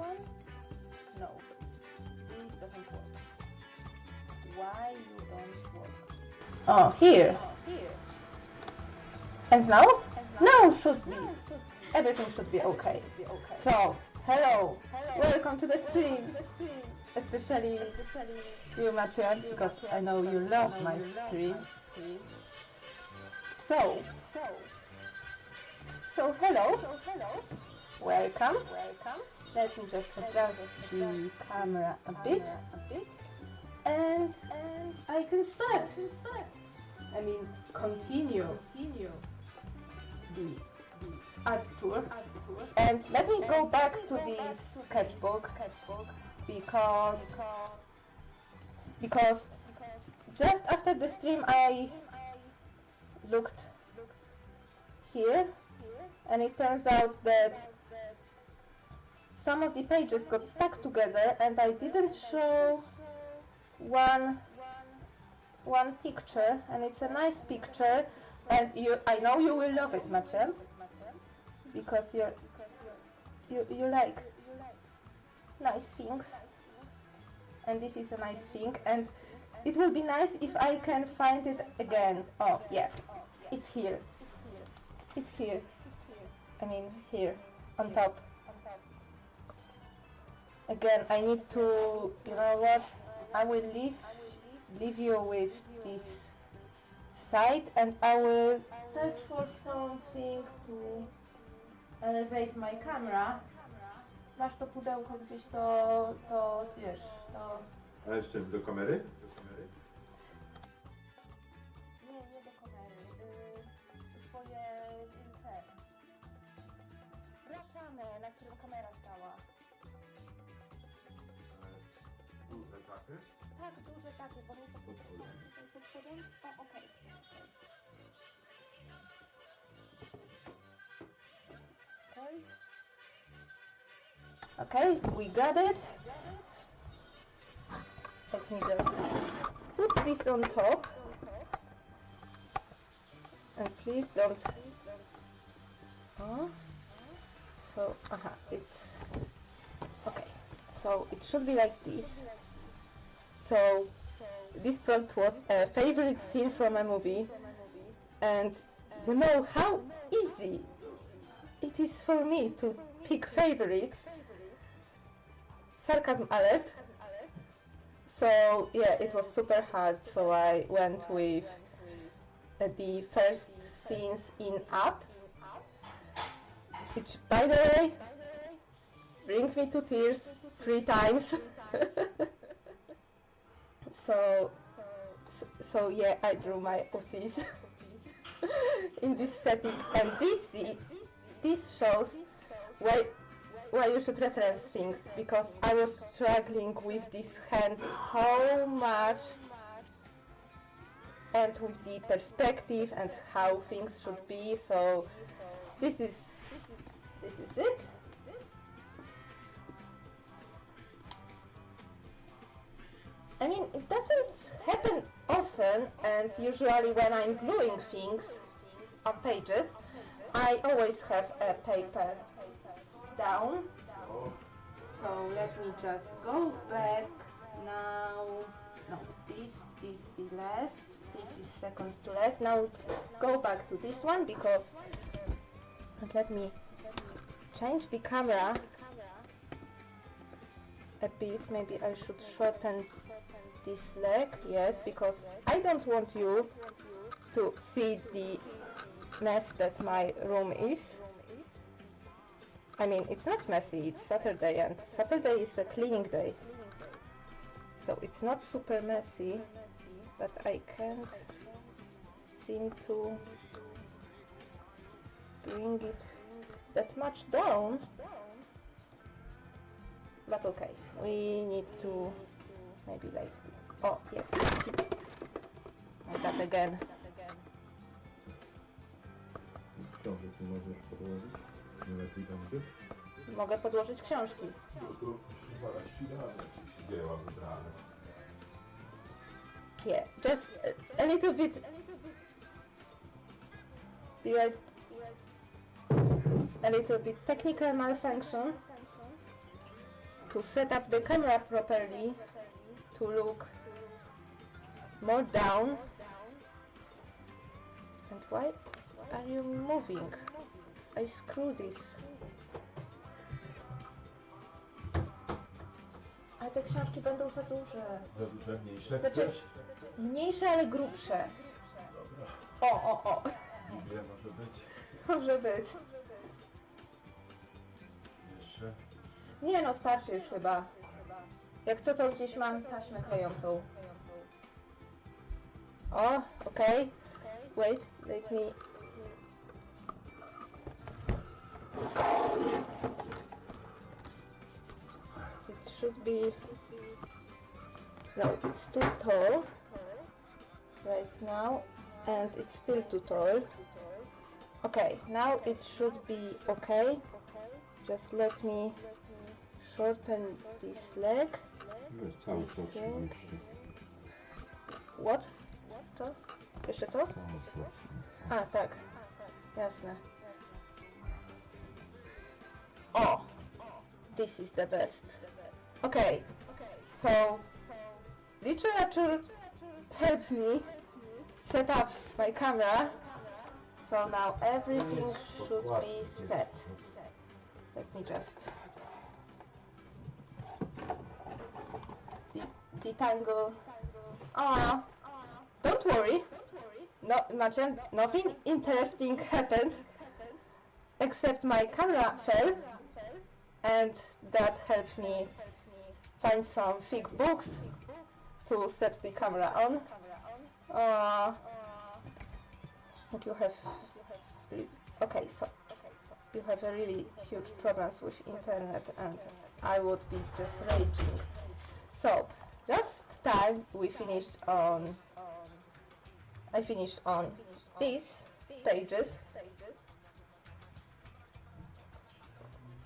one? No, this doesn't work. Why you don't work? Oh, here. And now? Now should be. Everything should be okay. So, hello. Welcome to the stream. Especially you, Maciej, because I know you love my stream. So hello. Welcome. Let me just adjust the camera a bit. And I can start. I mean, continue the art tour. And let me go back to the sketchbook because just after the stream I looked here and it turns out that some of the pages got stuck together and I didn't show one picture, and it's a nice picture, and I know you will love it, Maciej, because you like nice things, and this is a nice thing, and it will be nice if I can find it again. Oh yeah, it's here. I mean here on top. Again, I need to, you know what, I will leave you with this site and I will search for something to elevate my camera. Masz to pudełko gdzieś, to wiesz, to... A jeszcze do kamery? Nie do kamery. Twoje te blaszane, na którym kamera stała. Duże takie? Tak, duże takie, bo mi to pod spodem. O, okej. Okay, we got it. Let me just put this on top. And please don't... Oh. So, it's... Okay, so it should be like this. So, this prompt was a favorite scene from a movie. And you know how easy it is for me to pick favorites. Sarcasm alert. So yeah, it was super hard, so I went with the first scenes in Up, which, by the way, bring me to tears 3 times. so yeah, I drew my OCs in this setting, and this shows why you should reference things, because I was struggling with this hand so much, and with the perspective and how things should be. So this is it. I mean, it doesn't happen often, and usually when I'm gluing things on pages, I always have a paper down. So let me just go back now. No, this is the last. This is second to last. Now go back to this one, because let me change the camera a bit. Maybe I should shorten this leg. Yes, because I don't want you to see the mess that my room is. I mean, it's not messy, it's Saturday, and Saturday is a cleaning day. So it's not super messy, but I can't seem to bring it that much down. But okay, we need to maybe like... Oh, yes. Like that again. Książek nie możesz podłożyć? Nie lepiej będzie? Mogę podłożyć książki. Yeah, just a little bit. A little bit technical malfunction. to set up the camera properly, to look more down. And why are you moving? I screw this. A te książki będą za duże. Za duże, mniejsze? Znaczy, mniejsze, ale grubsze. Dobra. O. Ile może być? Może być. Jeszcze? Nie no, starczy już chyba. Jak co, to gdzieś mam taśmę klejącą. O, okej. Wait, let me... It should be... No, it's too tall right now, and it's still too tall. Okay, now it should be okay. Just let me shorten this leg. Jest cały czas jeszcze. What? Co? Jeszcze to? A, tak. Jasne. Oh, this is the best. Okay, so literature helped me set up my camera. So now everything should be set. Let me just detangle. Ah, don't worry. Nothing interesting happened, except my camera fell, and that helped me find some thick books to set the camera on. You have... Okay, so you have a really huge problems with internet, and I would be just raging. So last time we finished on... I finished on these pages.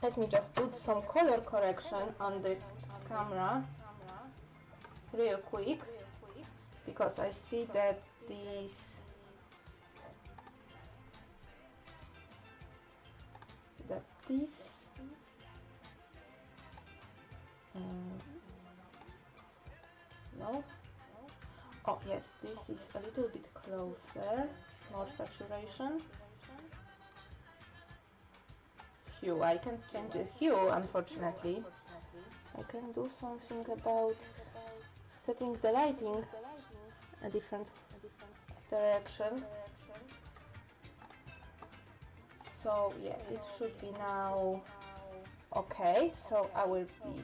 Let me just do some color correction on the camera real quick, because I see that these no. Oh yes, this is a little bit closer, more saturation. Hue, I can't change the hue, unfortunately. I can do something about setting the lighting a different direction. So yeah, it should be now okay, so I will be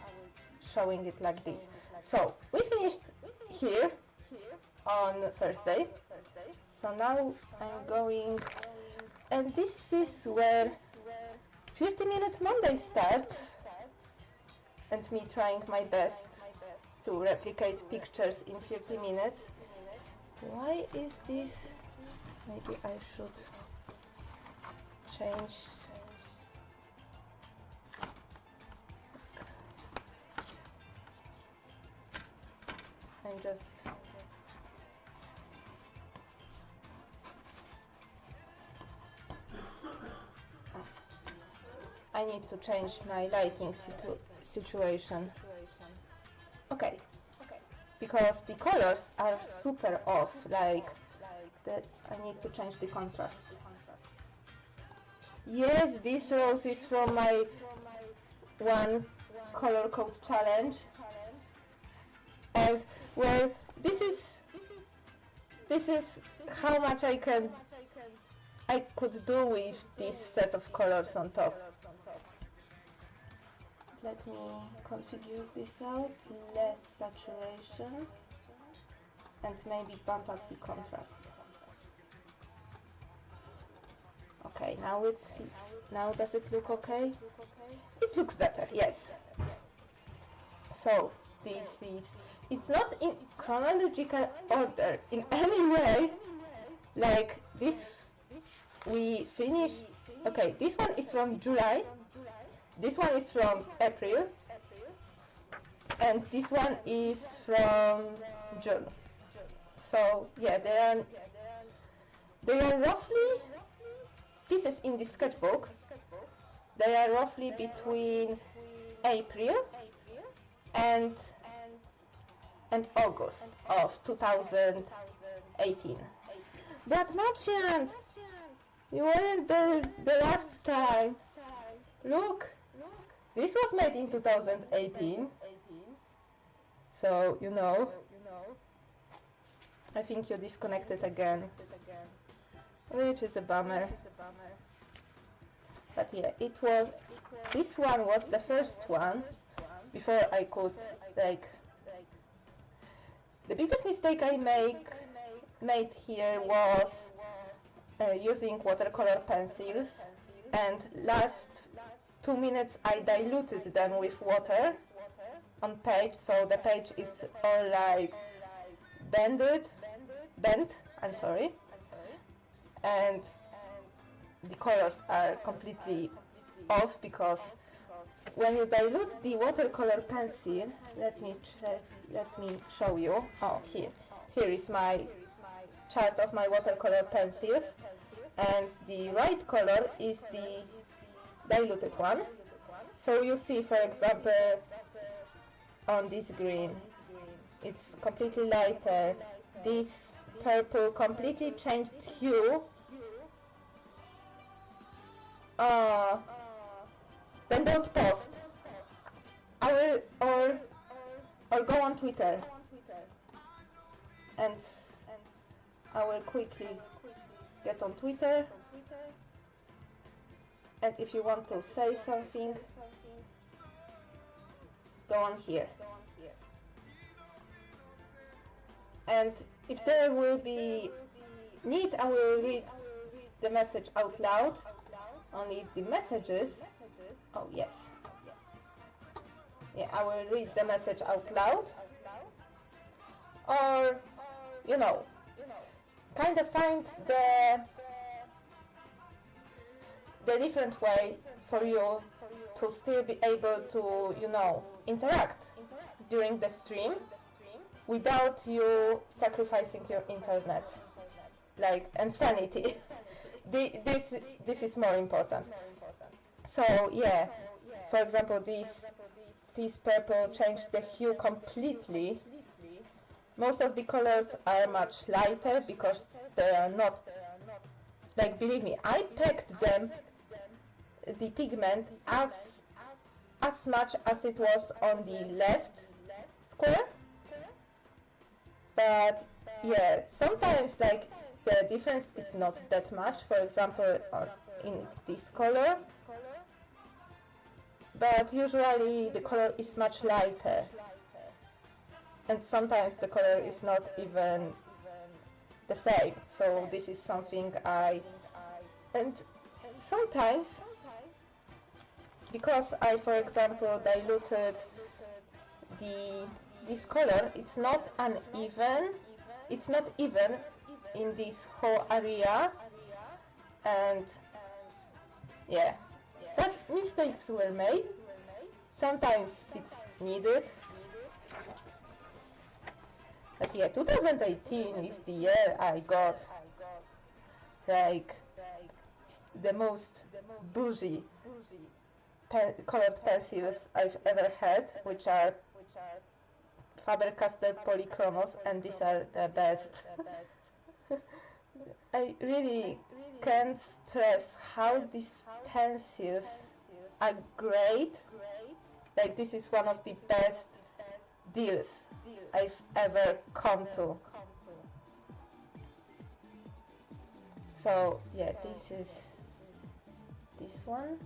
showing it like this. So we finished here on Thursday, so now I'm going, and this is where 50-minute Monday starts, and me trying my best to replicate pictures in 50 minutes. Why is this? Maybe I should change. I'm just... I need to change my lighting situation. Okay. Because the colors are super off, like that. I need to change the contrast. Yes, this rose is from my one color code challenge, and well, this is how much I could do with this set of colors on top. Let me configure this out, less saturation, and maybe bump up the contrast. Okay, now does it look okay? It looks better, yes. So this is, it's not in chronological order in any way. Like this, we finished. Okay, this one is from July. This one is from April, and this one is from June. So yeah, they are roughly pieces in the sketchbook. They are roughly between April and August of 2018. But Martian, you weren't the last time. Look, this was made in 2018. So, you know, I think you disconnected again, which is a bummer. But yeah, this one was the first one before I could, like, the biggest mistake I made here was using watercolor pencils, and last 2 minutes I diluted them with water on page, so the page is all like bent, I'm sorry, and the colors are completely off, because when you dilute the watercolor pencil, let me show you. Oh, here is my chart of my watercolor pencils, and the right color is the diluted one. So you see, for example, on this green, it's completely lighter. This purple completely changed hue. Then don't post. I will, or go on Twitter, and I will quickly get on Twitter, and if you want to say something, go on here. And if there will be need, I will read the message out loud. Only the messages. Oh yes. Yeah, I will read the message out loud. Or, you know, kind of find the different way for you to still be able to, you know, interact during the stream without you sacrificing your internet, like, and sanity. This is more important. So yeah, for example, this purple changed the hue completely. Most of the colors are much lighter because they are not, like, believe me, I packed them, the pigment, as much as it was on the left square. But yeah, sometimes, like, the difference is not that much, for example in this color, but usually the color is much lighter, and sometimes the color is not even the same. So this is something and sometimes, because I, for example, diluted this color, it's not even in this whole area, and yeah, but mistakes were made. Sometimes it's needed. But yeah, 2018 is the year I got, like, the most bougie colored pencils I've ever had, which are Faber-Castell Polychromos, and these are the best. I really can't stress how these pencils are great. Like, this is one of the best deals I've ever come to. So yeah, this is this one.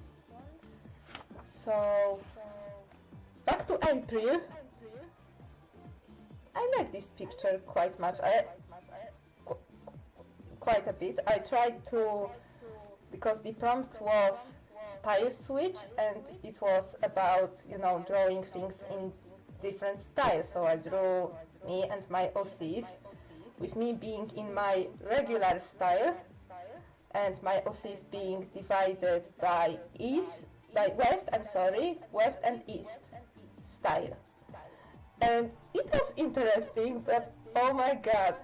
So back to April. I like this picture quite much. Quite a bit. I tried to, because the prompt was style switch, and it was about, you know, drawing things in different styles. So I drew me and my OCs, with me being in my regular style, and my OCs being divided by west and east style. And it was interesting, but oh my god,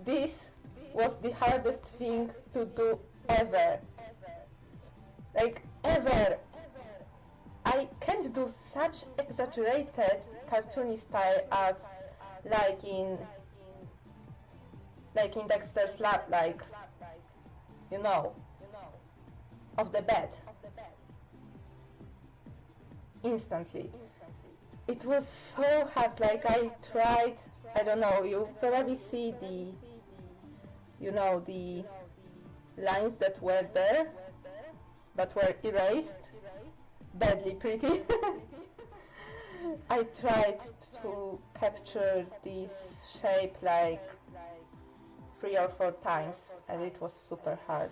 this was the hardest thing to do ever. Like, ever. I can't do such exaggerated cartoony style as like in Dexter's Lab, like, you know, of the bed. Instantly. It was so hard, like I tried, I don't know, you probably see the, you know, the lines that were there, but were erased, badly pretty. I tried to capture this shape like 3 or 4 times, and it was super hard.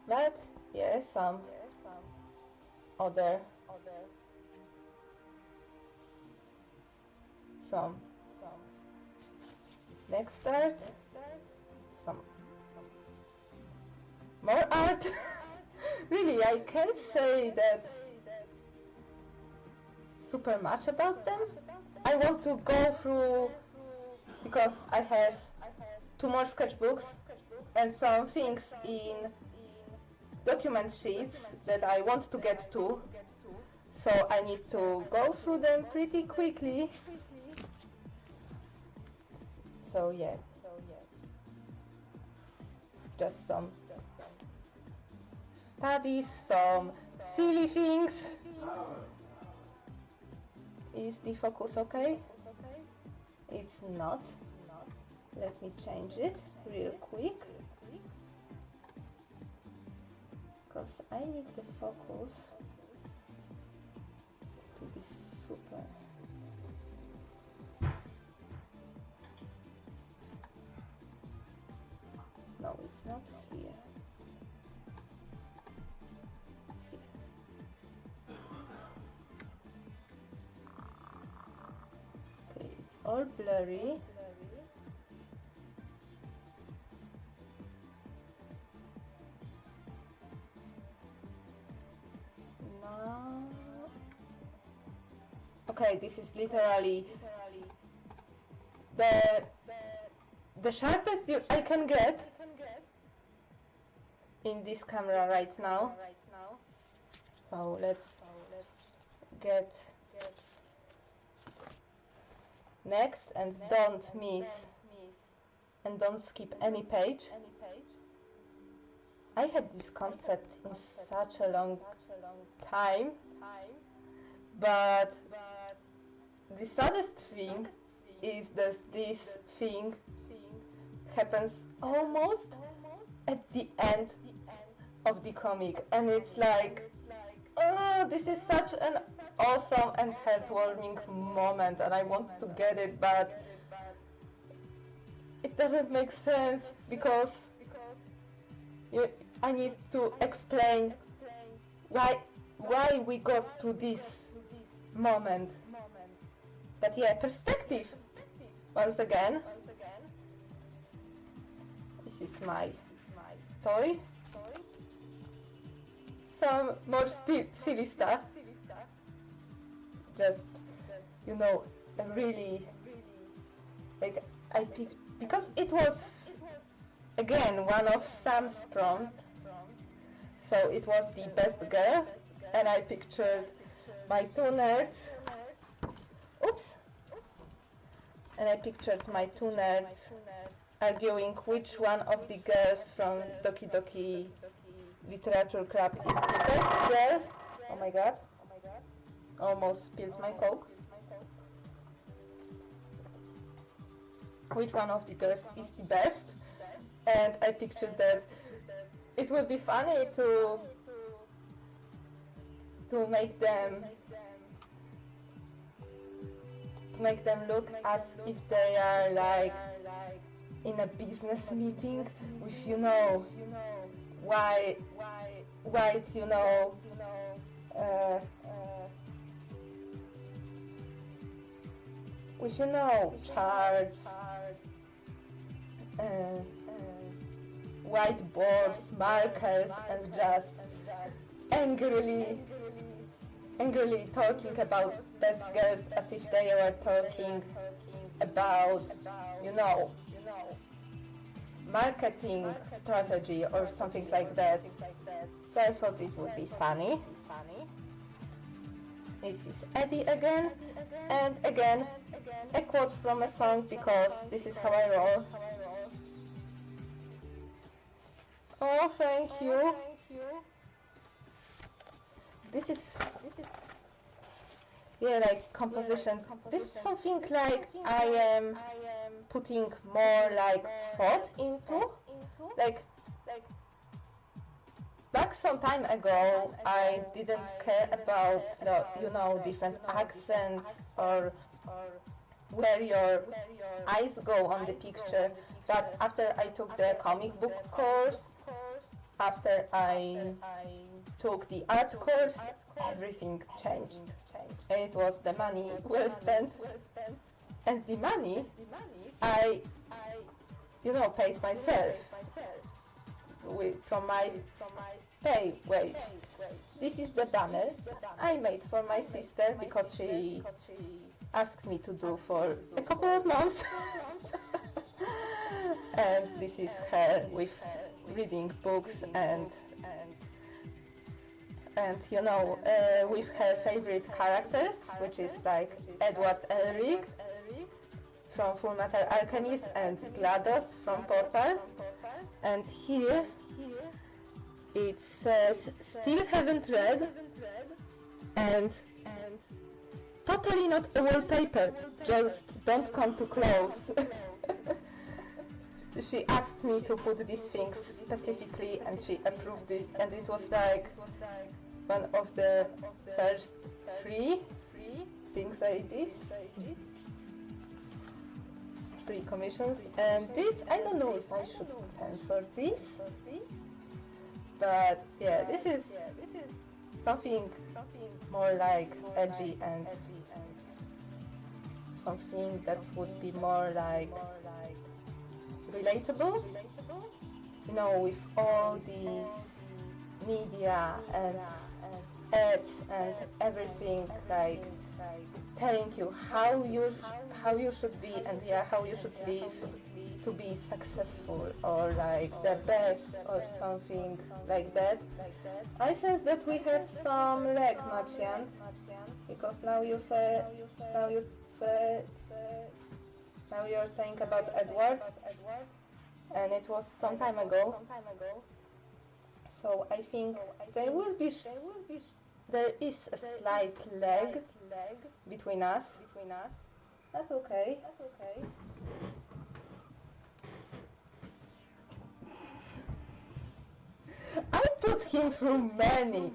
But yeah, some other next art, some more art. Really, I can't say that super much about them. I want to go through, because I have 2 more sketchbooks and some things in document sheets that I want to get to, so I need to go through them pretty quickly. So yeah, just some studies, some silly things. Is the focus okay? It's not. Let me change it real quick, because I need the focus to be super. No, it's not here. Okay, it's all blurry. Now, okay, this is literally the sharpest I can get in this camera right now. So let's get next, and don't miss and don't skip any page. I had this concept in such a long time, but the saddest thing is that this thing happens almost at the end of the comic, and it's like, oh, this is such an awesome and heartwarming moment, and I want to get it, but it doesn't make sense, because I need to explain why we got to this moment. But yeah, perspective. Once again, this is my toy. Some more silly stuff. Just, you know, really, like, I picked, because it was, again, one of Sam's prompts, so it was the best girl, and I pictured my 2 nerds. Oops! And I pictured my 2 nerds arguing which one of the girls from Doki Doki Literature Club is the best girl. Oh my god. Almost spilled my Coke. Which one of the girls is the best? And I pictured that it would be funny to make them look as if they are like in a business meeting with, you know, white, you know, with, you know, charts, whiteboards, markers, and just angrily talking about best girls as if they were talking about, you know, marketing strategy or something like that. So I thought it would be funny. This is Addie again, and again a quote from a song because this is how I roll. Oh, thank you. This is yeah, like composition. This is something like I am putting more like thought into. Like back some time ago, I didn't care about the, different accents or where your eyes go on the picture. But after I took the comic book course, after I took the art course, everything changed. It was the money well spent, and the money I, paid myself from my pay wage. This is the banner I made for my sister because she asked me to do for a couple of months. And this is her with reading books and with her favorite characters, which is like Edward Elric from Full Metal Alchemist and GLaDOS from Portal. And here it says, still haven't read, and totally not a wallpaper, just don't come too close. She asked me to put these things specifically and she approved this, and it was like one of the first 3 things I did. 3 commissions, and this, I don't know if I should censor this, but yeah, this is something more like edgy and something that would be more like relatable, with all these media and ads and everything, like telling you how you should be and how you should live to be successful or like the best or something like that. I sense that we have some lag, Macian, because now you're saying about Edward, and it was some time ago. So I think there is a slight lag between us. That's okay. I put him through many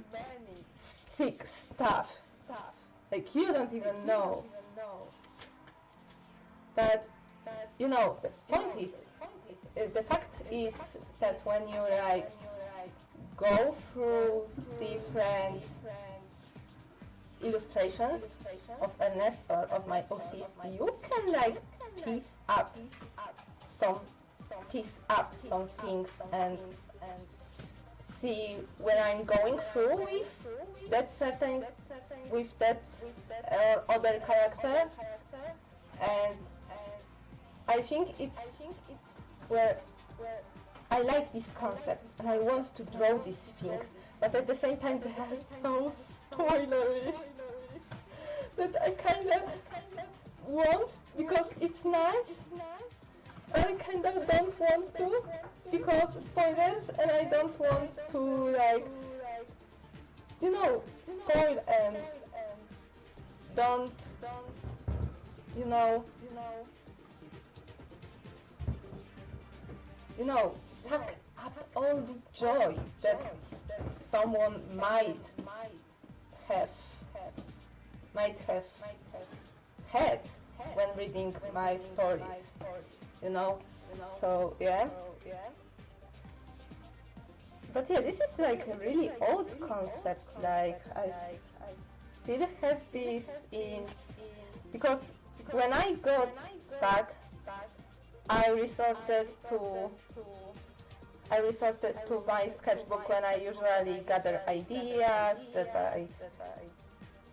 sick stuff. Like you don't even know. But the point is, the fact is that when you go through different illustrations of Ernest or of my OCs, you can piece up some things and see where I'm going through with that other character, and I think it's where I like this concept and I want to draw these things, but at the same time they are so spoilerish that I kind of want, because it's nice, and I kind of don't want to because spoilers, and I don't want to spoil and don't suck up all the joy that someone might have had when reading my stories, so yeah. But yeah, this is a really old concept, I still have this in, because when I got stuck, I resorted to my sketchbook when I usually gather ideas that I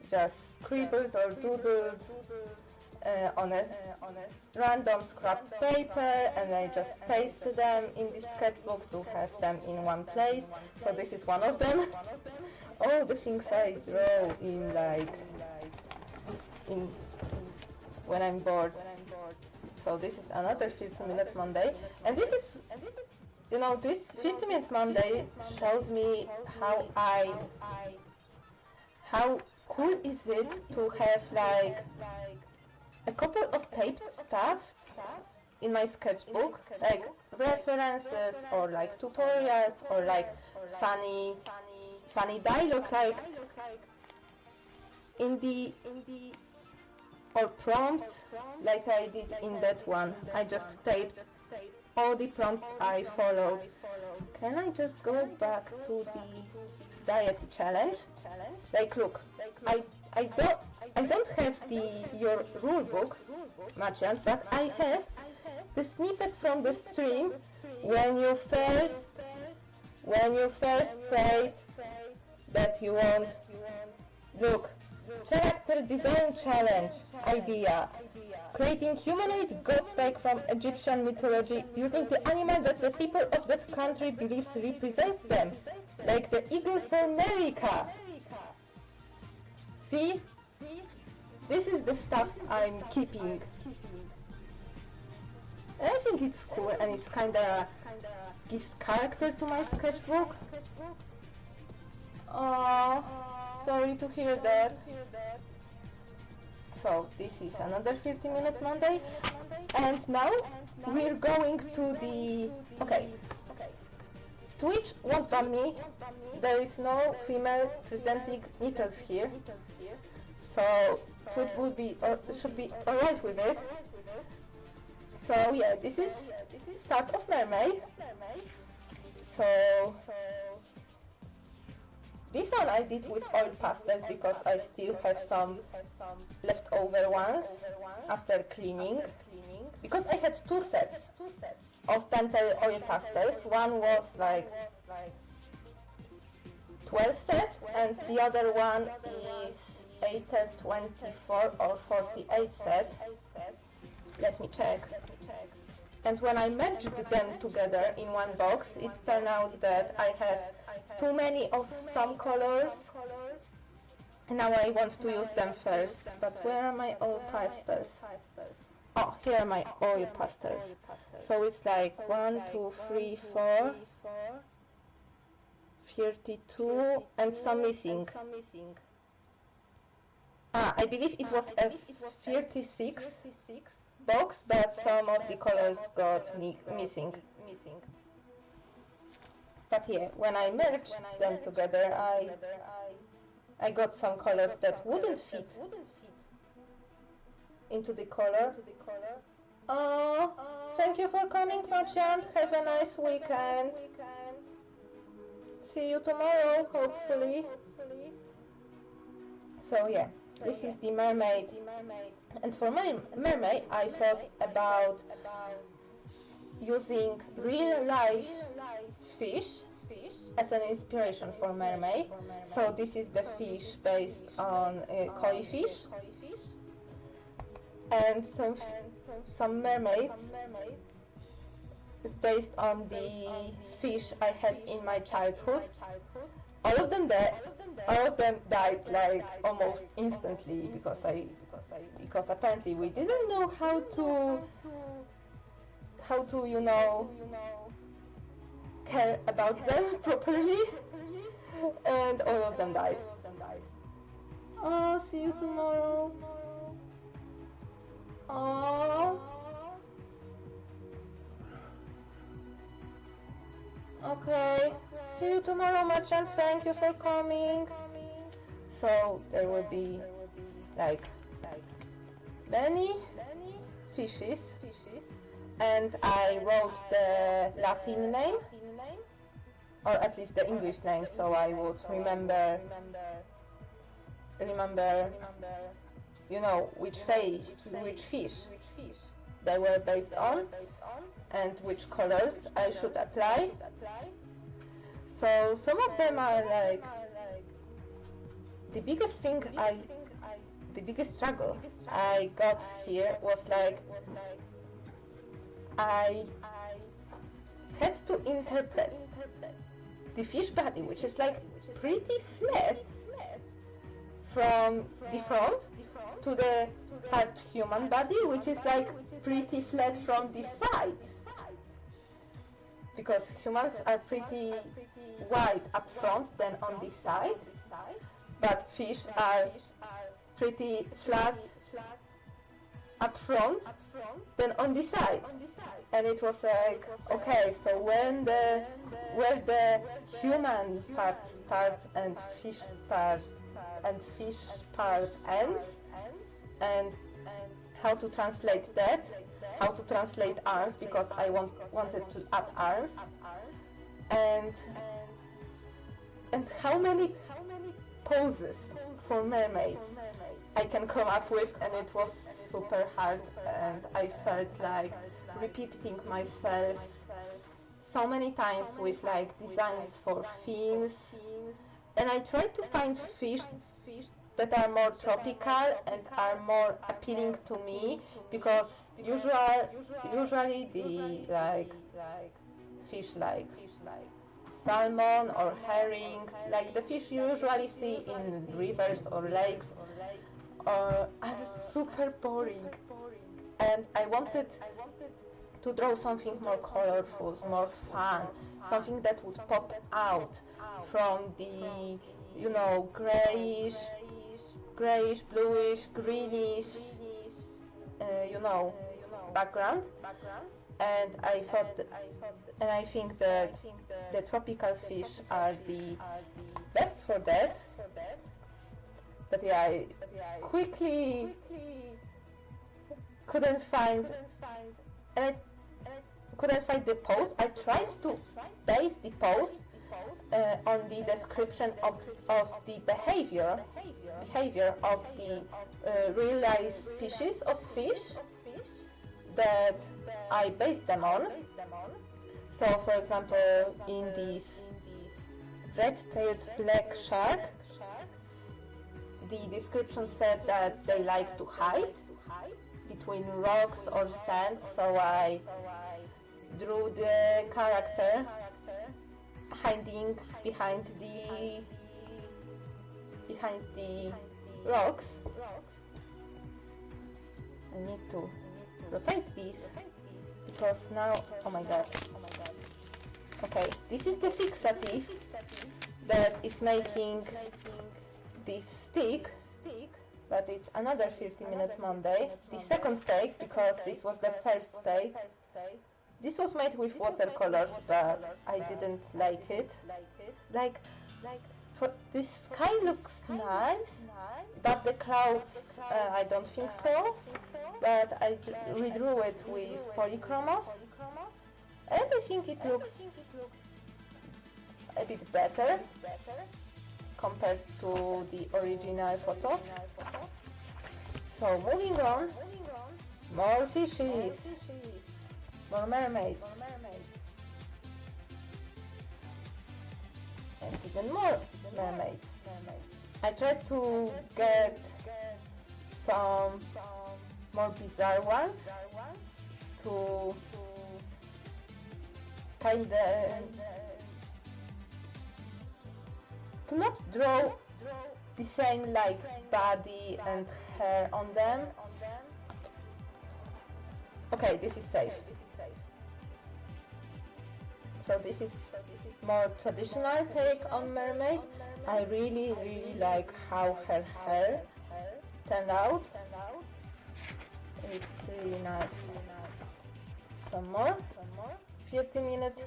just scribbled or doodled on a random scrap paper, and I just pasted them in this sketchbook to have them in one place. So this is one of them. all the things I draw in when I'm bored. So this is another 50-minute Monday, and this is, you know, this 50-minute Monday showed me how cool is it to have like a couple of taped stuff in my sketchbook, like references or like tutorials or like funny dialogue, like or prompts, like I did in that one. I just taped all the prompts I followed. Can I just go back to the diet challenge? Like, look, I don't have your rule book, Macian, but I have the snippet from the stream when you first say that you want, look, character design challenge idea, creating humanoid gods-like from Egyptian mythology using the animal that the people of that country believes represents them, like the eagle for America. See? This is the stuff I'm keeping. And I think it's cool, and it kinda gives character to my sketchbook. Oh, sorry to hear that. So this is another 50-minute Monday, and now we're going to the... Okay, Twitch won't ban me. There is no female presenting nipples here, so Twitch would be should be alright with it. So yeah, this is start of Mermaid. So this one I did with oil pastels because I still have some leftover ones after cleaning. Because I had two sets of Pentel oil pastels. One was like 12 set and the other one is either 24 or 48 set. Let me check. And when I merged them together in one box, it turned out that I have too many of some colors. And now I want to use them first. But where are my oil pastels? Oh, here are my oil pastels. So it's like 1, 2, 3, 4, 32, and some missing. I believe it was a 36 box, but some of the colors got missing. But yeah, when I merged them together, I got some colors that wouldn't fit into the color. Oh, thank you for coming, Macian. Have a nice weekend. See you tomorrow, hopefully. So yeah, this is the mermaid. And for my mermaid, I thought about using real life fish as an inspiration for mermaid. So this is the fish based on koi fish, and some mermaids based on the fish I had in my childhood. All of them died like almost instantly because apparently we didn't know how to care about them properly, and all of them died. Oh, see you tomorrow. Oh. Okay. See you tomorrow, Macian. Thank you for coming. So there will be like many fishes, and I wrote the Latin name, or at least the English name, so I would remember, you know, which fish they were based on, and which colors I should apply. So some of them are like, the biggest struggle I got here was like, I had to interpret the fish body, which is like pretty flat from the front to the part human body, which is like pretty flat from the side. Because humans are pretty wide up front than on the side, but fish are pretty flat up front than on the side. And it was like, okay, so where the human parts and fish part ends, and how to translate that, how to translate arms, because I wanted to add arms, and how many poses for mermaids I can come up with, and it was super hard, and I felt like repeating myself so many times with like designs for fins, and I tried to find fish that are more tropical and are more appealing to me, because usually the like fish like salmon or herring, like the fish you usually see in rivers or lakes, are super boring, and I wanted to draw something more colorful, more fun, something that would pop out from the, you know, grayish, bluish, greenish, you know, background. And I think that the tropical fish are the best for that. But yeah, I quickly couldn't find the pose. I tried to base the pose on the description of the behavior of the real life species of fish that I based them on. So, for example, in this red-tailed black shark, the description said that they like to hide between rocks or sand, so I drew the character hiding behind the rocks. I need to rotate these because now, oh my god. Okay, this is the fixative that is making this stick, but it's another 30-minute Monday. The second take, because this was the first take. This was made with watercolors, but I didn't like it. Like, this sky looks nice, but the clouds, I don't think so. But I redrew it with polychromos, and I think it looks a bit better compared to the original photo. So moving on, more fishes, more mermaids, and even more mermaids. I tried to get some more bizarre ones to to not draw the same like body and hair on them. Okay, this is safe. So this is more traditional take on mermaid. I really like how her hair turned out. It's really nice. Some more 30-minute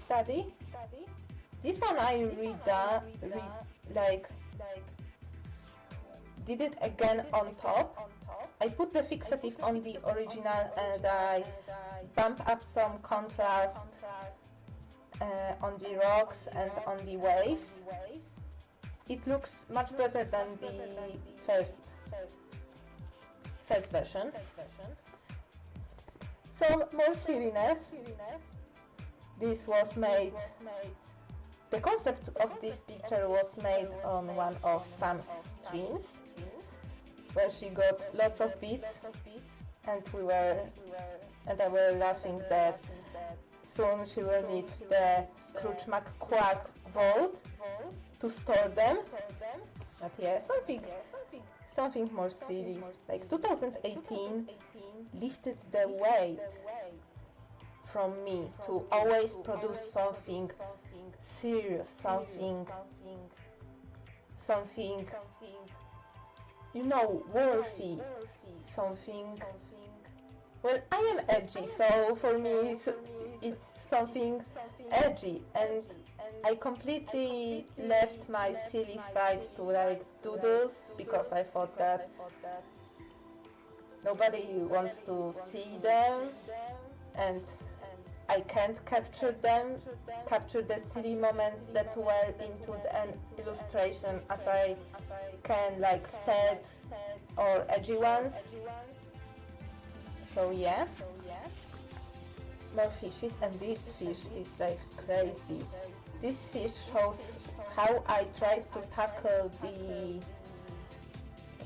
study. This one I did it again on top. I put the fixative on the original and I bump up some contrast on the rocks and on the waves. It looks much better than the first version. Some more silliness. This was made, the concept of this picture was made on one of Sam's streams, where she got lots of beats, and I were laughing that soon she will need the Scrooge McQuack vault to store them. But yeah, something more silly. Like 2018 lifted the weight from me to always produce something serious, something, you know, worthy, something. Well, I am edgy, so for me it's something edgy, and I completely left my silly side to like doodles because I thought that nobody wants to see them, and I can't capture the silly moments that were into an illustration as I can like sad or edgy ones. So yeah, more fishes, and this fish is like crazy. This fish shows how I tried to tackle the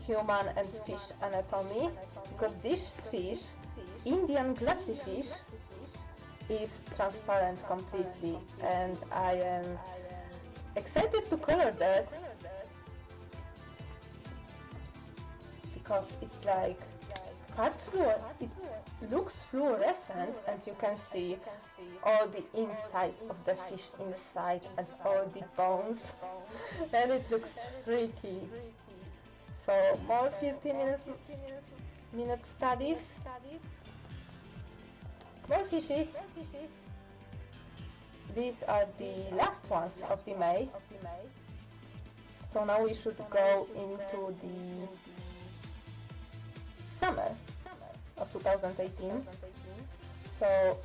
human and fish anatomy, because this fish, Indian glassy fish, is transparent completely, and I am excited to color that because it's like it looks fluorescent, and you can see all the insides of the fish inside and all the bones and it looks freaky. So more 50-minute studies, more fishes. These are the last ones of the May, so now we should go into the summer of 2018. So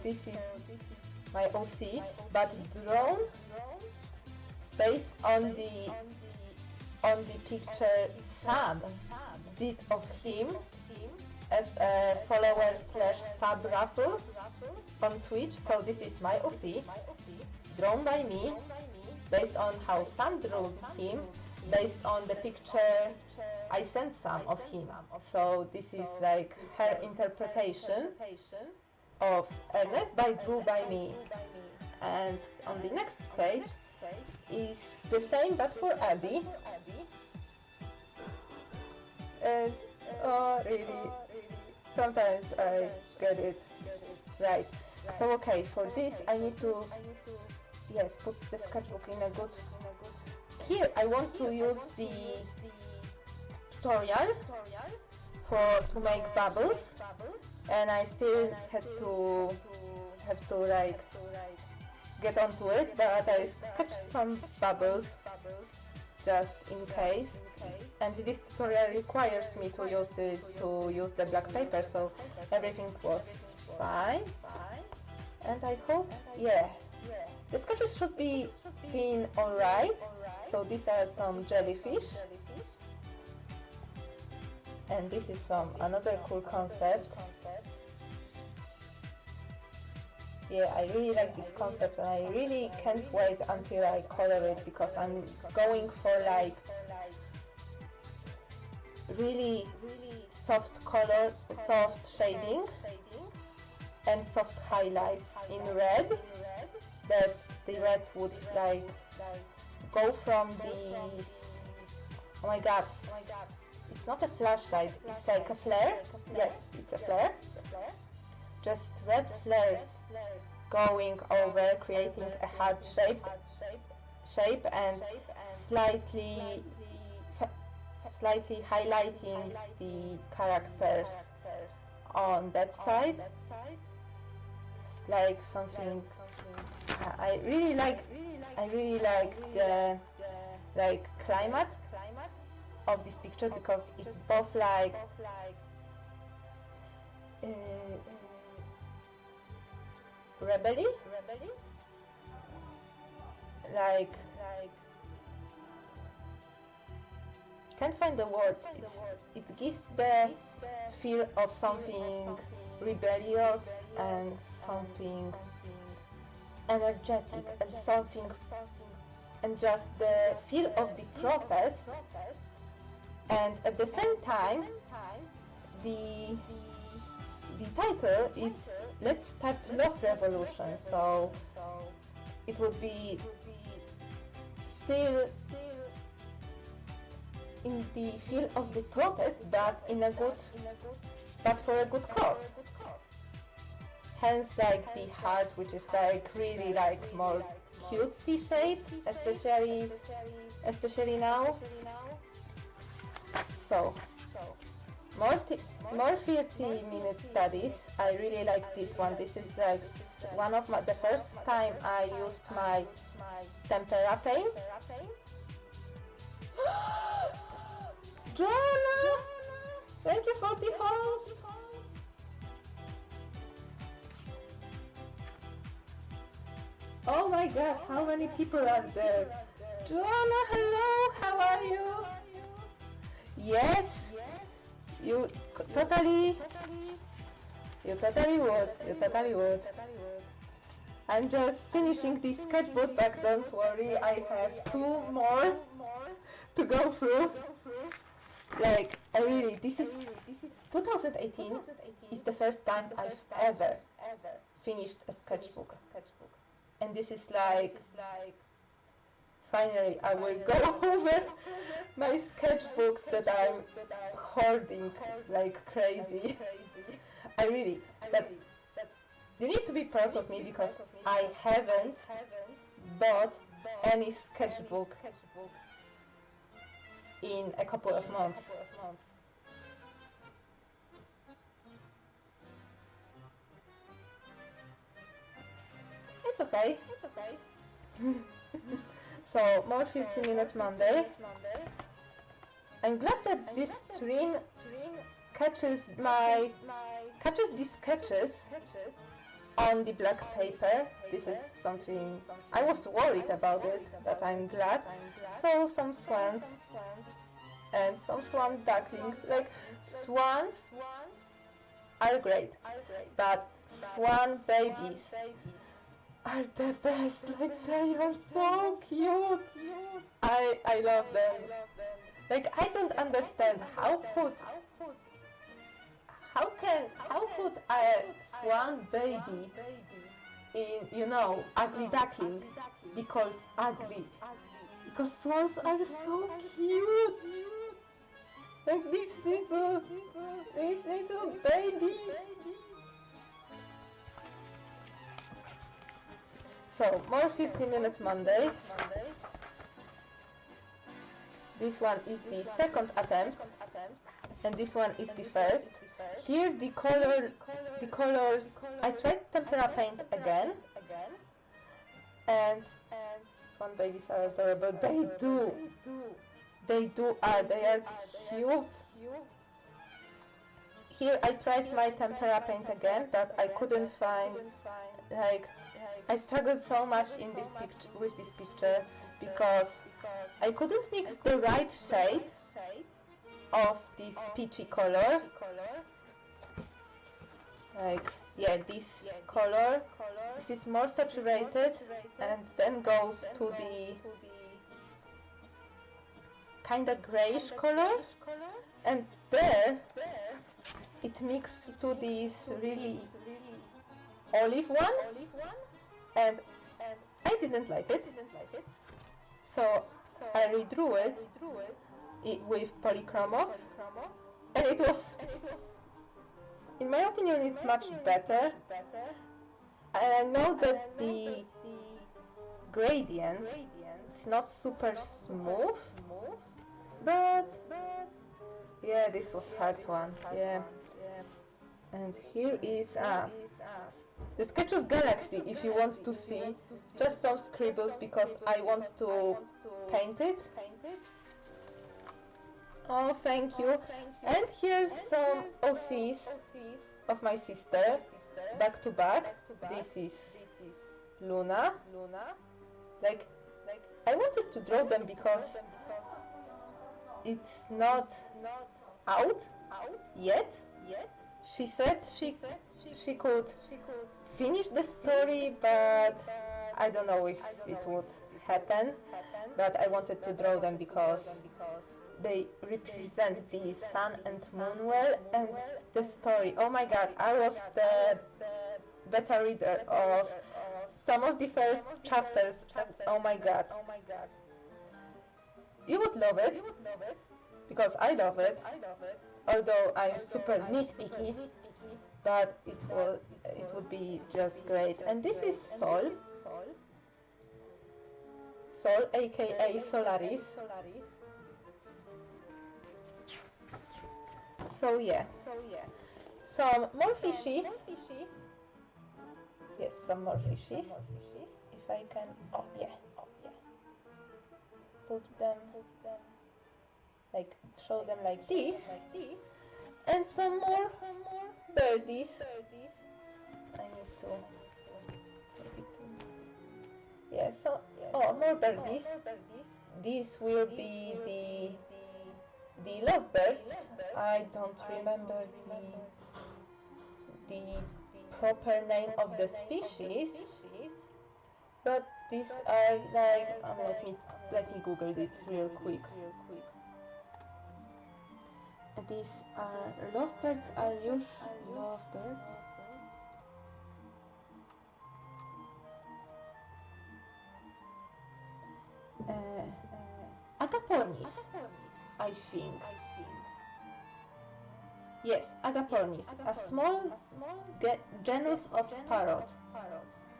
this is my OC, but drawn based on the picture Sam did of him as a follower / sub raffle on Twitch. So this is my OC, drawn by me, based on how Sam drew him, based on the picture I sent Sam of him. So this is like her interpretation of Ernest drew by me. And on the next page is the same but for Addie. And oh really, sometimes I get it right. So okay, for this I need to put the sketchbook in a good. Here I want to use the tutorial to make bubbles, and I still have to like get onto it, but I sketched some bubbles just in case, and this tutorial requires me to use the black paper, so everything was fine, and I hope, the sketches should be seen alright. So these are some jellyfish, and this is another cool concept. Yeah, I really like this concept, and I really can't wait until I color it, because I'm going for like really soft color, soft shading and soft highlights in red, that the red would like go from these, oh my god, it's not a flashlight, it's like a flare. Yes, it's a flare. Just red flares going over, creating a heart shape and slightly highlighting the characters on that side, like something. I really like the climate of this picture, because it's both like rebelly, like can't find the word. It gives the feel of something rebellious and something energetic and just the feel of the protest, and at the same time the title is Let's Start Love Revolution, so it would be still in the field of the protest, but but for a good cause. Hence, like the heart, which is like really like more cutesy shape, especially now. So more 30-minute studies. I really like this one. This is like one of the first time I used my tempera paint. Joanna, thank you for the host. Oh my god, how many people are there? Joanna, hello, how are you? Yes, you totally would. I'm just finishing this sketchbook, but don't worry, I have 2 more to go through. Like, this is 2018 is the first time I've ever finished a sketchbook. And this is like, finally I will go over my sketchbooks that I'm hoarding like crazy. But you need to be proud of me because I haven't bought any sketchbook in a couple of months. It's okay. So, more 15-minute Monday. I'm glad that this stream catches the sketches on the black paper. This is something I was worried about it, but I'm glad. So some swans and some swan ducklings. Like, swans are great, but swan babies are the best. Like, they are so cute. I love them. Like, I don't understand how could a swan baby in ugly duckling be called ugly? Because swans are so cute. Like these little babies. So, more 15-minute Monday. This one is the second attempt, and this one is the first. Here the colors, I tried tempera paint again, and swan babies are adorable. They are cute. Here I tried my tempera paint again, but I couldn't find, like, I struggled so much in this with this picture because I couldn't mix the right shade of this peachy color. Like, yeah, this color. This is more saturated and then goes to the kind of grayish color, and there it mixed to this really olive one, and I didn't like it. So I redrew it with polychromos, and it was, in my opinion, it's much better. And I know that the gradient is not super smooth, but yeah, this was hard one. Yeah. And here is the sketch of galaxy, if you want to see. Just some scribbles because I want to paint it. Oh, thank you. And here's some OCs of my sister, back to back. This is Luna. Like, I wanted to draw them because it's not out yet. She said she could finish the story, but I don't know if it would happen. But I wanted to draw them because they represent the sun and moon well, and the story. Oh my god, I was the beta reader of some of the first chapters, and oh my god, you would love it, because I love it, although I'm super nitpicky, but it would be just great. And this is Sol, aka Solaris. So yeah, some more fishies. Yes, some more fishies. If I can, oh yeah, put them like, show them like this, and some more birdies. I need to, yeah, so, oh, more birdies. This will be the lovebirds. I don't remember the proper name of the species, but these are like, let me Google it real quick. These are lovebirds. Are usually lovebirds. Agapornis, I think. Yes, Agapornis, a small genus of parrot.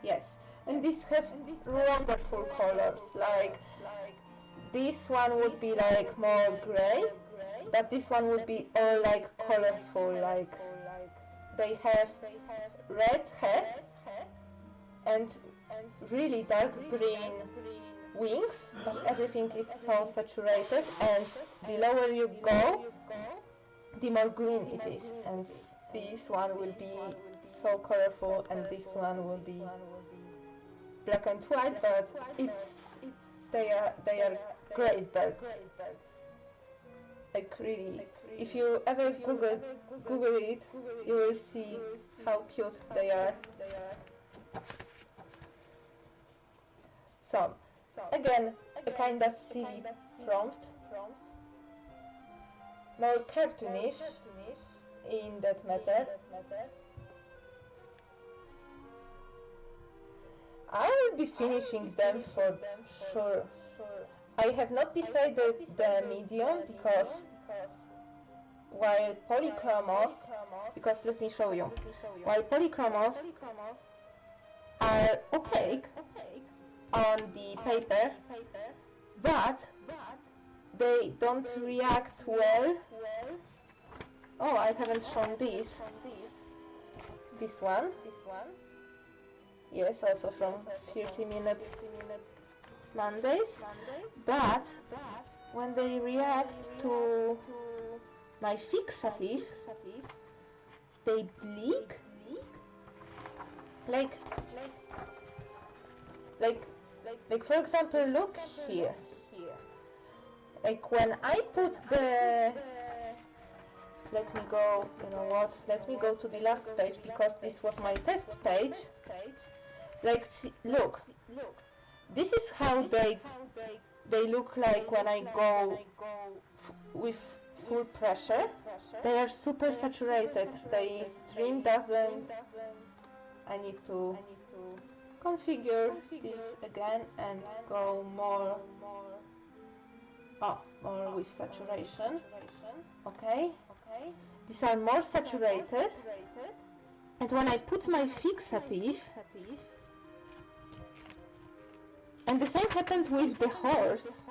Yes, and these have wonderful colors. Like, this one would be like more gray, but this one would be all like colorful. Like, they have red head and really dark green wings, but everything is so saturated, and the lower you go, the more green it is. And this one will be so colorful, and this one will be black and white, but they are great birds. Like, really, if you ever Google it, you will see how cute they are. So, again, a kinda silly prompt, more cartoonish in that matter. I will be finishing them for sure. I have not decided the medium, because while polychromos, because let me show you, while polychromos are opaque on the paper, but they don't react well. Oh, I haven't shown this one. Yes, also from 30-minute Mondays. But when they react to my fixative, they bleak. Like for example, look here. Like, when I put the, let me go, you know what, let me go to the last page, because this was my test page. Like, see, look, this is how they look like when I go with full pressure. They are super saturated. The stream doesn't. I need to configure this again and go more with saturation. Okay, these are more saturated, and when I put my fixative, and the same happened with the horse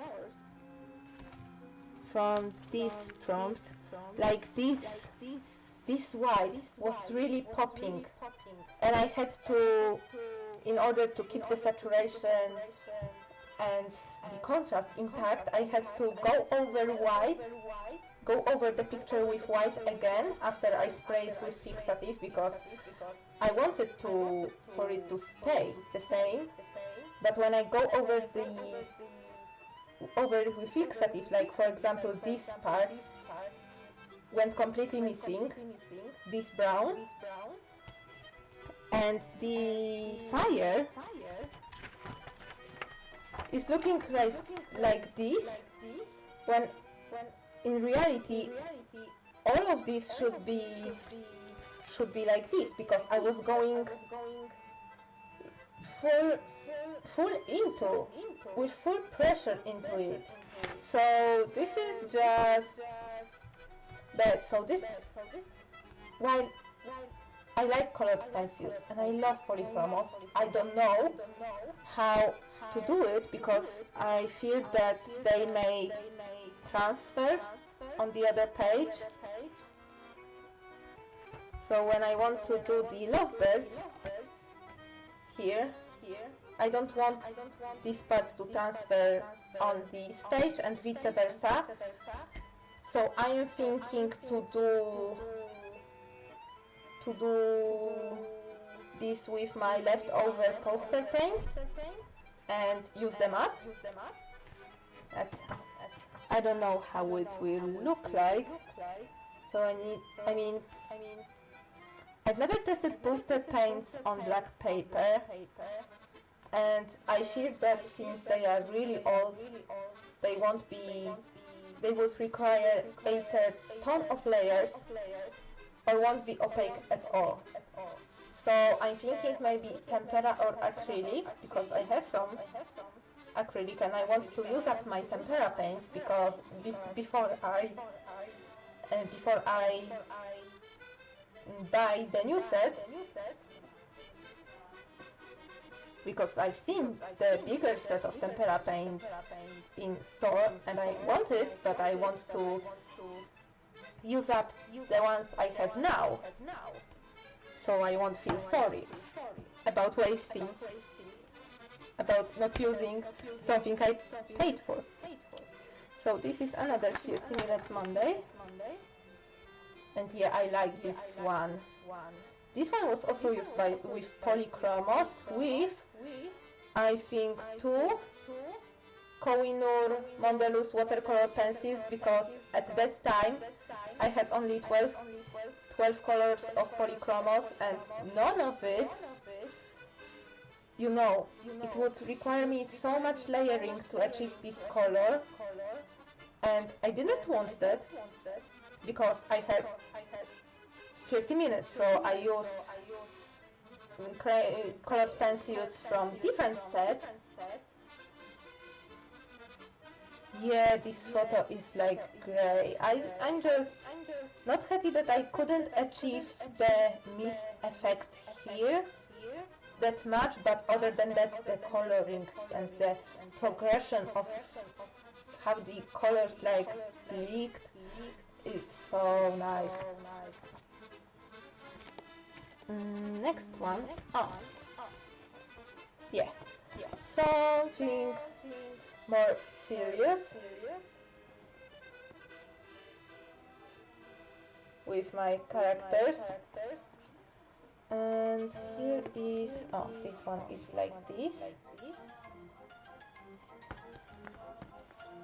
from this prompt. Like, this white was really popping, and I had to, in order to keep the saturation and the contrast intact, I had to go over the picture with white again after I sprayed with fixative, because I wanted for it to stay the same. But when I go over it with fixative, like for example this part went completely missing, this brown, and the fire is looking like this, when in reality all of this should be like this, because I was going full into, with full pressure into it. So this is just that. So this, while I like colored pencils and I love polychromos, I don't know how to do it because I fear that they may transfer on the other page. So when I want to do the lovebirds here, I don't want this part to transfer on this page and vice versa. So I am thinking to do this with my leftover poster paints and use them up. I don't know how it will look like. So I've never tested poster paints on black paper, and I fear that since they are really old, they would require either a ton of layers or won't be opaque at all. So I'm thinking maybe tempera or acrylic, because I have some acrylic and I want to use up my tempera paints because before I buy the new set, because I've seen the bigger set of tempera paints in store and I want it, but I want to use up the ones I have now, so I won't feel sorry about wasting, about not using something I paid for. So this is another 30-minute Monday, and yeah, I like this one. This one was also used with polychromos, with I think 2 Koh-i-Noor Mondeluz watercolor pencils, because at that time I had only 12 colors of polychromos, and none of it, it would require me so much layering to achieve this color, and I didn't want that because I had 30 minutes, so I used colored pencils from different sets. Yeah, this photo is like grey. I'm just not happy that I couldn't achieve the mist effect here that much, but other than that, the coloring and the progression of how the colors like leaked, it's so nice. Next one. Yeah, something more serious with my characters, and here is, this one is like this.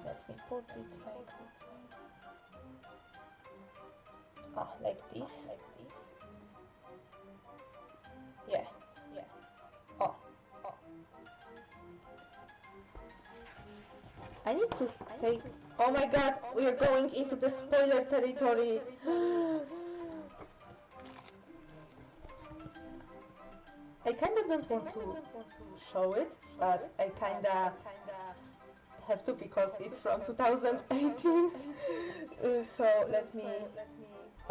Let me put it like this. Yeah. I need to take... Oh my god, we are going into the spoiler territory. I kinda don't want to show it, but I kinda have to because it's from 2018. So let me...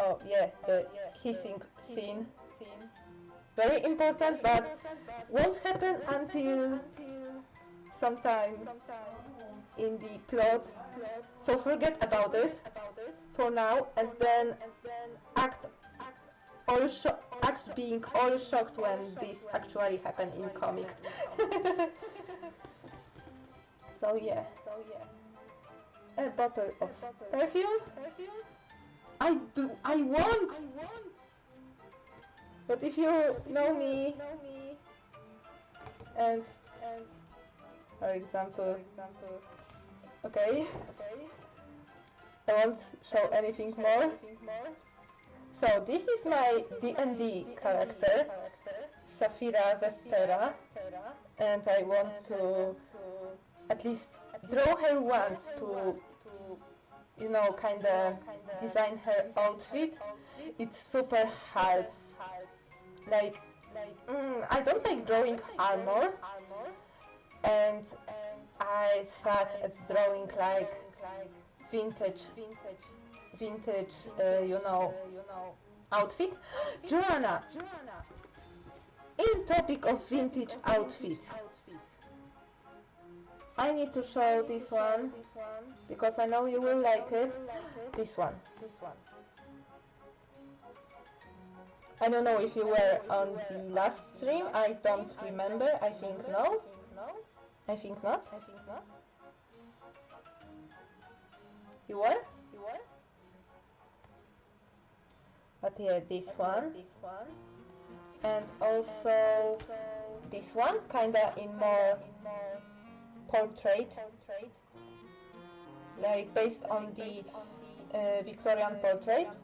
Oh yeah, the kissing scene. Very important, but won't happen until sometime in the plot. So forget about it for now, and then act being all shocked when this actually happened in comic. So yeah, a bottle of perfume. I want. But if you know me, and for example, okay, I won't show anything more. So this is my D&D character, Safira Vespera, and I want to at least draw her once to, kinda design her outfit. It's super hard. I don't like drawing armor, and I suck at drawing vintage, you know, outfit. Joanna, in topic of vintage outfits, I need to show this one because I know you will like it. This one. I don't know if you were on the last stream. I don't remember. I think no. I think not. You were? But yeah, this one. And also this one, kinda in more portrait. Like based on the Victorian portraits.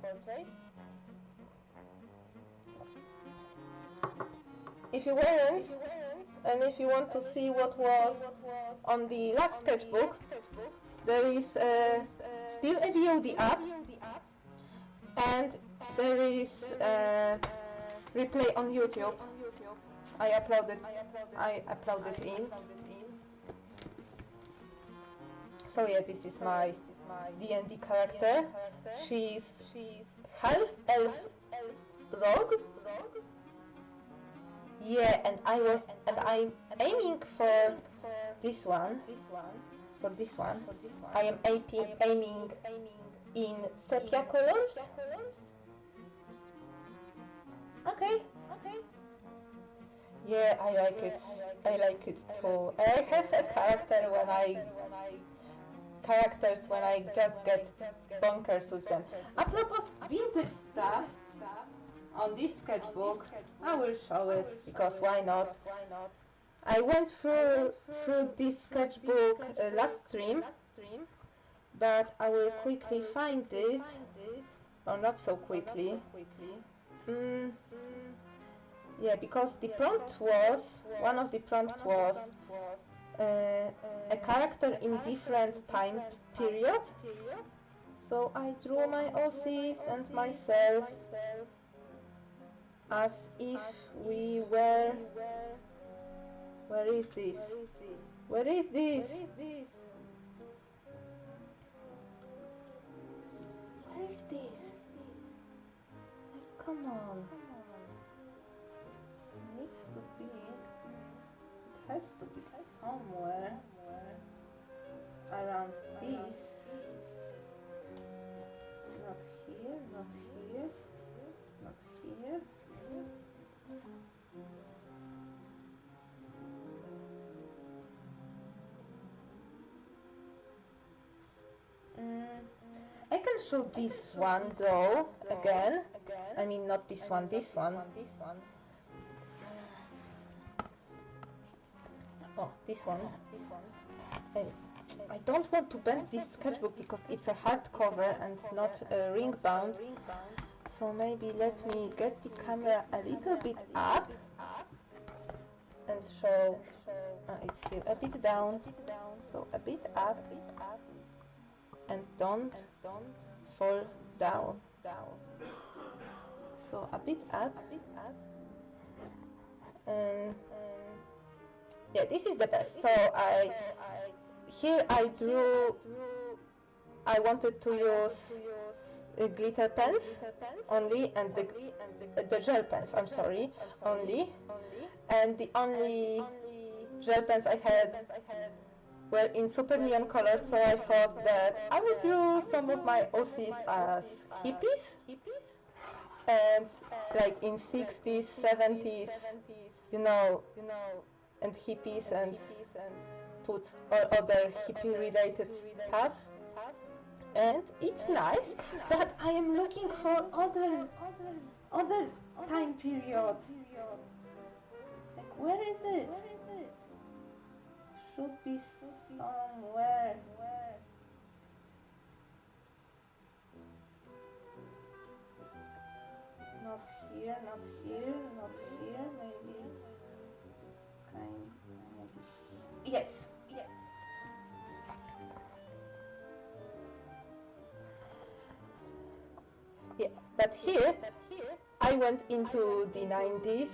If you weren't, and if you want to see what was on the last sketchbook, there is still a VOD app, and there is replay on YouTube. I uploaded in. So yeah, this is my D&D character. She's half elf rogue. Yeah, and I'm aiming for this one. For this one, I am aiming in sepia colors. Okay. Yeah, I like it. I like it too. I have a characters when I just get bonkers with them. Apropos vintage stuff, on this sketchbook, I will show it because why not? I went through this sketchbook last stream, but I will quickly find it, or not so quickly. Yeah, because the prompt was, one of the prompts was a character in different time period. So I drew my OCs and myself as if we were... Where is this? Where is this? Where is this? Like, come on. It needs to be... It has to be somewhere around this. Not here, not here, not here. I can show this one though, again. I mean not this one, this one. Oh, this one. I don't want to bend this sketchbook because it's a hardcover and not ring bound. So maybe let me get the camera a little bit up and show. It's still a bit down, so a bit up, and don't fall down. So a bit up. Yeah, this is the best. So here I drew. I wanted to use glitter pens only, and the gel pens. I'm sorry, only. And the only gel pens I had were in super neon colors, so I thought that I would draw some of my OCs as hippies, and like in 60s, 70s, you know, and hippies, and put all other hippie-related stuff. And it's nice, but I am looking for other time period. Like, where is it? Should be somewhere. Not here, not here, not here, maybe. Maybe. Yes. Yeah, but here I went into the 90s,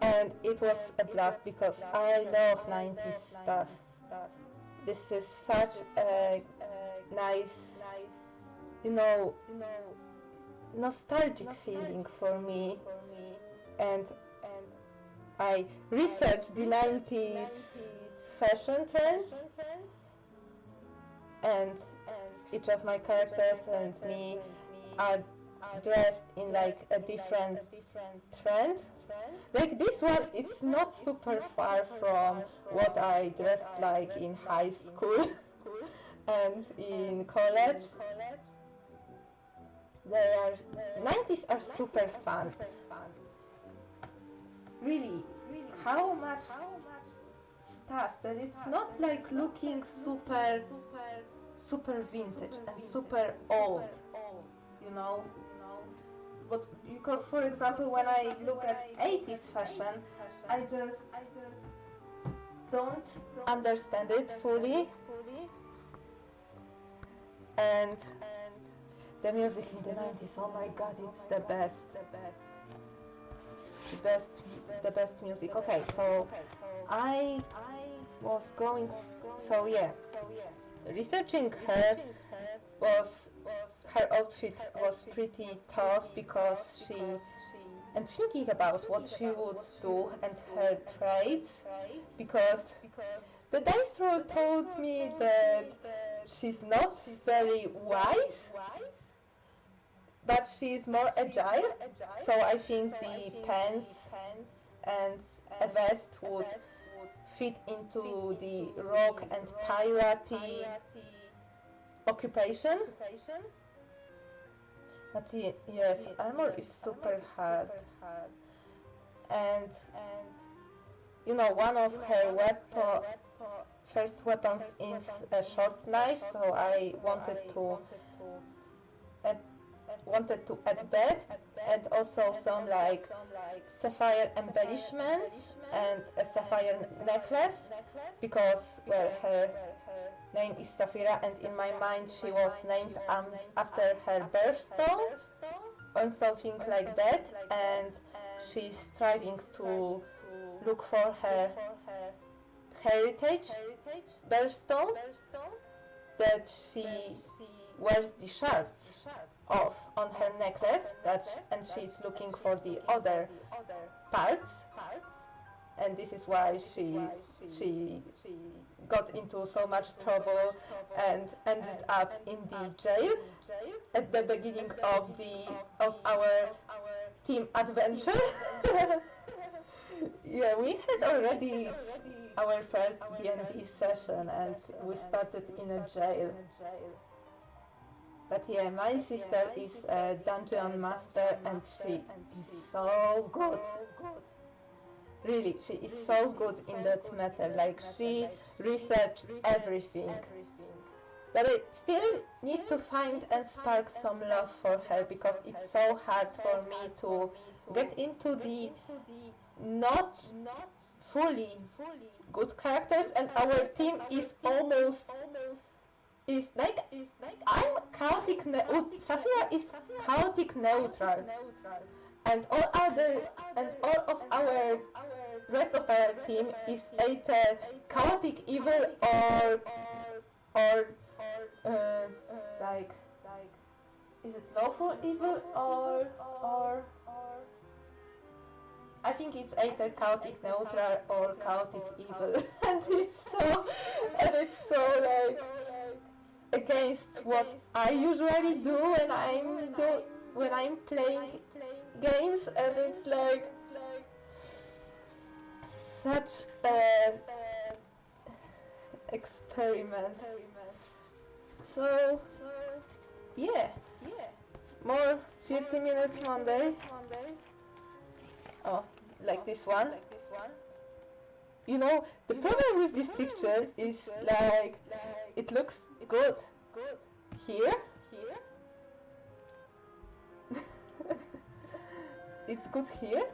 and it was a blast because I love 90s stuff. This is such a nice, you know, nostalgic feeling for me, and I researched the 90s fashion trends, and each of my characters and me are dressed in like a different trend. Like this one is not super far from what I dressed like in high school and in college. They are 90s are super fun. Really, how much stuff that it's not like looking super vintage and super old, you know. But because, for example, when I look at 80s fashion, I just don't understand it fully. And the music in the 90s, oh my god, it's the best. The best music. Okay, so I was going, so yeah, researching her her outfit was pretty tough because and thinking about what she would do and her traits, because the dice roll told me that she's not very wise, but she's more agile, so I think the pants and a vest would fit into the rock and piratey occupation. But yes, armor is super hard, and you know, one of her first weapons is a short knife, so I wanted to add that, and also some like sapphire embellishments and a sapphire necklace, because well, her name is Saphira, and in my mind she was named after her birthstone or something like that, and she's striving to look for her heritage birthstone that she wears the shards of on her necklace, and she's looking for the other parts, and this is why she got into so much trouble and ended up in the jail at the beginning of our team adventure. Yeah, we had already our first D&D session and we started in a jail. But yeah, my sister is a dungeon master and she is so good. Really, she is so good in that matter. Like, she researched everything. But I still need to find and spark some love for her, because it's so hard for me to get into the not fully good characters, and our team is almost like I'm chaotic. Saphira is chaotic neutral, and all of our rest of our team is either chaotic evil or like is it lawful evil or I think it's either chaotic neutral or chaotic evil, and it's so like against what I usually do when I'm playing games, and it's like such an experiment. So yeah, more 50 minutes Monday. Oh, like this one. You know, the problem with this picture is like it looks good here. It's good here,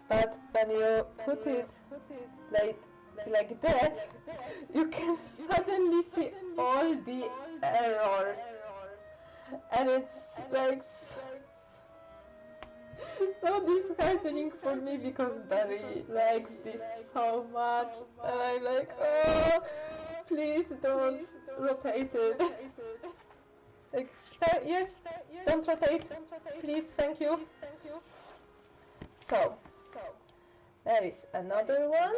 but when you put it like that, you can suddenly see all the errors, and it's like so disheartening for me, because Barry likes this so much, and I'm like, oh, please don't rotated. Like, yes, don't rotate, please, thank you. So, there is another one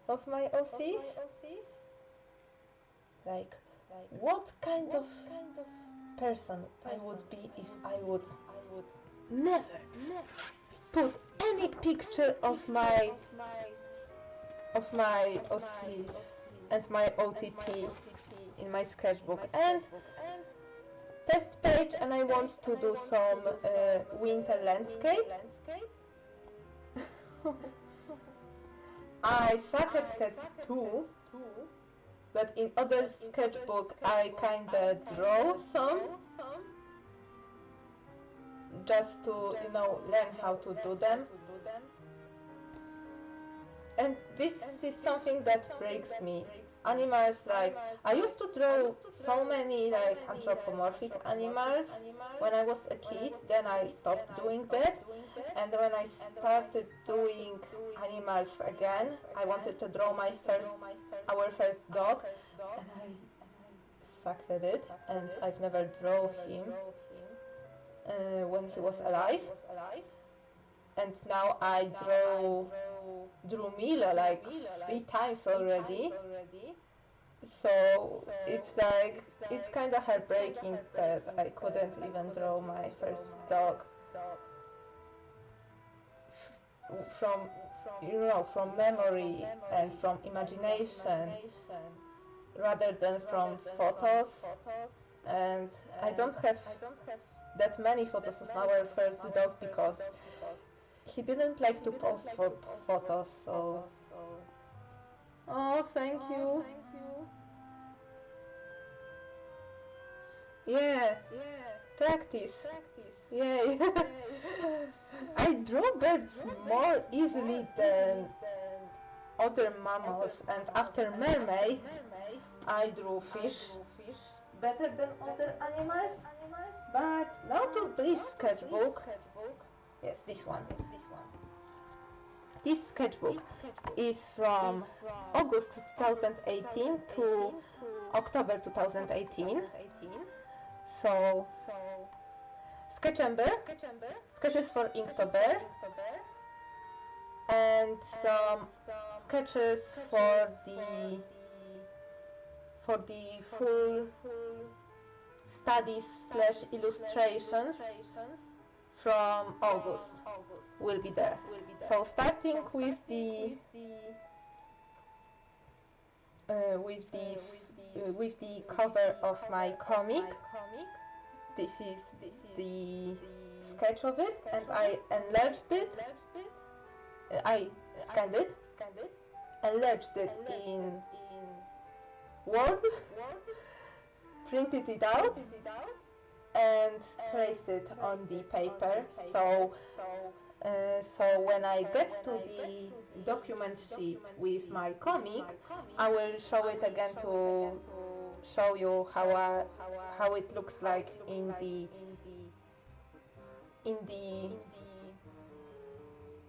of my OCs. Like, what kind of person I would be if I would never put any picture of my OCs and my OTP in my sketchbook. And test page, and I want to do some winter landscape. I suck at sketches too, but in other sketchbook I kinda draw some, just to, you know, learn how to do them. And this is something that breaks me. Animals, like, I used to draw so many like anthropomorphic animals when I was a kid, then I stopped doing that, and when I started doing animals again, I wanted to draw our first dog, and I sucked at it, and I've never drawn him when he was alive. And now I drew Milo like 3 times already. So it's like, it's kind of heartbreaking that I couldn't even draw my first dog from, you know, from memory and from imagination rather than from photos. And I don't have that many photos of our first dog because he didn't like to pose for photos, so... Oh, thank you. Yeah, practice. Yay. I draw birds more easily than other mammals, and after mermaid, I drew fish better than other animals. But now to this sketchbook. Yes, this one. This sketchbook is from August 2018 to October 2018. So, Sketchember, sketches for Inktober, and some sketches for the full studies / illustrations from August will be there. So starting with the cover of my comic. This is the sketch of it, and I enlarged it. I scanned it, enlarged it in Word, printed it out, and traced it on the paper. So when I get to the document sheet with my comic, I will show it again to show you how it looks like in the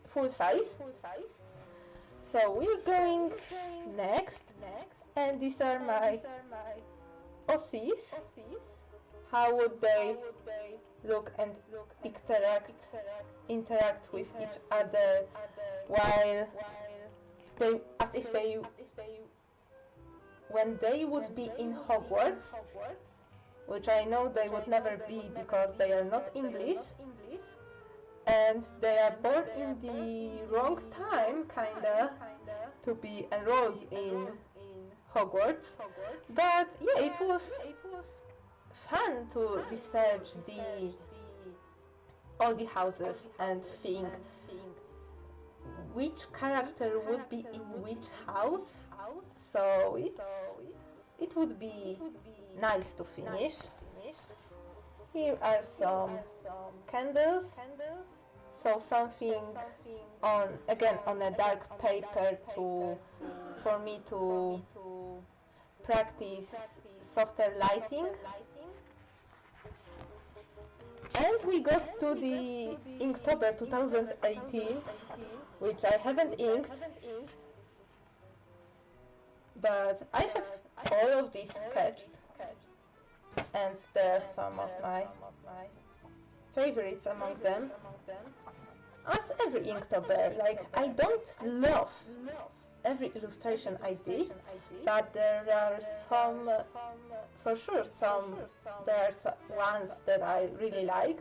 full size. So we're going next, and these are my OCs. How would they look and interact with each other while they, when they would be in Hogwarts, which I know they would never be because they are not English, and they are born in the wrong time, kinda, to be enrolled in Hogwarts. But yeah, it was fun to research all the houses and think which character would be in which house. So it would be nice to finish. Here are some candles. So something on a dark paper for me to practice softer lighting. And we got to the Inktober 2018, which I haven't inked, but I all of these sketched, and there are some of my favorites among them. As every Inktober, like, I don't love every illustration I did, but there are some, for sure, there are ones that I really like.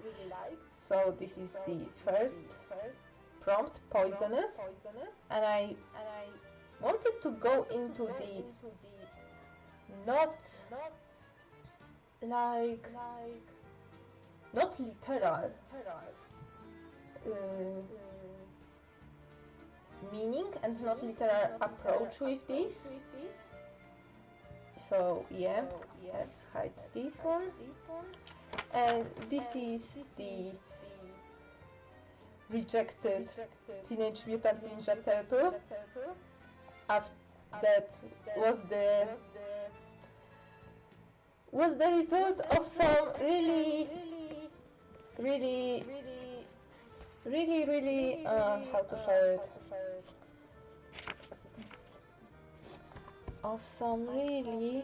So this is the first prompt, Poisonous, and I wanted to go into the not literal meaning and not literal approach with this. So yeah, let's hide this one. And this is the rejected Teenage Mutant Ninja Turtle. That was the result of some really how to show it, of some really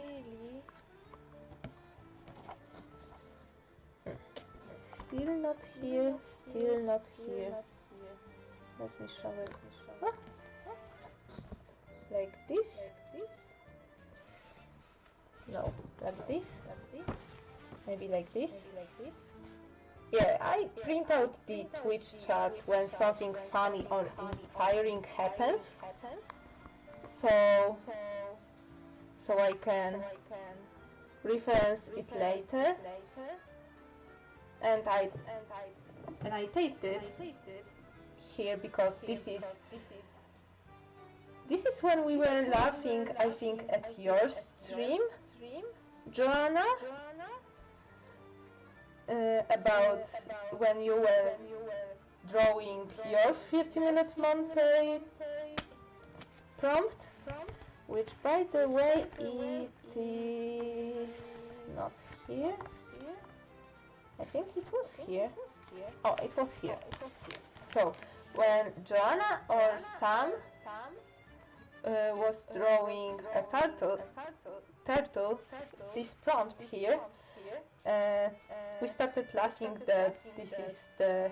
still not here. Let me show it. Like this. No, like this. Maybe like this. Yeah, I print out the Twitch chat when something funny or inspiring happens, so I can reference it later. And I taped it here because this is when we were laughing, I think, at your stream, Joanna, about when you were drawing your 30-minute Monday prompt, which, by the way, it is not here. I think it was here. Oh, it was here. So, when Joanna or Sam was drawing a turtle, this prompt here, we started laughing that this is the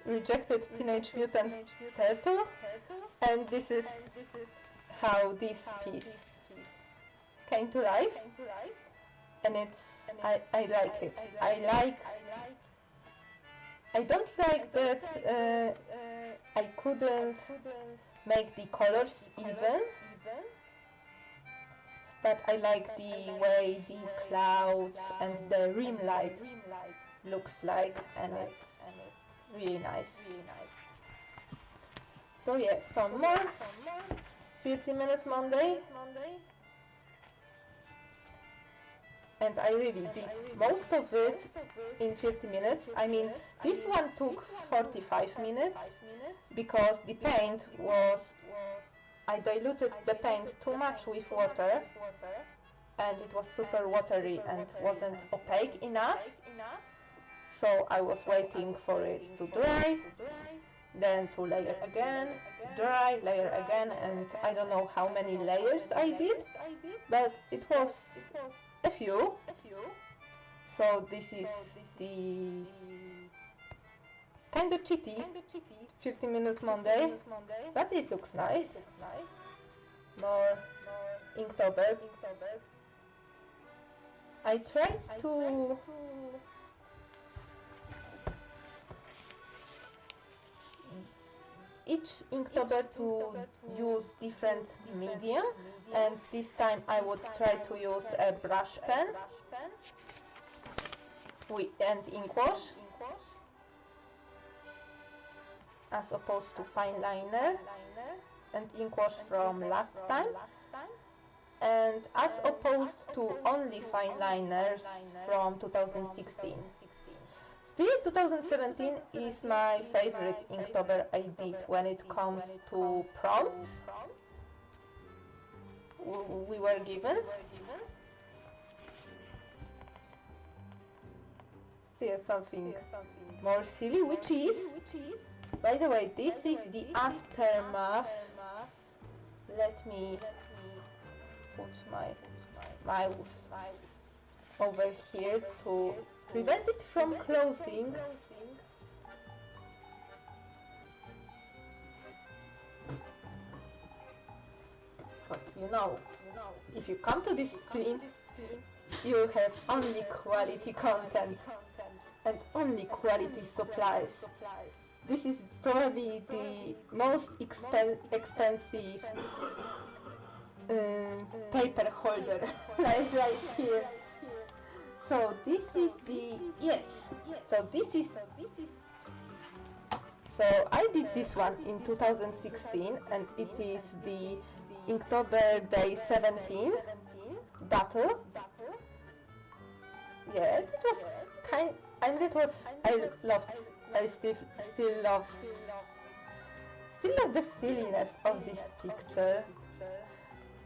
rejected Teenage Mutant Turtle, and this is how this piece came to life. And I like it. I don't like that I couldn't make the colors even, but I like the way the clouds and the rim light looks like, and it's really nice. So yeah, some more 30 minutes Monday. And I really did most of it in 30 minutes. I mean, this one took 45 minutes because the paint was... I diluted the paint too much with water, and it was super watery and wasn't opaque enough. So I was waiting for it to dry, then to layer again, dry, layer again, and I don't know how many layers I did, but it was a few. So this is the kind of cheaty 50-minute Monday, but it looks nice. More Inktober. I tried to each Inktober to use different medium, and this time I would try to use a brush pen and ink wash as opposed to fine liner and ink wash from last time, and as opposed to only fine liners from 2016. Still, 2017 is my favorite Inktober I did when it comes to prompts we were given. Still something more silly, which is, by the way, this is the aftermath. Let me my mouse over here to prevent it from closing. But you know, if you come to this stream, you will have only quality content and only quality supplies. This is probably the most expensive paper holder, like right here. So this is the, so I did this one in 2016, and it is the Inktober Day 17 battle. Yeah, it was I still love the silliness of this picture.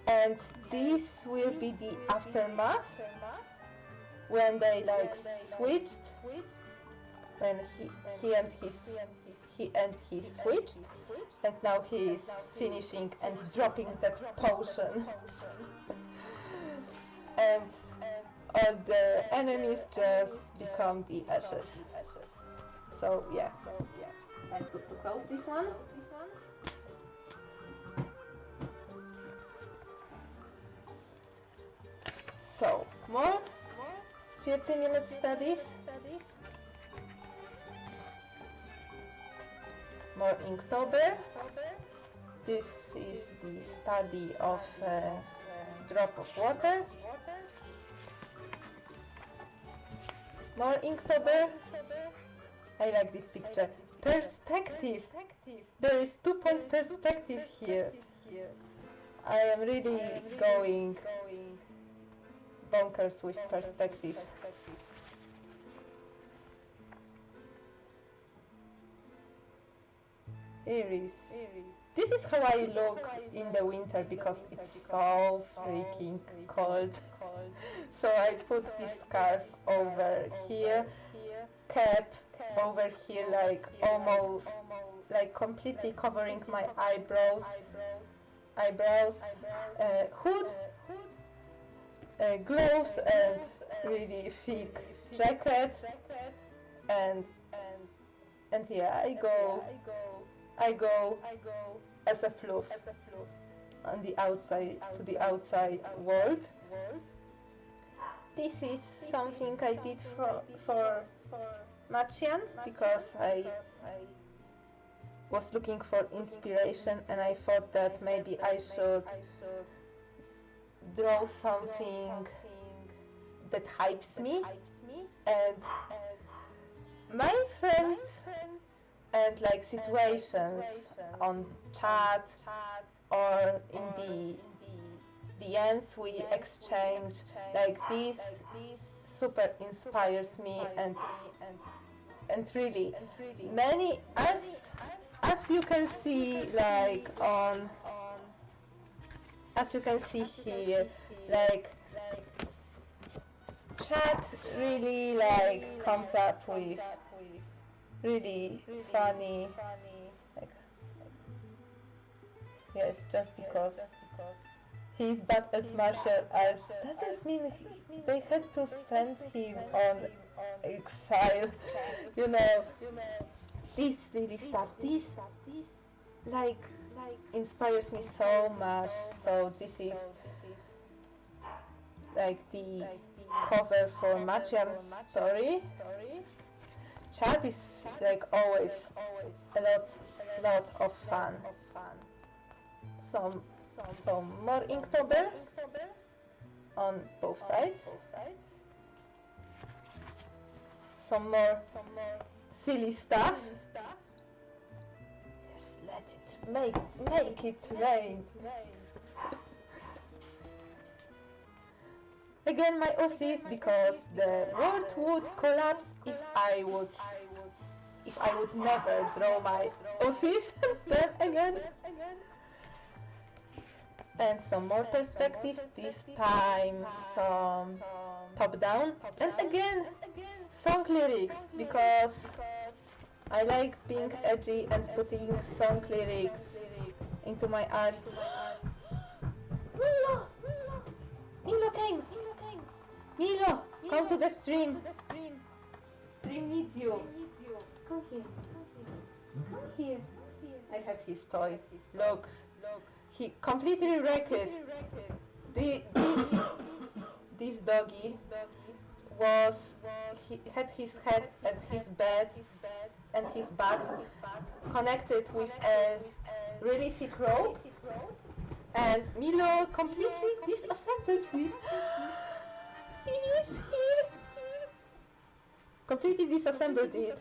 And this will be the aftermath, when they like switched, when he and he switched, and now he is finishing and dropping that potion. And all the enemies just become the ashes. So yeah, I'm good to close this one. So, more 30-minute studies, more Inktober. This is the study of drop of water. More Inktober. I like this picture. Perspective. There is 2-point perspective here. I am really going bonkers with perspective. Iris. This is how I look in the winter because it's so freaking cold. So I put this scarf over here, cap over here, like almost like completely covering my eyebrows, hood, gloves, and really thick jacket, and yeah, I go as a fluff on the outside, to the outside world. This is something I did for Machian because I was looking for inspiration, and I thought that maybe I should draw something that hypes me, and my friends and like situations on chat or in the DMs we exchange, like this super inspires me, and really many, as you can see, like as you can see here, like chat really like comes up with really funny, like, yes, just because he's bad at martial arts doesn't mean they had to send him on exile, you know. This really stuff, this like inspires me so much. So this is like the cover for Machian's story. Chat is like always a lot of fun. Some more Inktober on both sides. Some more silly stuff. Yes, let it make it rain. Again, my OCs, because the world would collapse if I would never draw my OCs. Then again. And some more perspective, this time some top down, and again song lyrics, because I like being edgy and putting song lyrics into my art. Milo came! Milo, come to the stream! Stream needs you! Come here! Come here! I have his toy. Look! He completely wrecked it! This doggy he had his head and his bed and his butt connected with a really thick rope, and Milo completely disassembled it. He is here! Completely disassembled it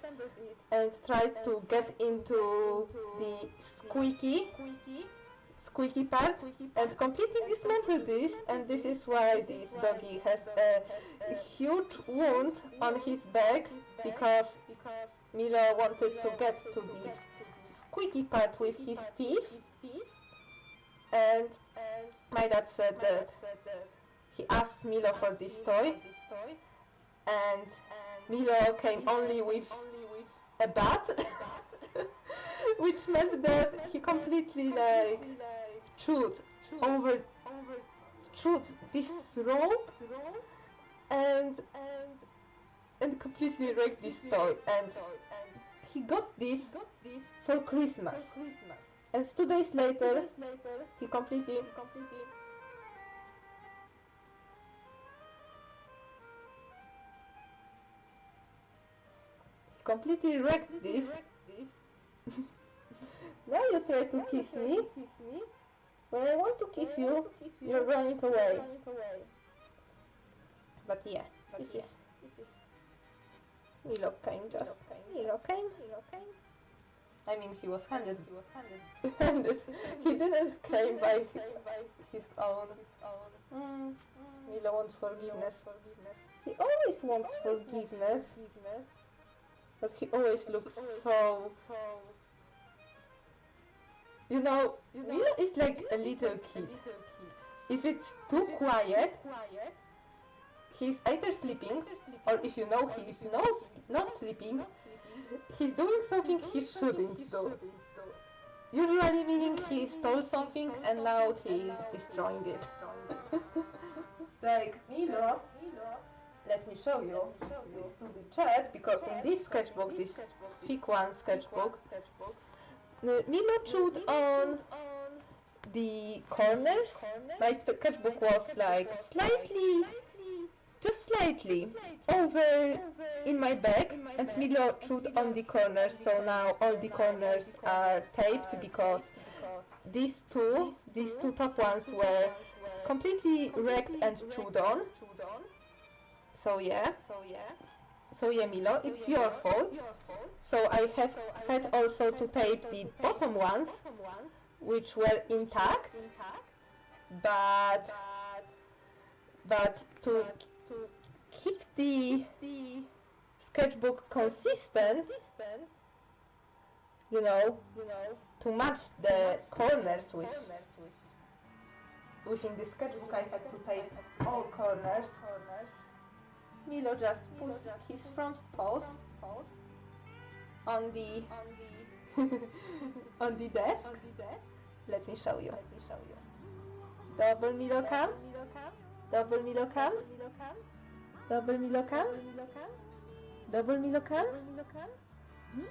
and tried to get into the squeaky part and completely dismantled this, and this is why this doggy has a huge wound on his back, because Milo wanted to get to the squeaky part with his teeth, and my dad said that he asked Milo for this toy, and Milo came only with a bat, which meant that he completely chewed this rope and completely wrecked this toy, and he got this for Christmas, and 2 days later he completely wrecked this. Now you try to kiss me. When I want to kiss you, you're running away. But yeah, this is Milo came. I mean, he was handed. He didn't came by his own. Milo wants forgiveness. He always wants forgiveness, but he always looks so... You know, Milo is like a little kid. If it's too quiet, he's either sleeping, or if you know he is not sleeping, he's doing something he shouldn't do. Usually meaning he stole something and now he is destroying it. Like Milo, let me show you this to the chat, because in this sketchbook, this thick one sketchbook, Milo chewed on the corners. My sketchbook was like just slightly over in my bag, and Milo chewed on the corners, so now all the corners are taped, because these two top ones were completely wrecked and chewed on. So yeah, Milo, it's your fault. So I have had also to tape the bottom ones, which were intact, but to keep the sketchbook consistent, you know, to match the corners within the sketchbook, I had to tape all corners. Milo just puts his front paws on the on the desk. Let me show you. Double Milo cam. Double Milo cam. Double Milo cam. Double Milo cam.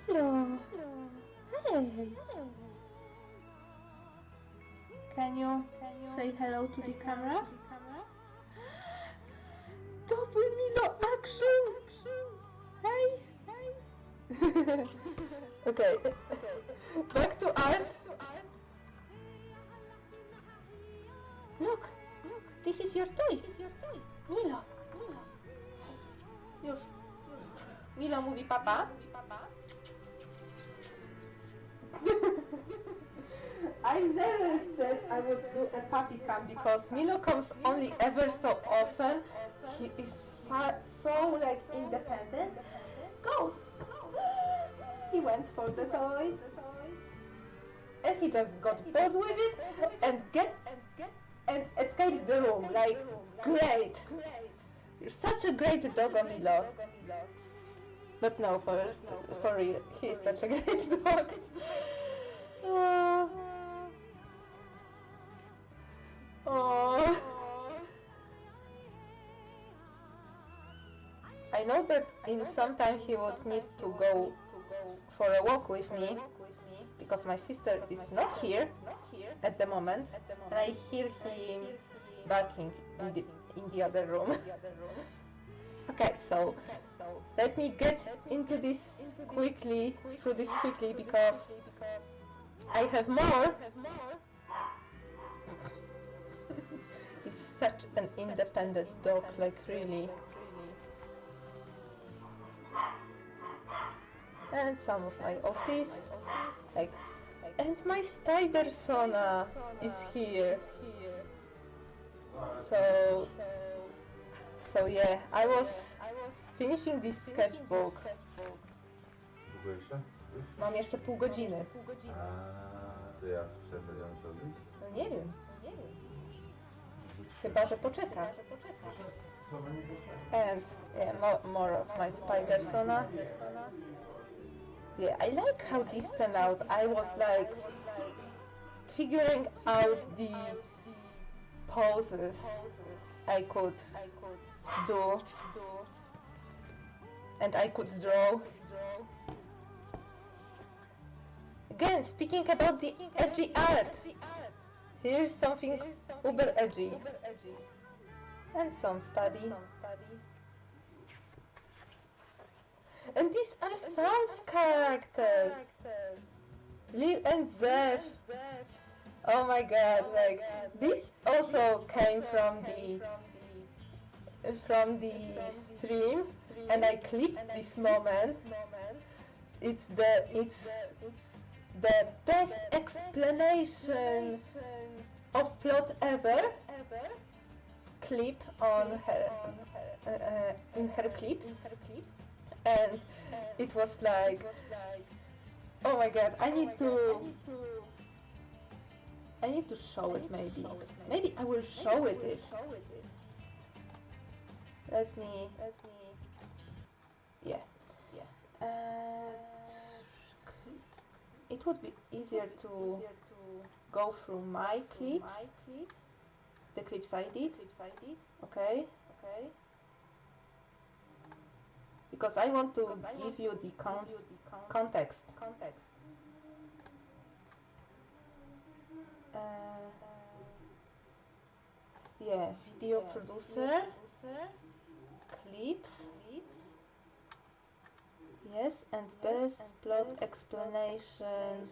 Milo. Hey. Can you say hello to the camera? Double Milo action! Hey! Okay. Back to art. Look! This is your toy! Milo! Już. Milo mówi papa. I never said I would do a puppy cam, because Milo comes only ever so often. He is so like independent. Go! He went for the toy, and he just got bored with it and escaped the room. Like, great! You're such a great dog, Milo. But no, for real, he is such a great dog. I know that in some time he would need to go for a walk with me because my sister is not here at the moment, and I hear him barking in the other room. Okay, so let me get into this quickly, because I have more. He's such an independent dog, like really. And some of my OCs, like, and my spider Sona is here. So yeah, I was finishing this sketchbook. Długo jeszcze? Mam jeszcze pół godziny. To ja w przerwę ją zrobić? No nie wiem. Chyba, że poczeka. And yeah, more of my spider Sona. Yeah, I like how this turned out. I was like figuring out the poses I could do, and I could draw. Again, speaking about the edgy art, here's something uber edgy, and some study. And these are Sam's characters, Lil and Zeph. Oh my god, like this also came from the stream, and I clipped this moment. It's the best explanation of plot ever. Clip on her in her clips, and it was like, oh my god, I need to show it. Maybe I will show it. Let me. Yeah. It would be easier to go through my clips, the clips I did. Okay. Because I want to give you the context. Yeah, video producer, clips, yes, and best plot explanation.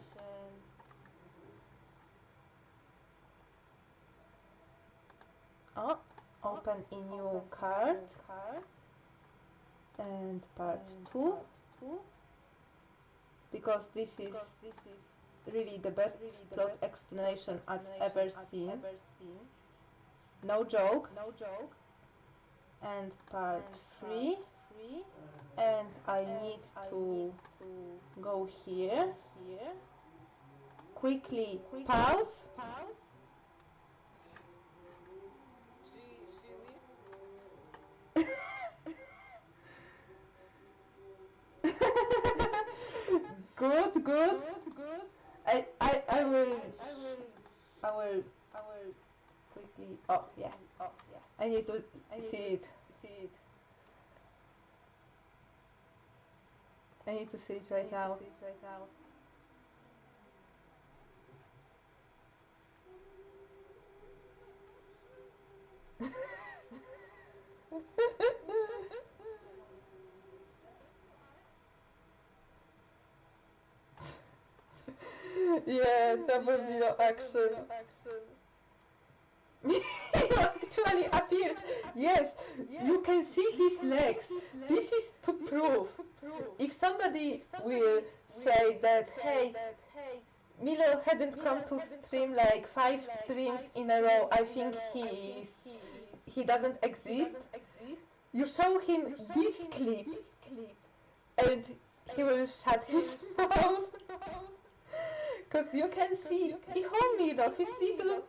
Oh, open a new card, and part 2, because this is really the best plot explanation I've ever seen. No joke. And part 3, and I need to go here, quickly pause. Good. I will quickly. Oh yeah. I need to see it. I need to see it right now. Yeah, double action. He actually appears. Yes, you can see his legs. This is to prove. If somebody will say that, hey, Milo hadn't come to stream like 5 streams in a row, I think he doesn't exist. You show him this clip, and he will shut his mouth. Because you can see the whole Milo, his little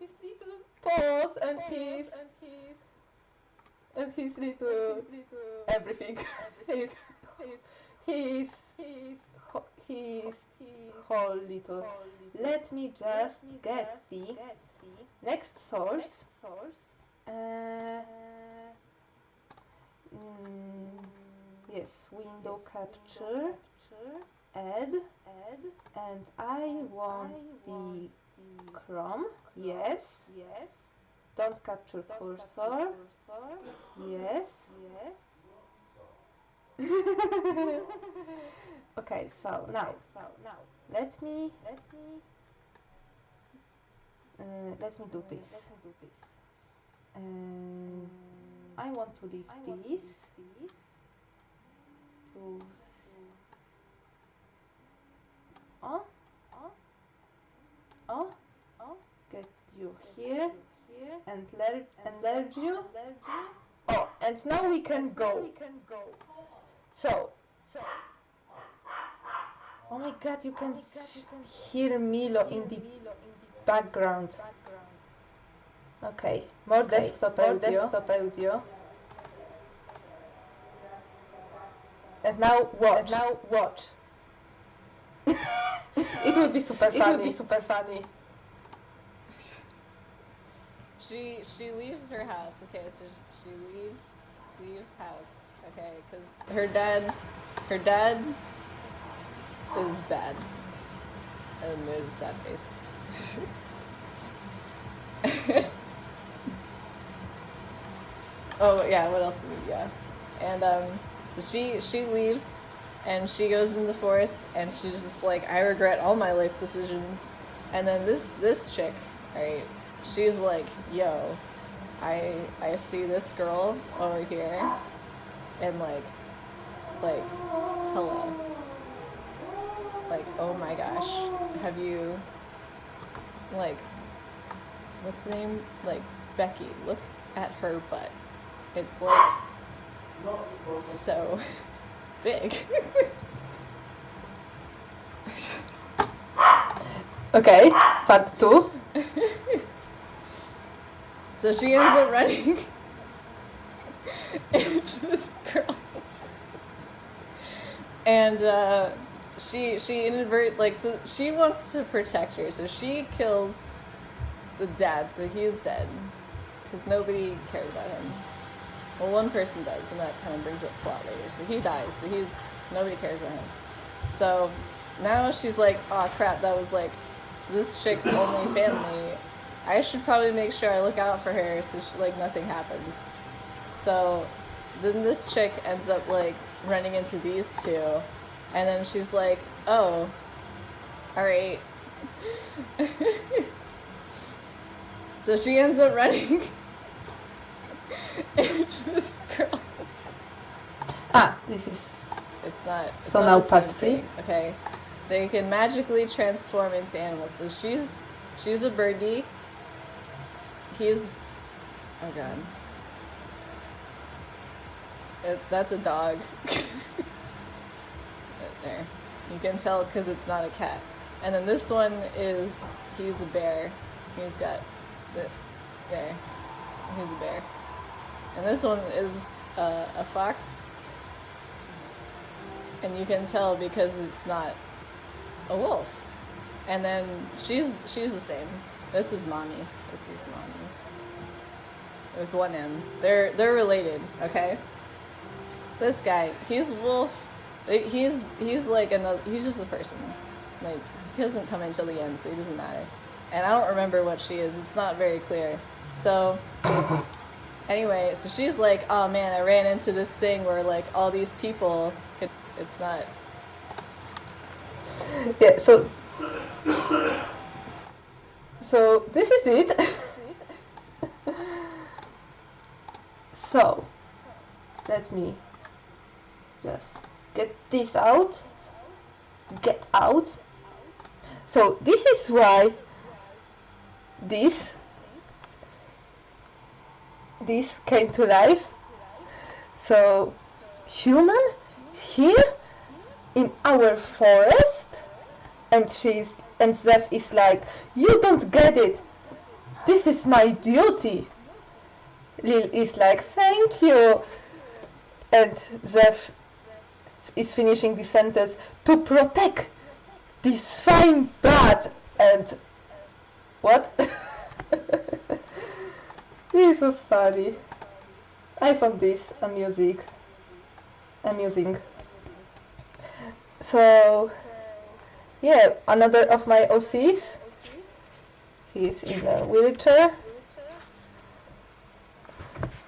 paws and his little everything. his whole little. Let me just get the next source. Yes, window capture, add, and I want the Chrome, yes, don't capture cursor, yes. Okay, so now let me do this. I want to leave this to get you here and enlarge you. Oh, and now we can go. So, oh my God, you can hear Milo in the background. Okay, more desktop audio. And now watch. It would be super funny. She leaves her house. Okay, so she leaves house. Okay, because her dad is bad, and there's a sad face. Oh yeah, what else do we? Yeah, and so she leaves, and she goes in the forest, and she's just like, I regret all my life decisions. And then this chick, right? She's like, yo, I see this girl over here, and like, hello. Like, oh my gosh, have you, like, what's the name? Like, Becky, look at her butt. It's like, so big. Okay, part 2. So she ends up running into this girl. And she so she wants to protect her, so she kills the dad, so he is dead, because nobody cares about him. Well, one person does, and that kind of brings up plot later. So he dies, so nobody cares about him. So now she's like, oh crap, that was like this chick's only family. I should probably make sure I look out for her so nothing happens. So then this chick ends up like running into these two, and then she's like, oh, alright. So she ends up running into this girl. This is... It's not So now the part same 3. thing, okay? They can magically transform into animals. So she's a birdie. He's... Oh god. That's a dog. There. You can tell because it's not a cat. And then this one he's a bear. He's got there. He's a bear. And this one is a fox. And you can tell because it's not a wolf. And then she's the same. This is mommy. With one M. They're related, okay? This guy, he's wolf. He's like another. He's just a person. Like, he doesn't come until the end, so he doesn't matter. And I don't remember what she is. It's not very clear. So anyway, so she's like, oh man, I ran into this thing where like all these people could. It's not. Yeah. So this is it. So let me just get this out. Get out. So this is why this came to life. So human here in our forest, and Zeph is like, you don't get it. This is my duty. Lil is like, thank you. And Zeph is finishing the sentence, to protect this fine blood. And what? This was funny. I found this amusing. amusing. So yeah, another of my OCs. He's in a wheelchair.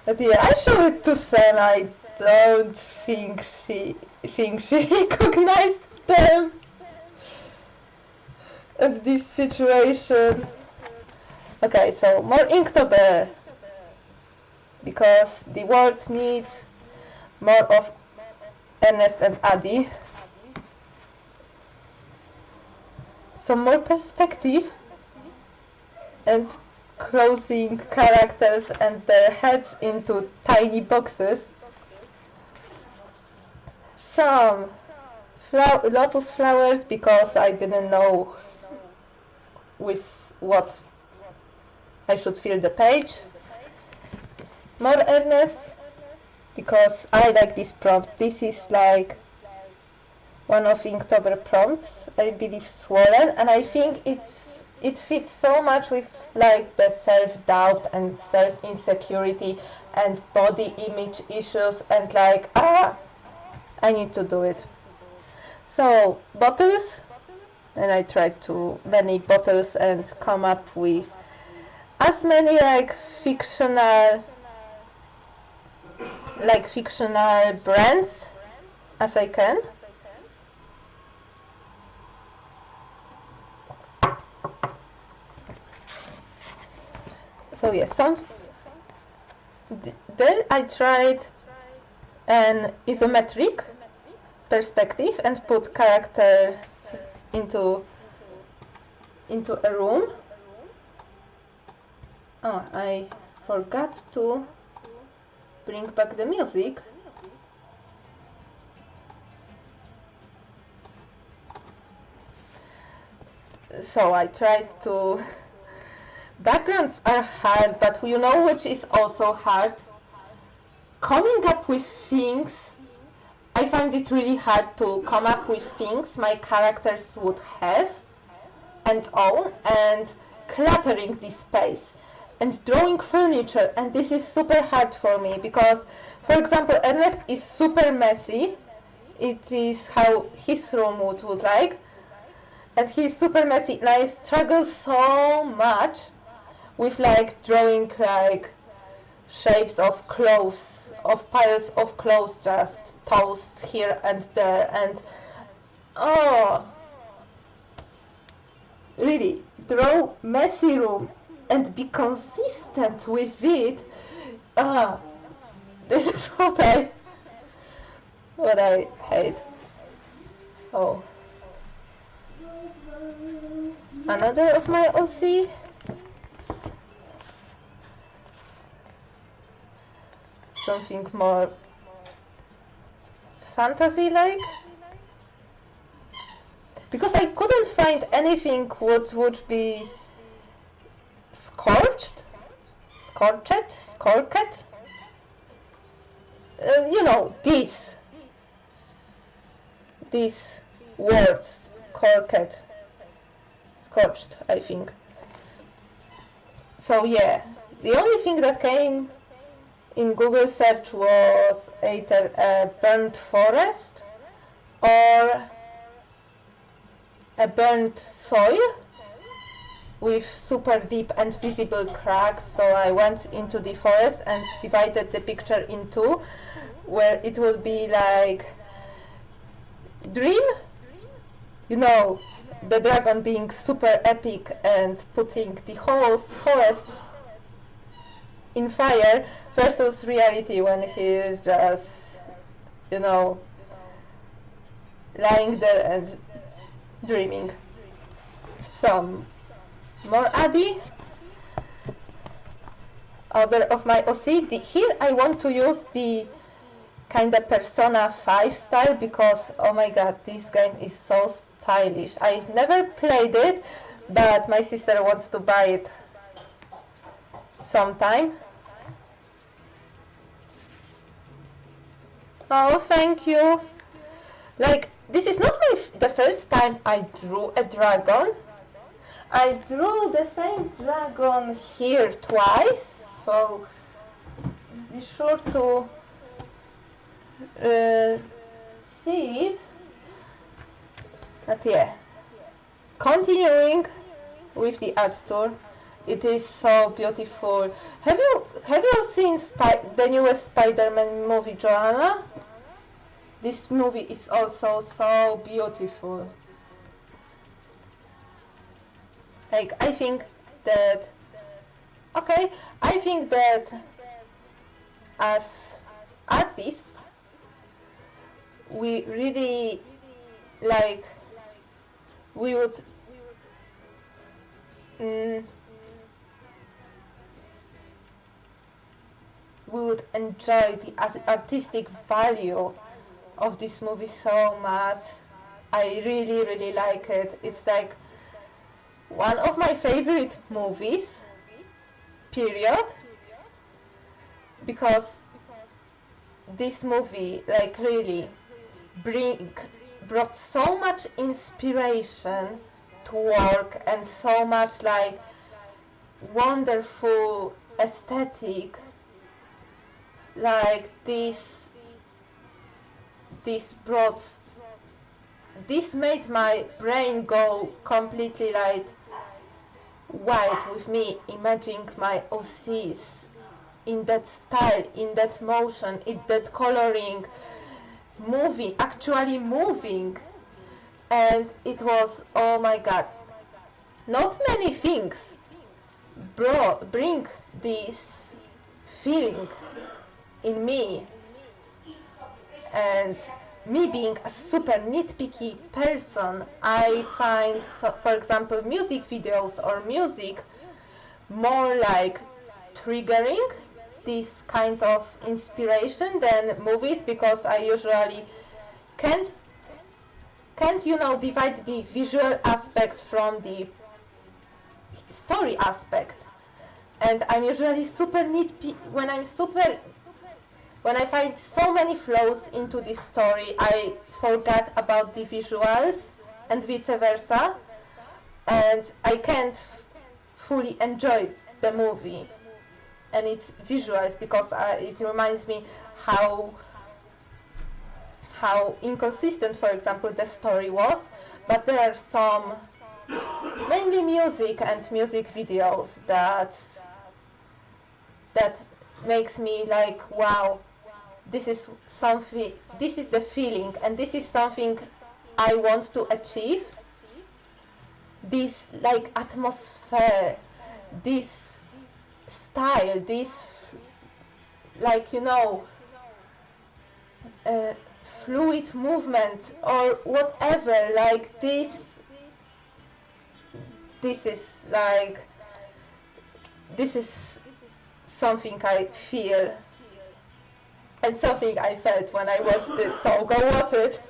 But yeah, I show it to Sam. I don't think she recognized them at this situation. Okay, so more Inktober, because the world needs more of Ernest and Addie. Some more perspective and closing characters and their heads into tiny boxes. Some lotus flowers, because I didn't know with what I should fill the page. More Ernest, because I like this prompt. This is like one of Inktober prompts, I believe Swollen, and I think it fits so much with like the self-doubt and self-insecurity and body image issues, and like, I need to do it. So bottles, and I tried to many bottles and come up with as many like fictional brands as I can. So yes, there I tried an isometric perspective and put characters into a room. Oh, I forgot to bring back the music. So I tried to... Backgrounds are hard, but you know which is also hard? Coming up with things. I find it really hard to come up with things my characters would have and own, and cluttering this space and drawing furniture, and this is super hard for me because, for example, Ernest is super messy. It is how his room would look like, and he's super messy, and I struggle so much with like drawing like shapes of clothes, of piles of clothes just tossed here and there, and really draw messy room and be consistent with it. This is what I hate. So another of my OC. Something more fantasy-like, because I couldn't find anything what would be scorched, you know, these words, scorched, I think. So yeah, the only thing that came in Google search was either a burnt forest or a burnt soil with super deep and visible cracks. So I went into the forest and divided the picture in two, where it would be like Dream, you know, the dragon being super epic and putting the whole forest in fire, versus reality when he is just, you know, lying there and dreaming. Some more Addie. Other of my OC. Here I want to use the kind of Persona 5 style because, oh my god, this game is so stylish. I've never played it, but my sister wants to buy it sometime. Oh, thank you. Like, this is not the first time I drew a dragon. I drew the same dragon here twice, so be sure to see it. But yeah, continuing with the art tour, it is so beautiful. Have you seen the newest Spider-Man movie, Joanna? This movie is also so beautiful. Like, I think that as artists, we really like, we would enjoy the artistic value of this movie so much. I really, really like it. It's like one of my favorite movies, period, because this movie like really brought so much inspiration to work and so much like wonderful aesthetic. Like this made my brain go completely like wild with me imagining my OCs in that style, in that motion, in that coloring, actually moving, and it was, oh my god, not many things bring this feeling in me. And me being a super nitpicky person, I find, for example, music videos or music more like triggering this kind of inspiration than movies, because I usually can't divide the visual aspect from the story aspect. And I'm usually super nitpicky when I find so many flaws into this story. I forget about the visuals and vice versa, and I can't fully enjoy the movie and its visuals, because it reminds me how inconsistent, for example, the story was. But there are some, mainly music and music videos, that makes me like, wow, this is something, this is the feeling, and this is something I want to achieve. This like atmosphere, this style, this like, fluid movement or whatever, like this is something I feel and something I felt when I watched it, so go watch it.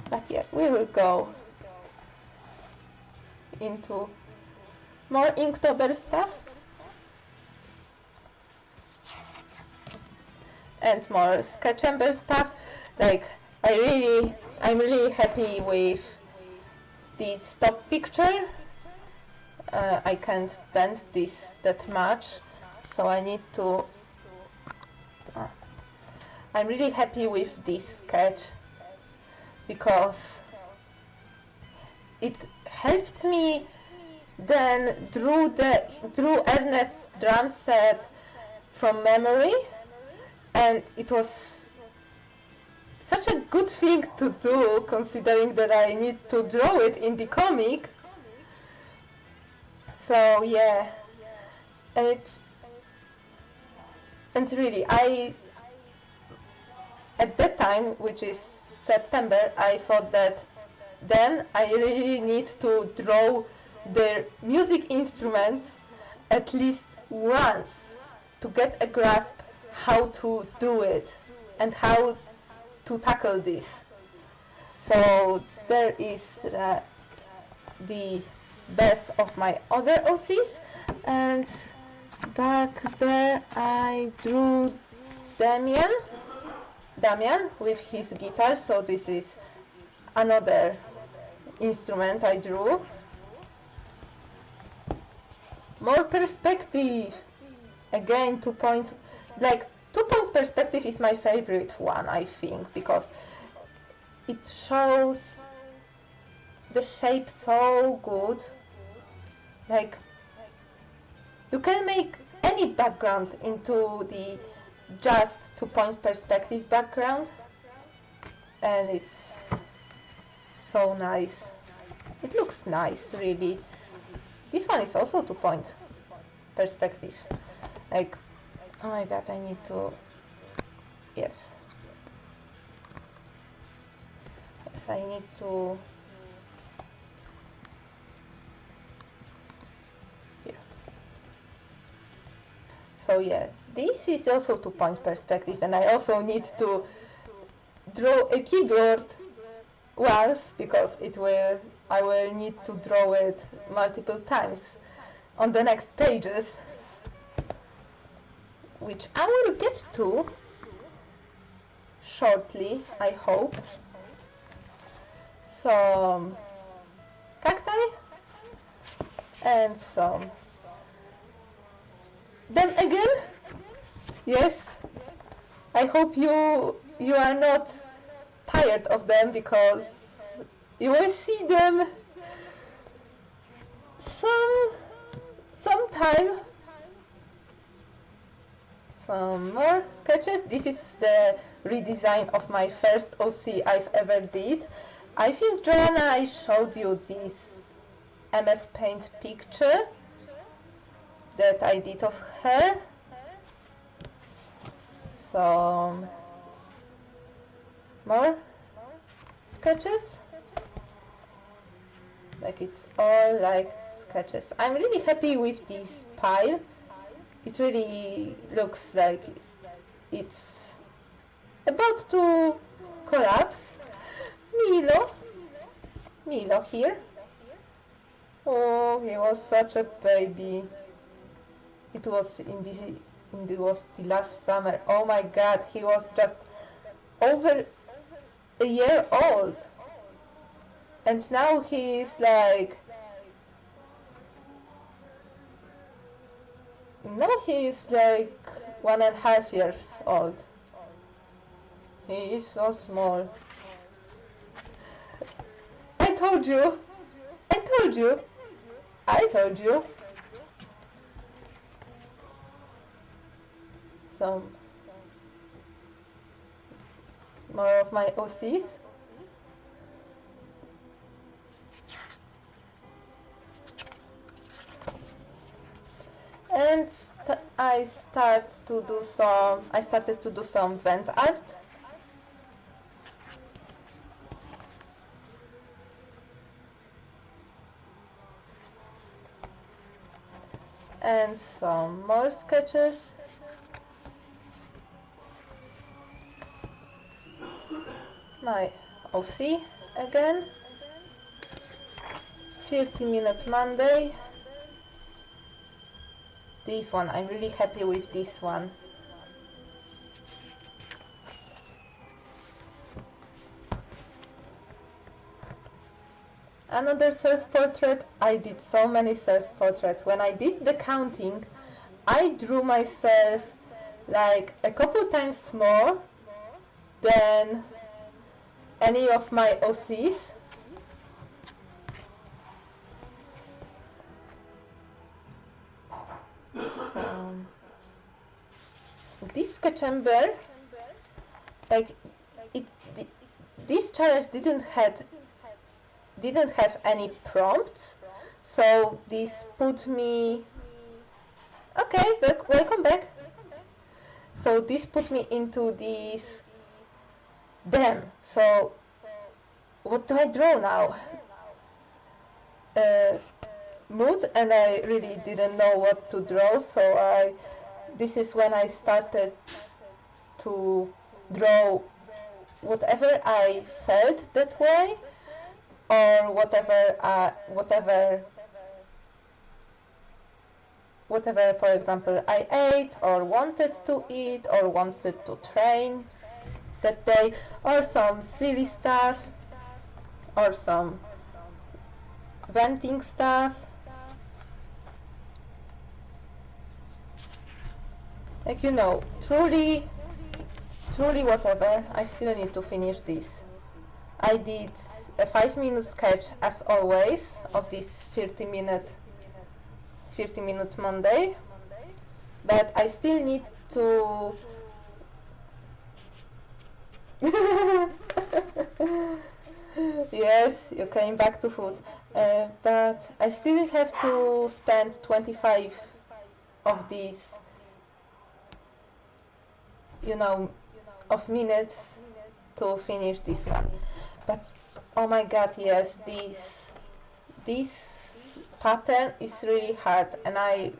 But yeah, we will go into more Inktober stuff and more Sketchember stuff. Like, I'm really happy with this stock picture. I can't bend this that much, so I need to. I'm really happy with this sketch because it helped me then drew Ernest's drum set from memory, and it was such a good thing to do, considering that I need to draw it in the comic. So yeah, and really, at that time, which is September, I thought that then I really need to draw the music instruments at least once to get a grasp how to do it and how to tackle this. So there is the best of my other OCs, and back there I drew Damian with his guitar, so this is another instrument I drew. More perspective, again to point two-point perspective is my favorite one, I think, because it shows the shape so good. Like, you can make any background into the just two-point perspective background, and it's so nice. It looks nice, really. This one is also two-point perspective. Like, oh my god, I need to... Yes. Yes, I need to... Here. So yes, this is also two-point perspective, and I also need to draw a keyboard once, because I will need to draw it multiple times on the next pages, which I will get to shortly, I hope. Some cacti and some them again. Yes, I hope you are not tired of them, because you will see them sometime. Some more sketches. This is the redesign of my first OC I've ever did. I think, Joanna, I showed you this MS Paint picture that I did of her. Some more sketches. Like, it's all like sketches. I'm really happy with this pile. It really looks like it's about to collapse. Milo here. Oh, he was such a baby. It was it was the last summer. Oh my god, he was just over a year old. And now he's like... No, he's like 1.5 years old. He is so small. I told you. Some more of my OCs. And I started to do some vent art. And some more sketches. My OC again. 50 minutes Monday. This one, I'm really happy with this one. Another self-portrait. I did so many self-portraits. When I did the counting, I drew myself like a couple times more than any of my OCs. This sketchember, like this challenge didn't have any prompts, so this put me... Okay, welcome back. So this put me into this... Damn, so what do I draw now? Mood, and I really didn't know what to draw, so this is when I started to draw whatever I felt that way, or whatever, for example, I ate, or wanted to eat, or wanted to train that day, or some silly stuff, or some venting stuff. Like, you know, truly truly whatever. I still need to finish this. I did a 5-minute sketch as always of this 50 minutes Monday, but I still need to yes, you came back to food, but I still have to spend 25 of these, you know, of minutes to finish this one. But oh my god, yes, this pattern is really hard, and I'm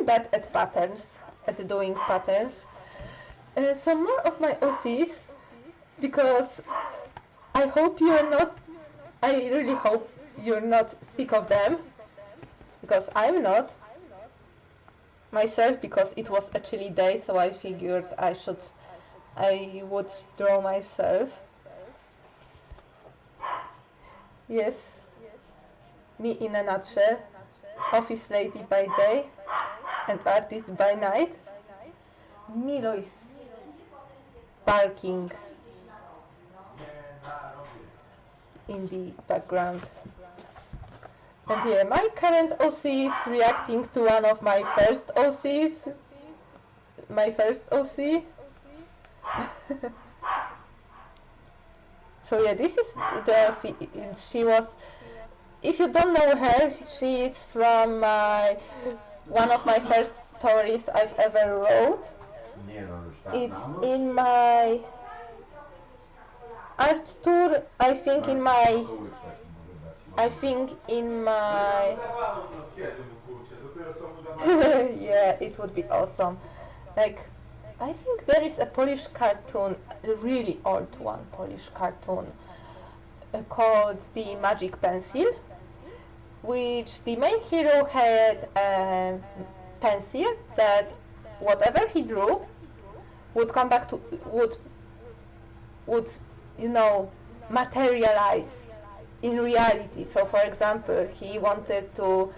bad at patterns, at doing patterns. Some more of my OCs, because I really hope you're not sick of them, because I'm not myself, because it was a chilly day, so I figured I would draw myself. Yes, me in a nutshell, office lady by day and artist by night. Milo is barking in the background. And yeah, my current OC is reacting to one of my first OCs. My first OC. So yeah, this is the OC. She was, if you don't know her, she is from one of my first stories I've ever wrote. It's in my art tour, I think in my yeah, it would be awesome. Like, I think there is a Polish cartoon, a really old one, Polish cartoon, called The Magic Pencil, which the main hero had a pencil that whatever he drew would come back to, would you know, materialize in reality. So for example, he wanted to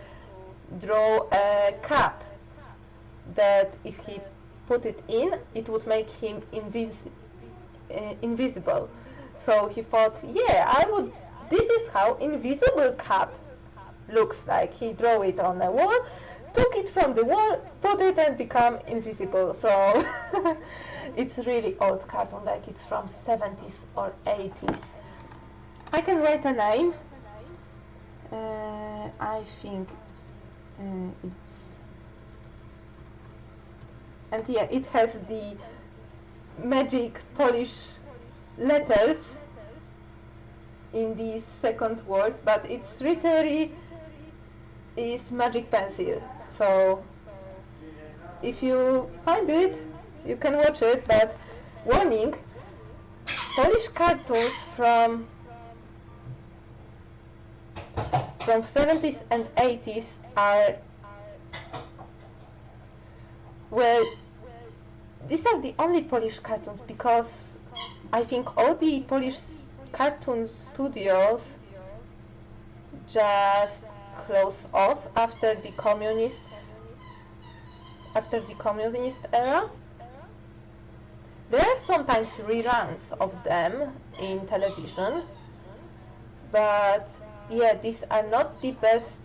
draw a cap that if he put it in, it would make him invisible. So he thought, yeah, this is how invisible cap looks like. He drew it on a wall, took it from the wall, put it and become invisible. So it's really old cartoon, like it's from 70s or 80s. I can write a name. I think it's, and yeah, it has the magic Polish letters in the second word, but it's literally is magic pencil. So if you find it, you can watch it, but warning, Polish cartoons from 70s and 80s are, well, these are the only Polish cartoons, because I think all the Polish cartoon studios just closed off after the communist era. There are sometimes reruns of them in television, but yeah, these are not the best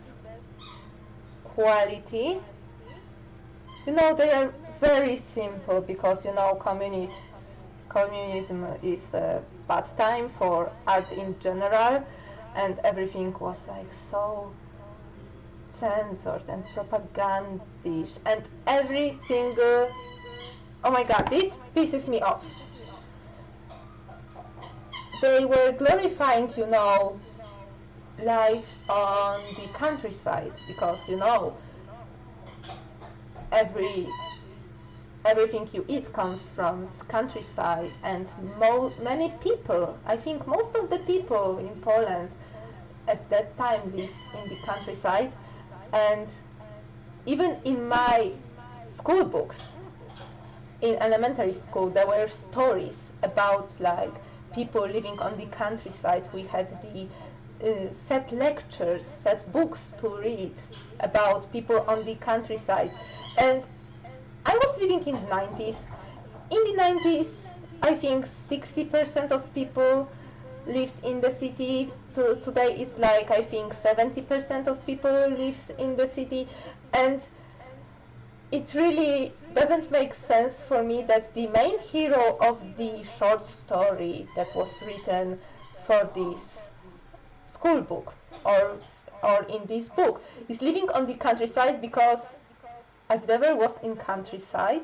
quality. You know, they are very simple, because, you know, communism is a bad time for art in general, and everything was like so censored and propagandish, and every single, oh my god, this pisses me off. They were glorifying, you know, life on the countryside, because, you know, everything you eat comes from countryside, and many people, I think most of the people in Poland at that time lived in the countryside. And even in my school books in elementary school, there were stories about like people living on the countryside. We had the set lectures, set books to read about people on the countryside. And I was living in the 90s. In the 90s, I think 60% of people lived in the city. Today it's like, I think 70% of people lives in the city, and it really doesn't make sense for me that the main hero of the short story that was written for this school book or in this book is living on the countryside, because I've never was in countryside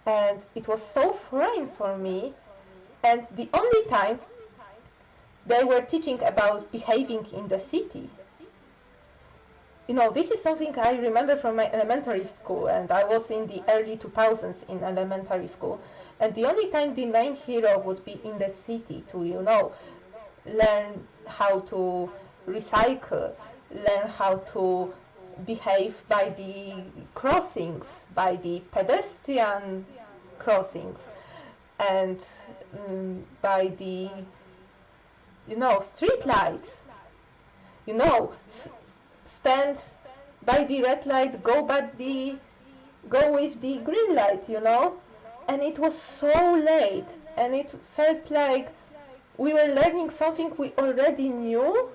and it was so foreign for me, and the only time they were teaching about behaving in the city, you know, this is something I remember from my elementary school, and I was in the early 2000s in elementary school, and the only time the main hero would be in the city to, you know, learn how to recycle, learn how to behave by the crossings, by the pedestrian crossings, and by the, you know, street lights, you know, stand by the red light, go with the green light, you know. And it was so late, and it felt like we were learning something we already knew,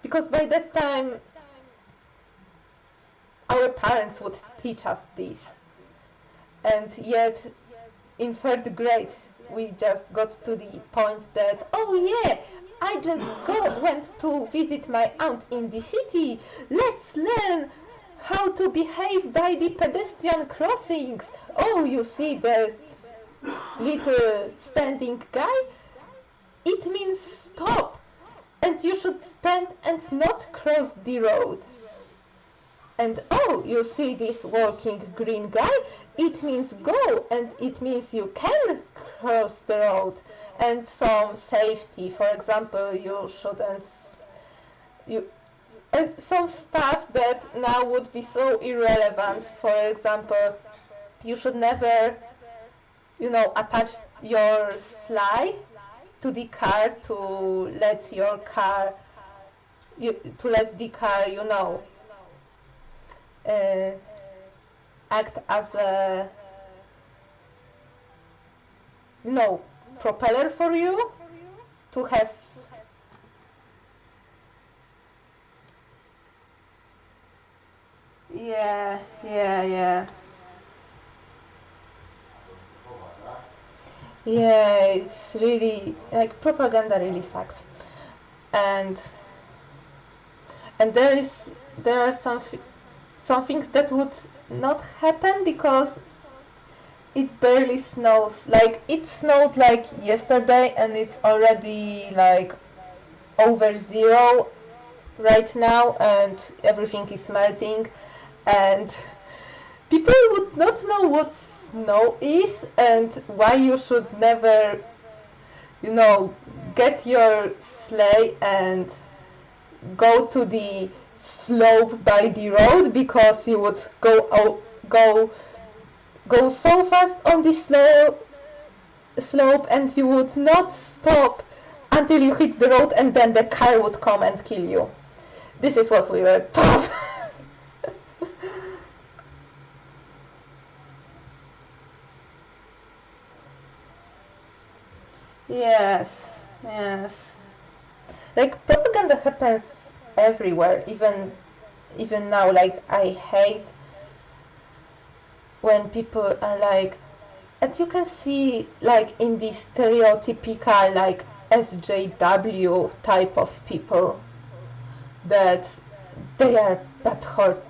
because by that time our parents would teach us this, and yet in third grade we just got to the point that, oh yeah, I just went to visit my aunt in the city, let's learn how to behave by the pedestrian crossings. Oh, you see that little standing guy? It means stop, and you should stand and not cross the road. And oh, you see this walking green guy? It means go, and it means you can cross the road. And some safety, for example, you shouldn't, and some stuff that now would be so irrelevant. For example, you should never, you know, attach your sleigh to the car to let your car, to let the car, you know, act as a, you know, propeller for you to have. Yeah. Yeah, it's really, like, propaganda really sucks. And there are some things that would not happen because it barely snows. Like, it snowed like yesterday and it's already like over zero right now, and everything is melting, and people would not know what snow is and why you should never, you know, get your sleigh and go to the slope by the road, because you would go so fast on the slope and you would not stop until you hit the road, and then the car would come and kill you. This is what we were taught. Yes. Like, propaganda happens everywhere, even now. Like, I hate when people are like, and you can see, like, in the stereotypical, like, SJW type of people, that they are butthurt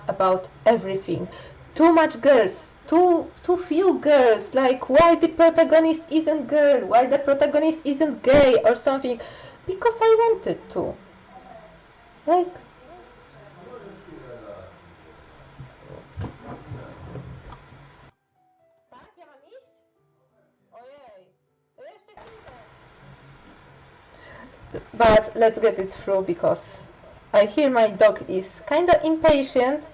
about everything. Too much girls, too few girls, like, why the protagonist isn't girl, why the protagonist isn't gay or something, because I wanted to. Like, but let's get it through, because I hear my dog is kinda impatient.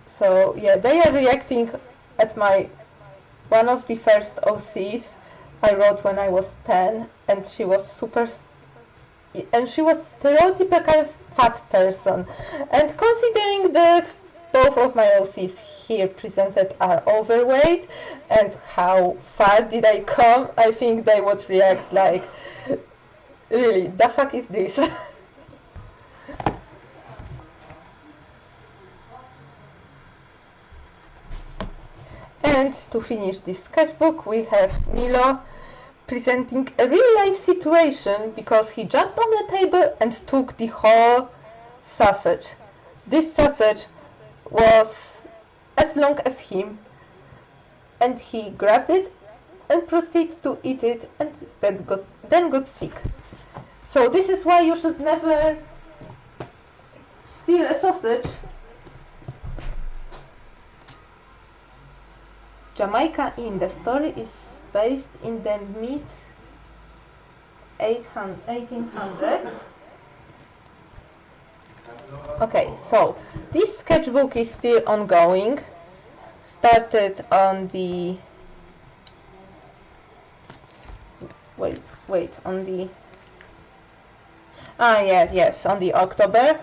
So yeah, they are reacting at one of the first OCs I wrote when I was 10, and she was stereotypical fat person. And considering that both of my OCs here presented are overweight, and how far did I come, I think they would react like, really, the fuck is this? And to finish this sketchbook, we have Milo presenting a real-life situation because he jumped on the table and took the whole sausage. This sausage was as long as him, and he grabbed it and proceeded to eat it, and then got sick. So this is why you should never steal a sausage. Jamaica in the story is based in the mid 1800s. Okay, so this sketchbook is still ongoing. Started on the on the yes, on the October,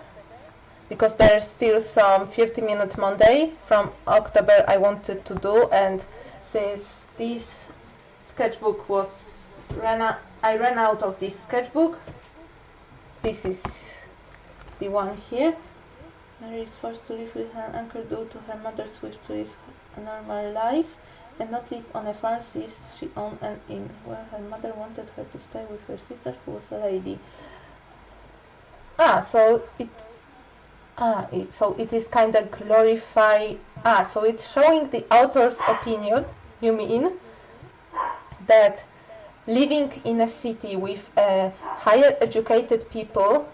because there's still some 30-minute Monday from October I wanted to do, and since this sketchbook was I ran out of this sketchbook. This is the one here. Mary is forced to live with her uncle due to her mother's wish to live a normal life and not live on a farm since she owned an inn, where her mother wanted her to stay with her sister, who was a lady. So it is kind of glorified. So it's showing the author's opinion, you mean, that living in a city with higher educated people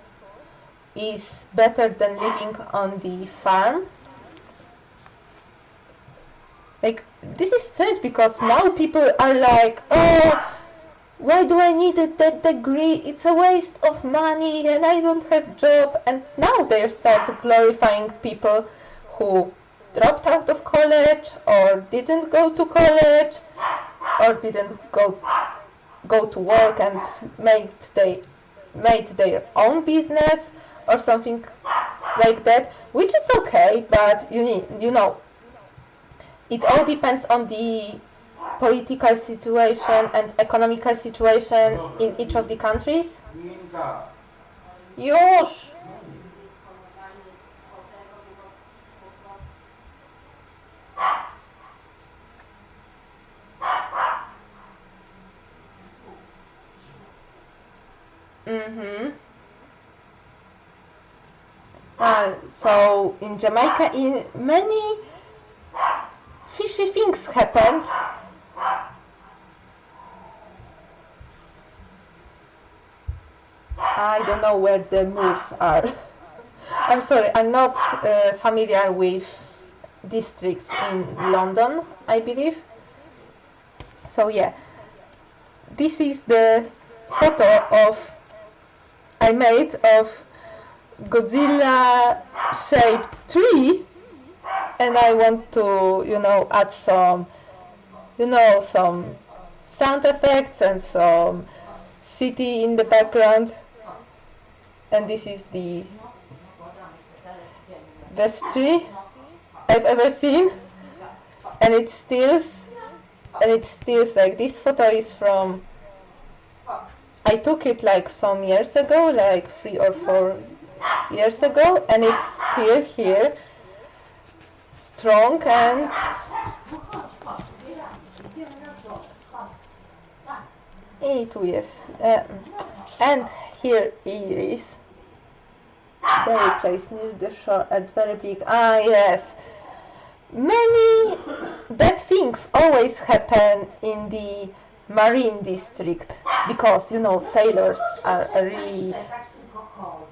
is better than living on the farm. Like, this is strange because now people are like, oh, why do I need that degree? It's a waste of money and I don't have job. And now they start glorifying people who dropped out of college or didn't go to college or didn't go to work and made their own business or something like that, which is okay, but you know, it all depends on the political situation and economical situation in each of the countries. Już! So in Jamaica, many fishy things happened. I don't know where the moves are. I'm sorry, I'm not familiar with districts in London, I believe. So yeah, this is the photo I made of Godzilla-shaped tree, and I want to, add some, some sound effects and some city in the background. And this is the best tree I've ever seen, and it steals like, this photo is from, I took it like some years ago, like 3 or 4 years ago, and it's still here, strong and and here it is. Very place near the shore at very big. Yes. Many bad things always happen in the marine district because, sailors are a really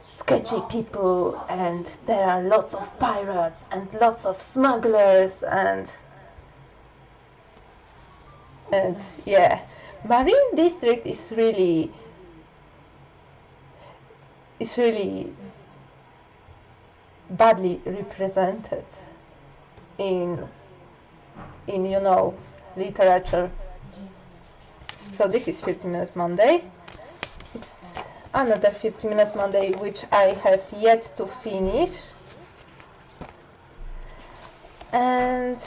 sketchy people, and there are lots of pirates and lots of smugglers and yeah. Marine district is really badly represented in literature. So this is 50-minute Monday. It's another 50-minute Monday which I have yet to finish. And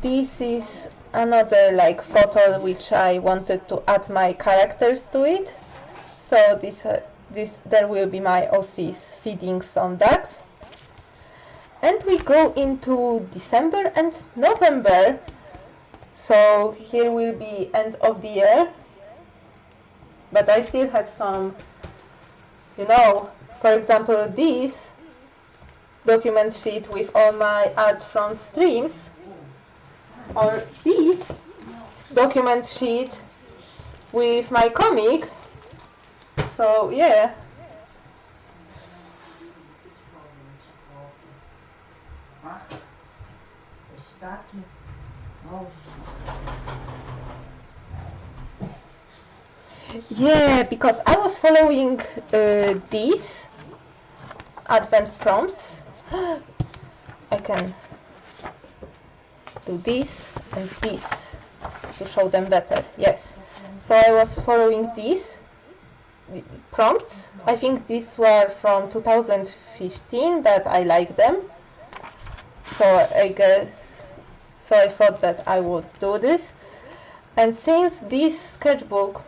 this is another like photo which I wanted to add my characters to it. So there will be my OCs feeding some ducks. And we go into December and November. So here will be end of the year. But I still have some, you know, for example, this document sheet with all my art from streams, or this document sheet with my comic. So yeah. Yeah, because I was following these advent prompts. I can do this and this to show them better. Yes. So I was following these prompts. I think these were from 2015, but I like them. So I thought that I would do this. And since this sketchbook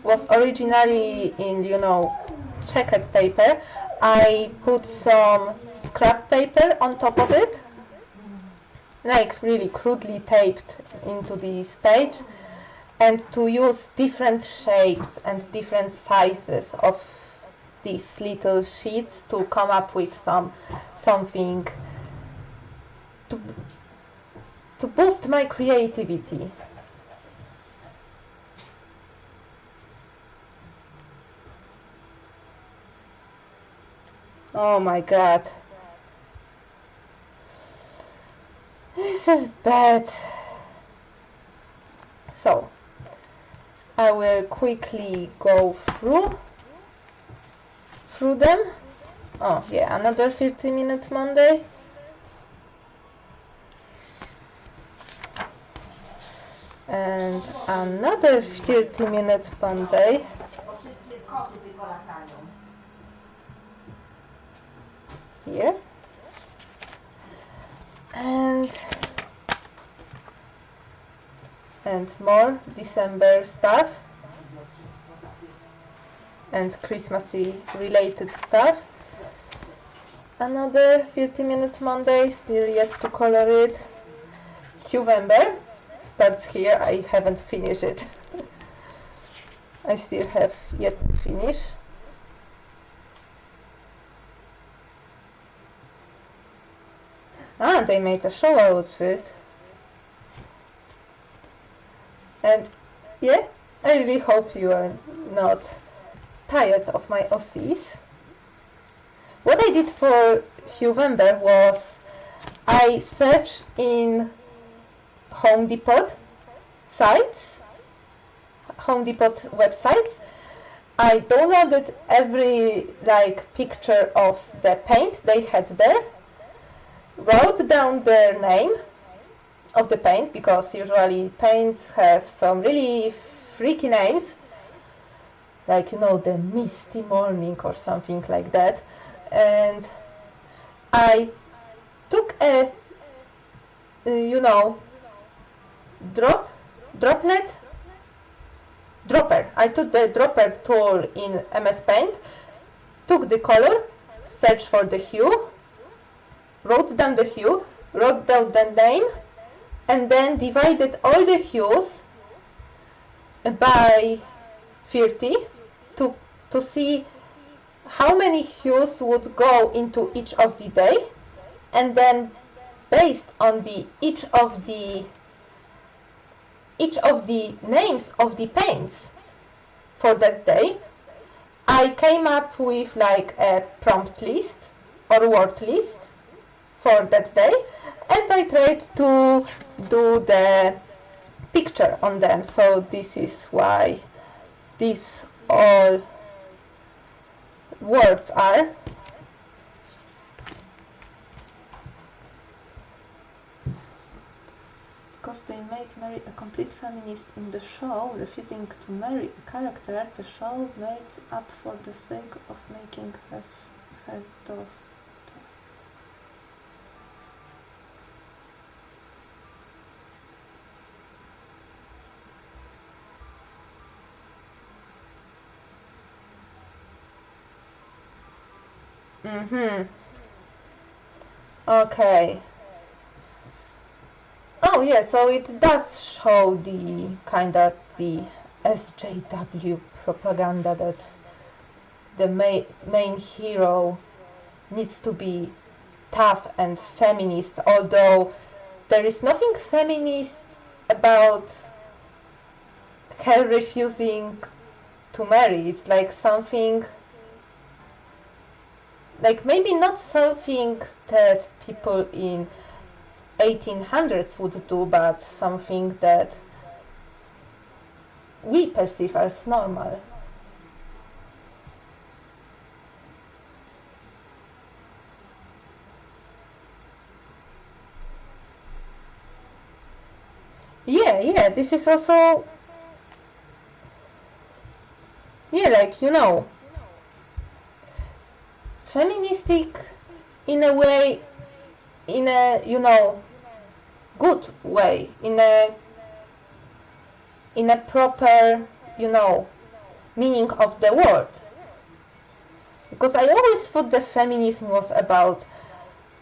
was originally in, you know, checkered paper, I put some scrap paper on top of it, like really crudely taped into this page, and to use different shapes and different sizes of these little sheets to come up with something to boost my creativity. Oh my god. This is bad. So, I will quickly go through them. Oh yeah, another 50-minute Monday. And another 30-minute Monday. Here. And more December stuff and Christmassy related stuff. Another 30-minute Monday, still yet to color it. November starts here. I haven't finished it. I still have yet to finish. Ah, they made a show outfit. And yeah, I really hope you are not tired of my OCs. What I did for November was I searched in Home Depot websites. I downloaded every picture of the paint they had there, wrote down their name of the paint, because usually paints have some really freaky names, like, you know, the Misty Morning or something like that. And I took a you know, dropper. I took the dropper tool in MS Paint, took the color, searched for the hue, wrote down the hue, wrote down the name, and then divided all the hues by 30 to see how many hues would go into each of the day, and then based on each of the names of the paints for that day, I came up with like a prompt list or word list for that day, and I tried to do the picture on them. So this is why these all words are. Because they made Mary a complete feminist in the show, refusing to marry a character the show made up for the sake of making her tough. Mm-hmm. Okay. Oh yeah, so it does show the kind of the SJW propaganda that the main hero needs to be tough and feminist, although there is nothing feminist about her refusing to marry. It's like something, like maybe not something that people in 1800s would do, but something that we perceive as normal. Yeah, this is also, yeah, like, you know, feministic in a way, in a, you know, good way, in a proper, you know, meaning of the word. Because I always thought that feminism was about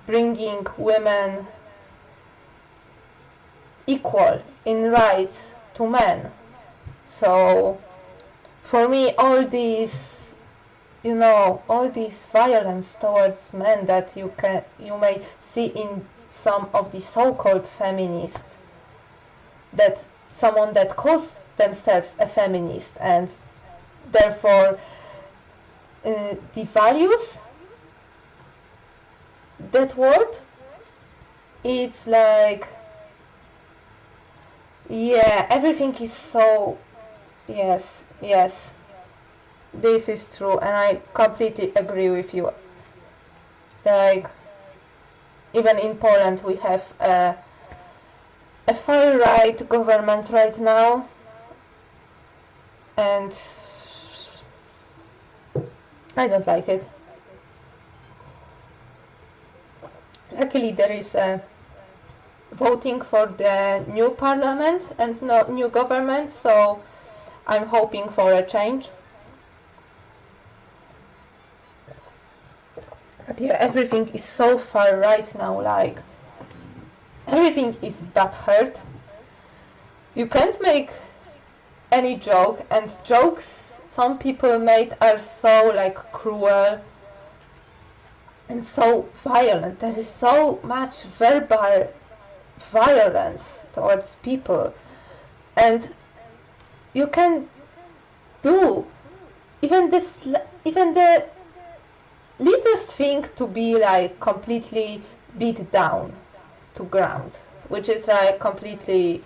bringing women equal in rights to men. So for me, all these, you know, all this violence towards men that you may see in some of the so-called feminists, that someone that calls themselves a feminist and therefore devalues that word, it's like, yeah, everything is so, yes, this is true, and I completely agree with you. Like, even in Poland we have a far-right government right now, and I don't like it. Luckily there is a voting for the new parliament and new government, so I'm hoping for a change. But yeah, everything is so far right now, like everything is butthurt. You can't make any joke, and jokes some people made are so like cruel and so violent. There is so much verbal violence towards people, and you can do even the littlest thing to be like completely beat down to ground, which is like completely,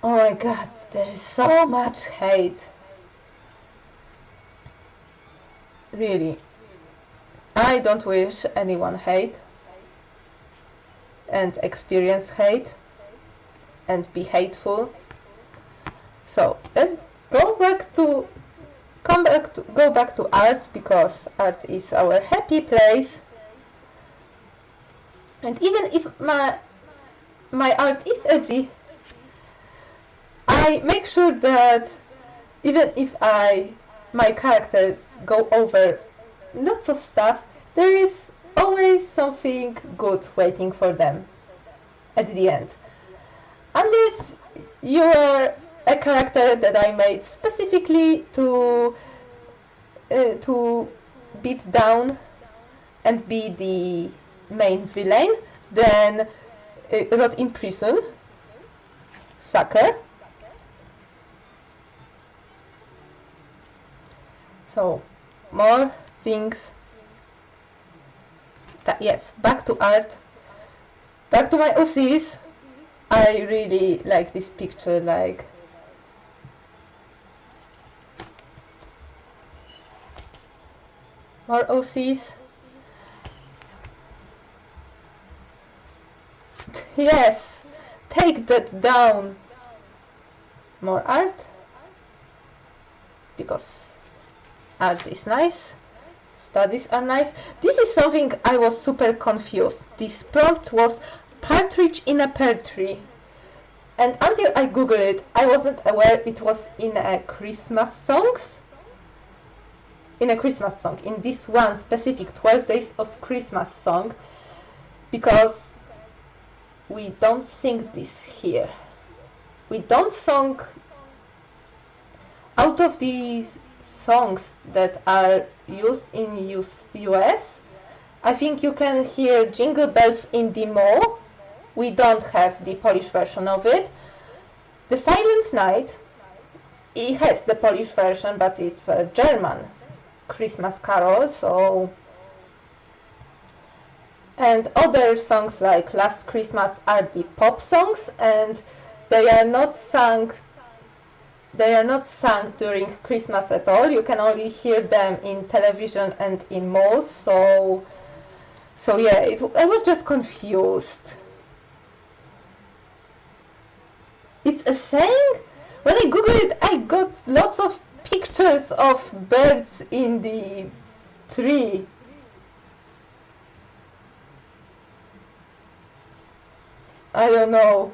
oh my god, there is so much hate. Really, I don't wish anyone hate and experience hate and be hateful. So let's go back to art, because art is our happy place. And even if my art is edgy, I make sure that even if my characters go over lots of stuff, there is always something good waiting for them at the end. Unless you are a character that I made specifically to beat down and be the main villain, then rot in prison, sucker. So, more things. Yes, back to art. Back to my OCs. I really like this picture, like more OCs. Yes, take that down. More art, because art is nice, studies are nice. This is something I was super confused. This prompt was partridge in a pear tree, and until I googled it, I wasn't aware it was in a Christmas songs. in a Christmas song, in this one specific 12 Days of Christmas song, because we don't sing this here. We don't sing out of these songs that are used in US. I think you can hear Jingle Bells in the Mall. We don't have the Polish version of it. The Silent Night, it has the Polish version, but it's a German Christmas carol, so... And other songs like Last Christmas are the pop songs, and they are not sung during Christmas at all. You can only hear them in television and in malls, so yeah, I was just confused. It's a saying? When I googled it, I got lots of pictures of birds in the tree. I don't know.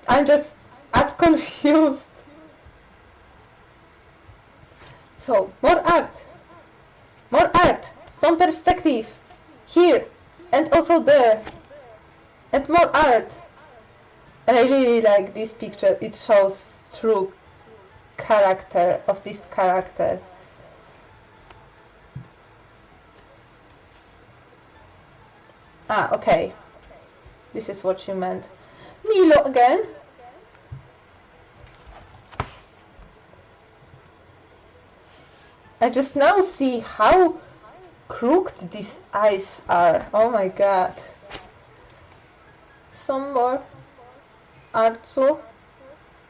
I'm just as confused. So, more art, some perspective, here, and also there, and more art. I really like this picture, it shows true character of this character. Ah, okay, this is what you meant. Milo again. I just now see how crooked these eyes are. Oh my god. Some more art too.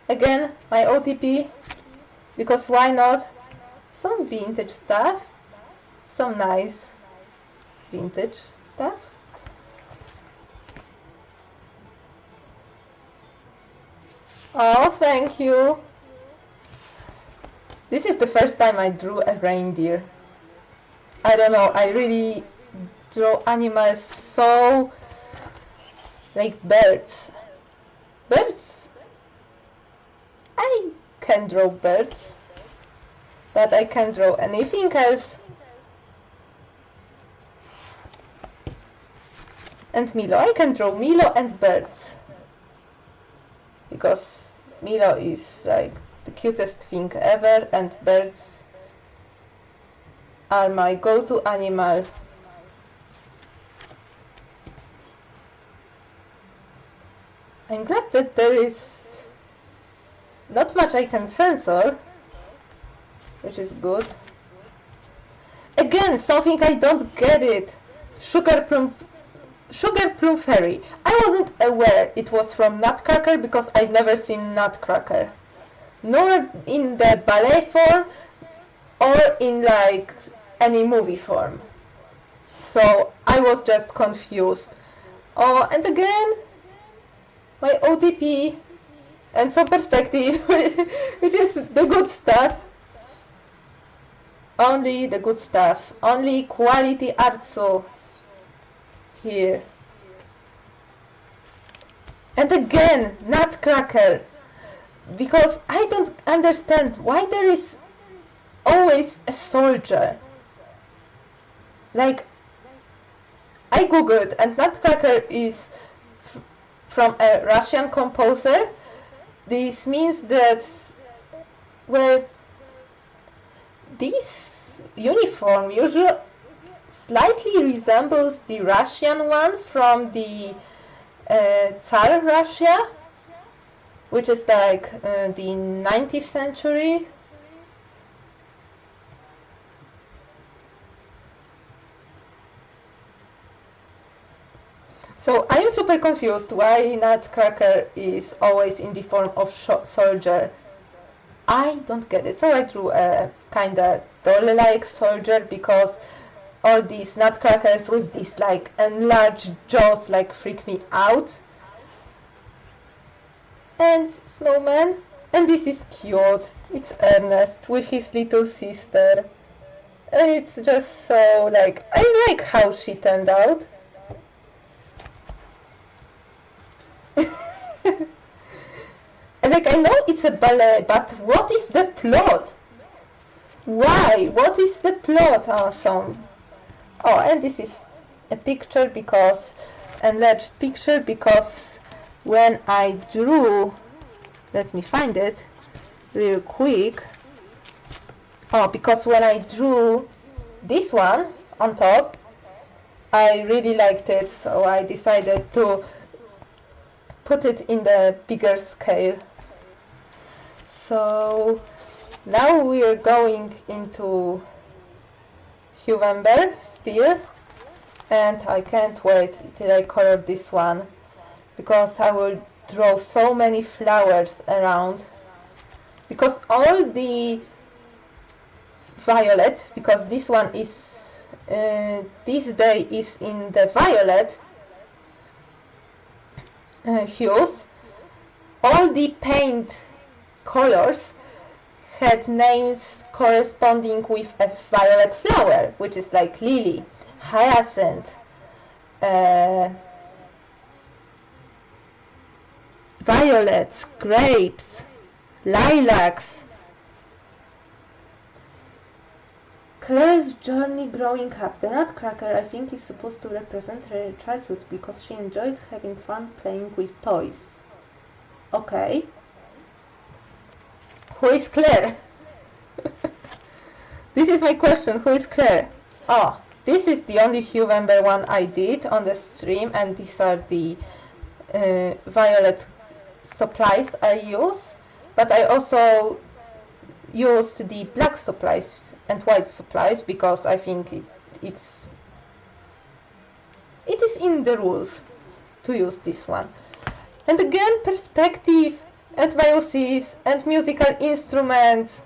Again, my OTP, because why not? Some vintage stuff. Some nice vintage stuff. Oh, thank you. This is the first time I drew a reindeer. I don't know, I really draw animals so... like birds. Birds? I can draw birds, but I can't draw anything else. And Milo, I can draw Milo and birds. Because Milo is like the cutest thing ever, and birds are my go-to animal. I'm glad that there is not much I can censor, which is good. Again, something I don't get it. Sugar Plum Fairy. I wasn't aware it was from Nutcracker because I've never seen Nutcracker. Nor in the ballet form or in like any movie form. So I was just confused. Oh, and again, my OTP and some perspective, which is the good stuff. Only the good stuff. Only quality art, so here. And again, Nutcracker. Because I don't understand why there is always a soldier. Like, I googled, and Nutcracker is from a Russian composer. This means that, well, this uniform usually slightly resembles the Russian one from the Tsar Russia, which is like the 19th century. So I'm super confused why Nutcracker is always in the form of soldier. I don't get it. So I drew a kinda doll-like soldier because all these Nutcrackers with these like enlarged jaws like freak me out. And snowman. And this is cute. It's Ernest with his little sister. And it's just so like, I like how she turned out. And like, I know it's a ballet, but what is the plot? Why? What is the plot? Awesome. Oh, and this is a picture because, enlarged picture because when I drew, let me find it real quick. Oh, because when I drew this one on top, I really liked it, so I decided to put it in the bigger scale. So now we are going into November still, and I can't wait till I color this one because I will draw so many flowers around, because all the violet, because this one is this day is in the violet hues, all the paint colors had names corresponding with a violet flower, which is like lily, hyacinth, violets, grapes, lilacs. Claire's journey growing up. The Nutcracker, I think, is supposed to represent her childhood because she enjoyed having fun playing with toys. Okay. Who is Claire? This is my question. Who is Claire? Oh, this is the only November one I did on the stream, and these are the violet supplies I use. But I also used the black supplies and white supplies because I think it is in the rules to use this one. And again, perspective and voices and musical instruments,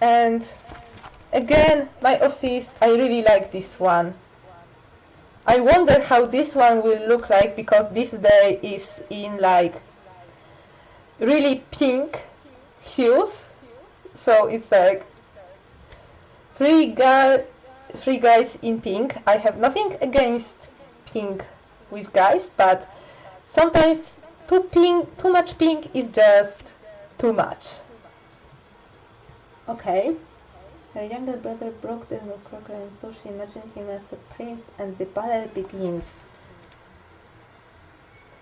and again my OCs. I really like this one. I wonder how this one will look like because this day is in like really pink hues. So it's like three guys in pink. I have nothing against pink with guys, but sometimes too much pink is just too much. Okay. Her younger brother broke the Nutcracker, and so she imagined him as a prince, and the ballet begins.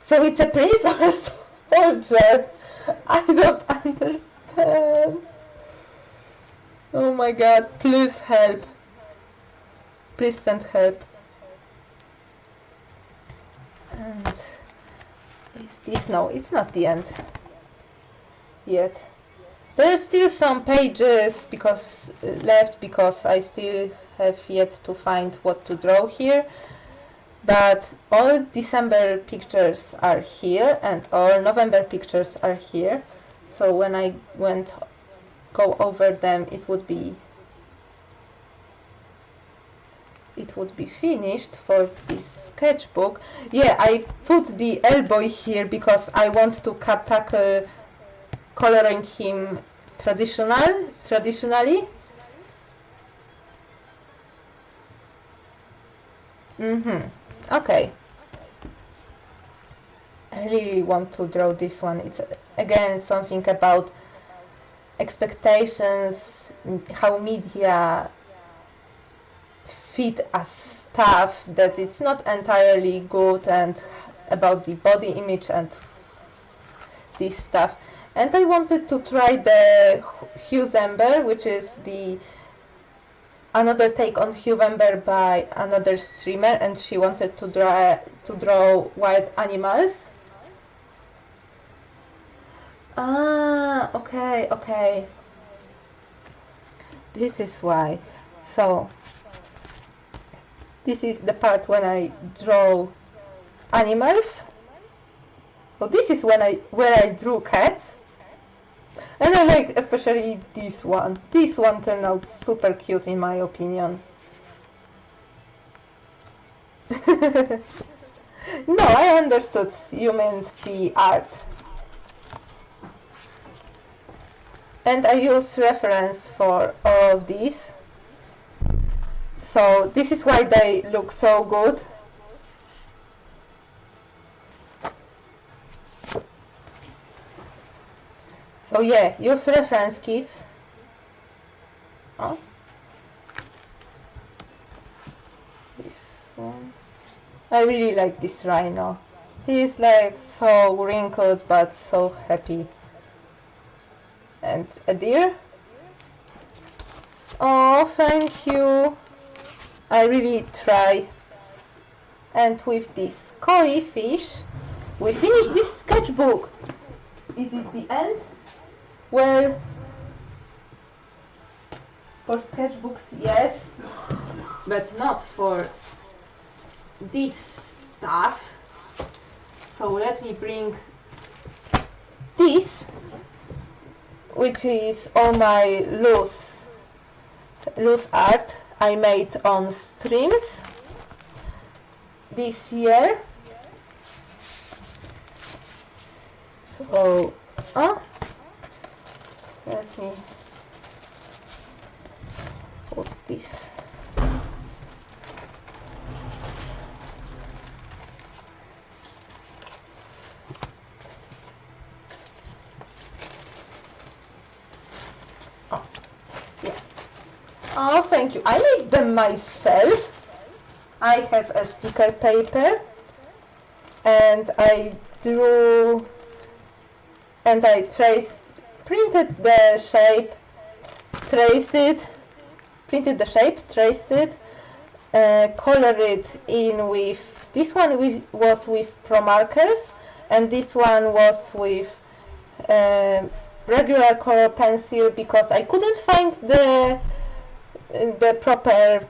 So it's a prince or a soldier? I don't understand. Oh my god, please help. Please send help. And is this? No, it's not the end yet. There are still some pages left because I still have yet to find what to draw here. But all December pictures are here and all November pictures are here. So when I go over them, it would be finished for this sketchbook. Yeah, I put the elbow here because I want to tackle coloring him traditionally. Okay. I really want to draw this one. It's again something about expectations, how media feed us stuff that it's not entirely good, and about the body image and this stuff. And I wanted to try the Hughesember, which is another take on Hughesember by another streamer, and she wanted to draw wild animals. Ah, okay. This is why. So this is the part when I draw animals. So this is where I drew cats. And I like especially this one. This one turned out super cute in my opinion. No, I understood you meant the art. And I use reference for all of these. So this is why they look so good. So yeah, use reference kits. Oh. This one. I really like this rhino. He's like so wrinkled but so happy. And a deer. Oh, thank you. I really try. And with this koi fish, we finish this sketchbook. Is it the end? Well, for sketchbooks, yes, but not for this stuff. So let me bring this, which is all my loose art I made on streams this year. So, let me put this. Oh, yeah. Oh, thank you. I made them myself. I have a sticker paper and I drew and I printed the shape, traced it, colored it in with, this one was with Pro Markers and this one was with regular color pencil because I couldn't find the proper,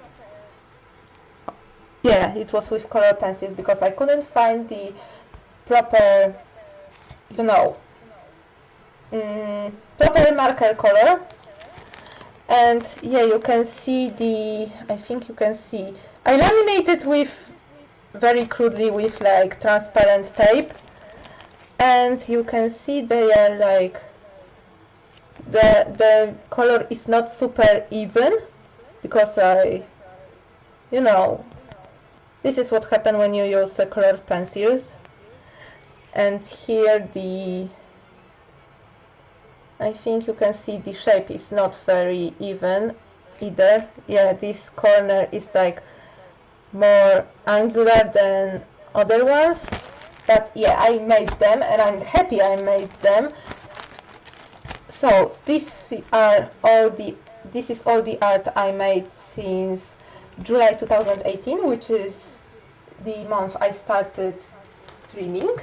yeah, it was with color pencil because I couldn't find the proper, you know, proper marker color. And yeah, you can see I think you can see, I laminated with, very crudely with like transparent tape, and you can see they are like, the color is not super even, because you know, this is what happens when you use color pencils. And here I think you can see the shape is not very even either. Yeah, this corner is like more angular than other ones. But yeah, I made them and I'm happy I made them. So this is all the art I made since July 2018, which is the month I started streaming.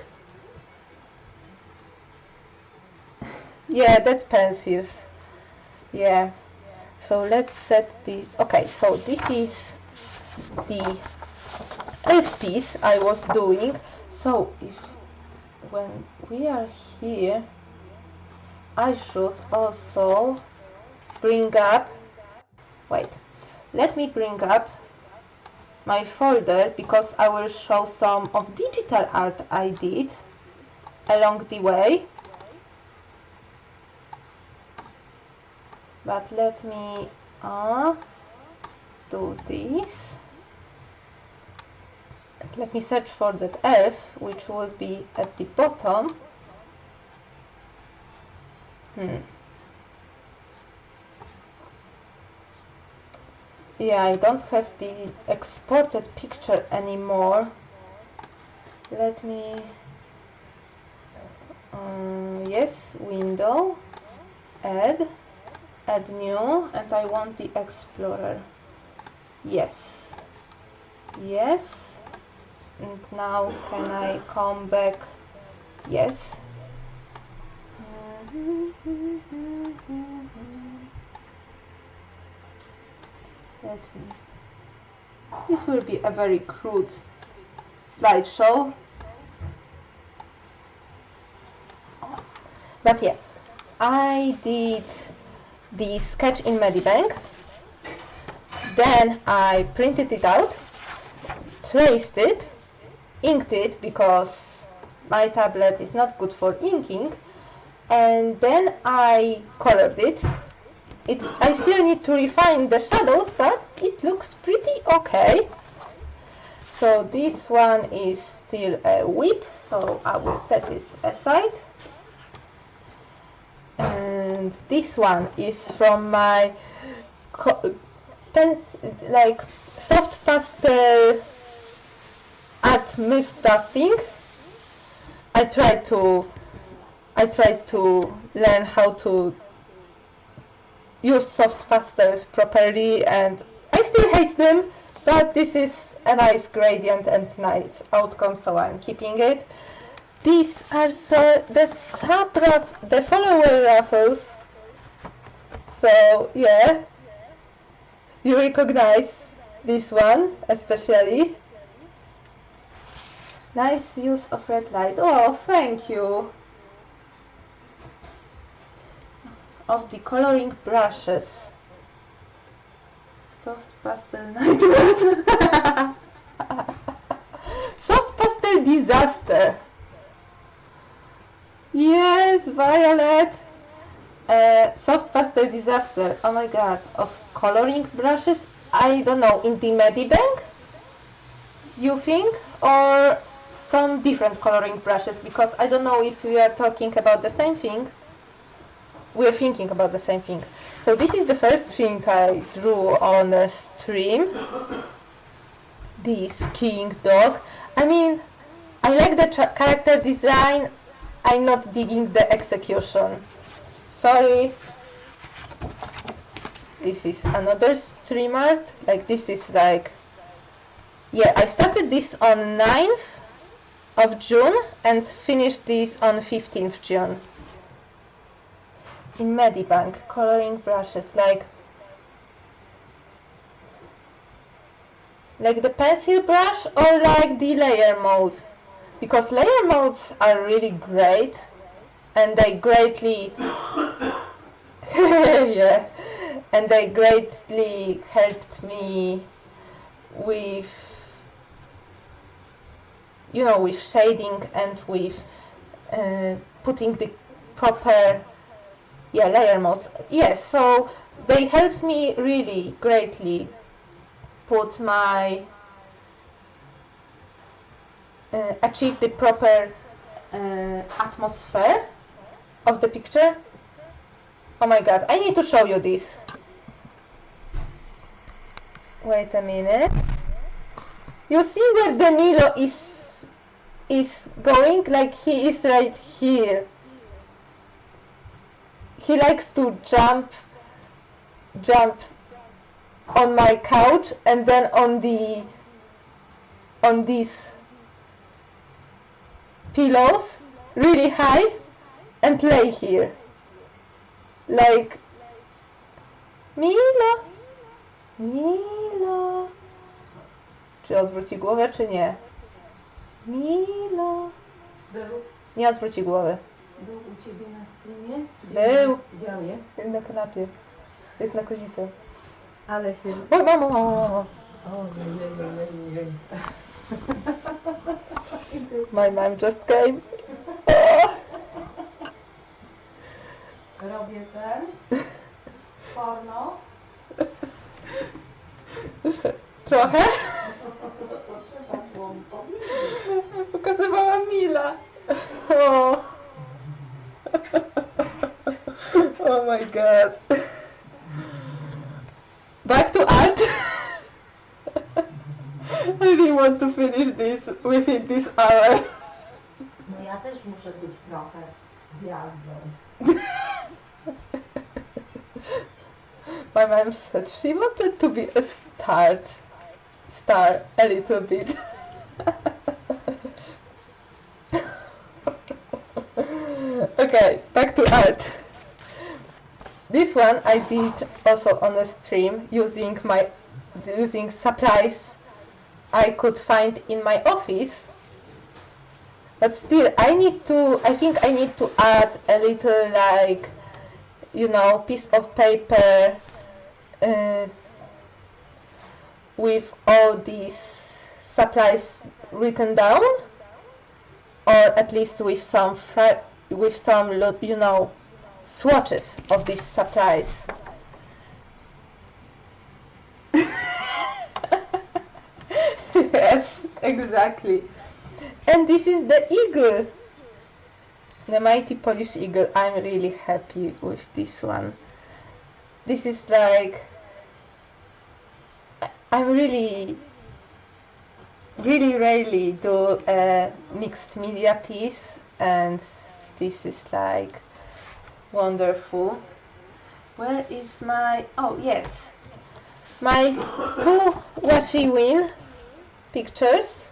Yeah, that's pencils. Yeah. So let's set the... Okay, so this is the elf piece I was doing. So when we are here, I should also bring up... Wait. Let me bring up my folder because I will show some of digital art I did along the way. But let me do this. Let me search for that elf, which will be at the bottom. Yeah, I don't have the exported picture anymore. Let me... yes, window, add new, and I want the Explorer. Yes. Yes. And now can I come back? Yes. This will be a very crude slideshow. But yeah, I did the sketch in Medibank, then I printed it out, traced it, inked it because my tablet is not good for inking, and then I colored it. I still need to refine the shadows, but it looks pretty okay. So this one is still a whip, so I will set this aside. and this one is from my like soft pastel art myth dusting. I tried to learn how to use soft pastels properly, and I still hate them, but this is a nice gradient and nice outcome, so I'm keeping it. These are the follower raffles, so yeah, you recognize this one especially. Nice use of red light. Oh, thank you. Of the coloring brushes. Soft pastel nightmares. Soft pastel disaster. Yes, Violet. Soft pastel disaster. Oh my god. Of coloring brushes. I don't know. In the Medibank, you think, or some different coloring brushes, because I don't know if we are talking about the same thing. We're thinking about the same thing. So this is the first thing I drew on a stream. This king dog. I mean, I like the character design. I'm not digging the execution. Sorry. This is another stream art. Like, this is like... Yeah, I started this on 9th of June and finished this on 15th June. In Medibank, coloring brushes, like the pencil brush or like the layer mode, because layer modes are really great and they greatly yeah, and they greatly helped me with, you know, with shading and with putting the proper layer modes. Yes, so they helped me really greatly put my achieve the proper atmosphere of the picture. Oh my god, I need to show you this. Wait a minute. You see where Danilo is going? Like, he is right here. He likes to jump on my couch and then on these pillows really high and lay here. Like, Milo. Czy odwróci głowę, czy nie? Milo. Nie odwróci głowy. Był u ciebie na streamie? Był. Gdzie jest? Jest na kanapie. Jest na kozicy. Ale się... O, mamo. Ojej. My mom just came. Oh. Robię ten porno. Trochę? Trzeba było mi powiedzieć. Pokazywała Mila. Oh. Oh my god. Back to art. I really want to finish this within this hour. No ja też muszę być trochę gwiazdą. My mom said she wanted to be a star a little bit. Okay, back to art. This one I did also on a stream using supplies I could find in my office. But still, I think I need to add a little, like, you know, piece of paper with all these supplies written down, or at least with some, you know, swatches of these supplies. Yes, exactly. And this is the eagle. The Mighty Polish Eagle. I'm really happy with this one. This is like... I really rarely do a mixed media piece, and this is like wonderful. Where is my... oh yes, my two washi win pictures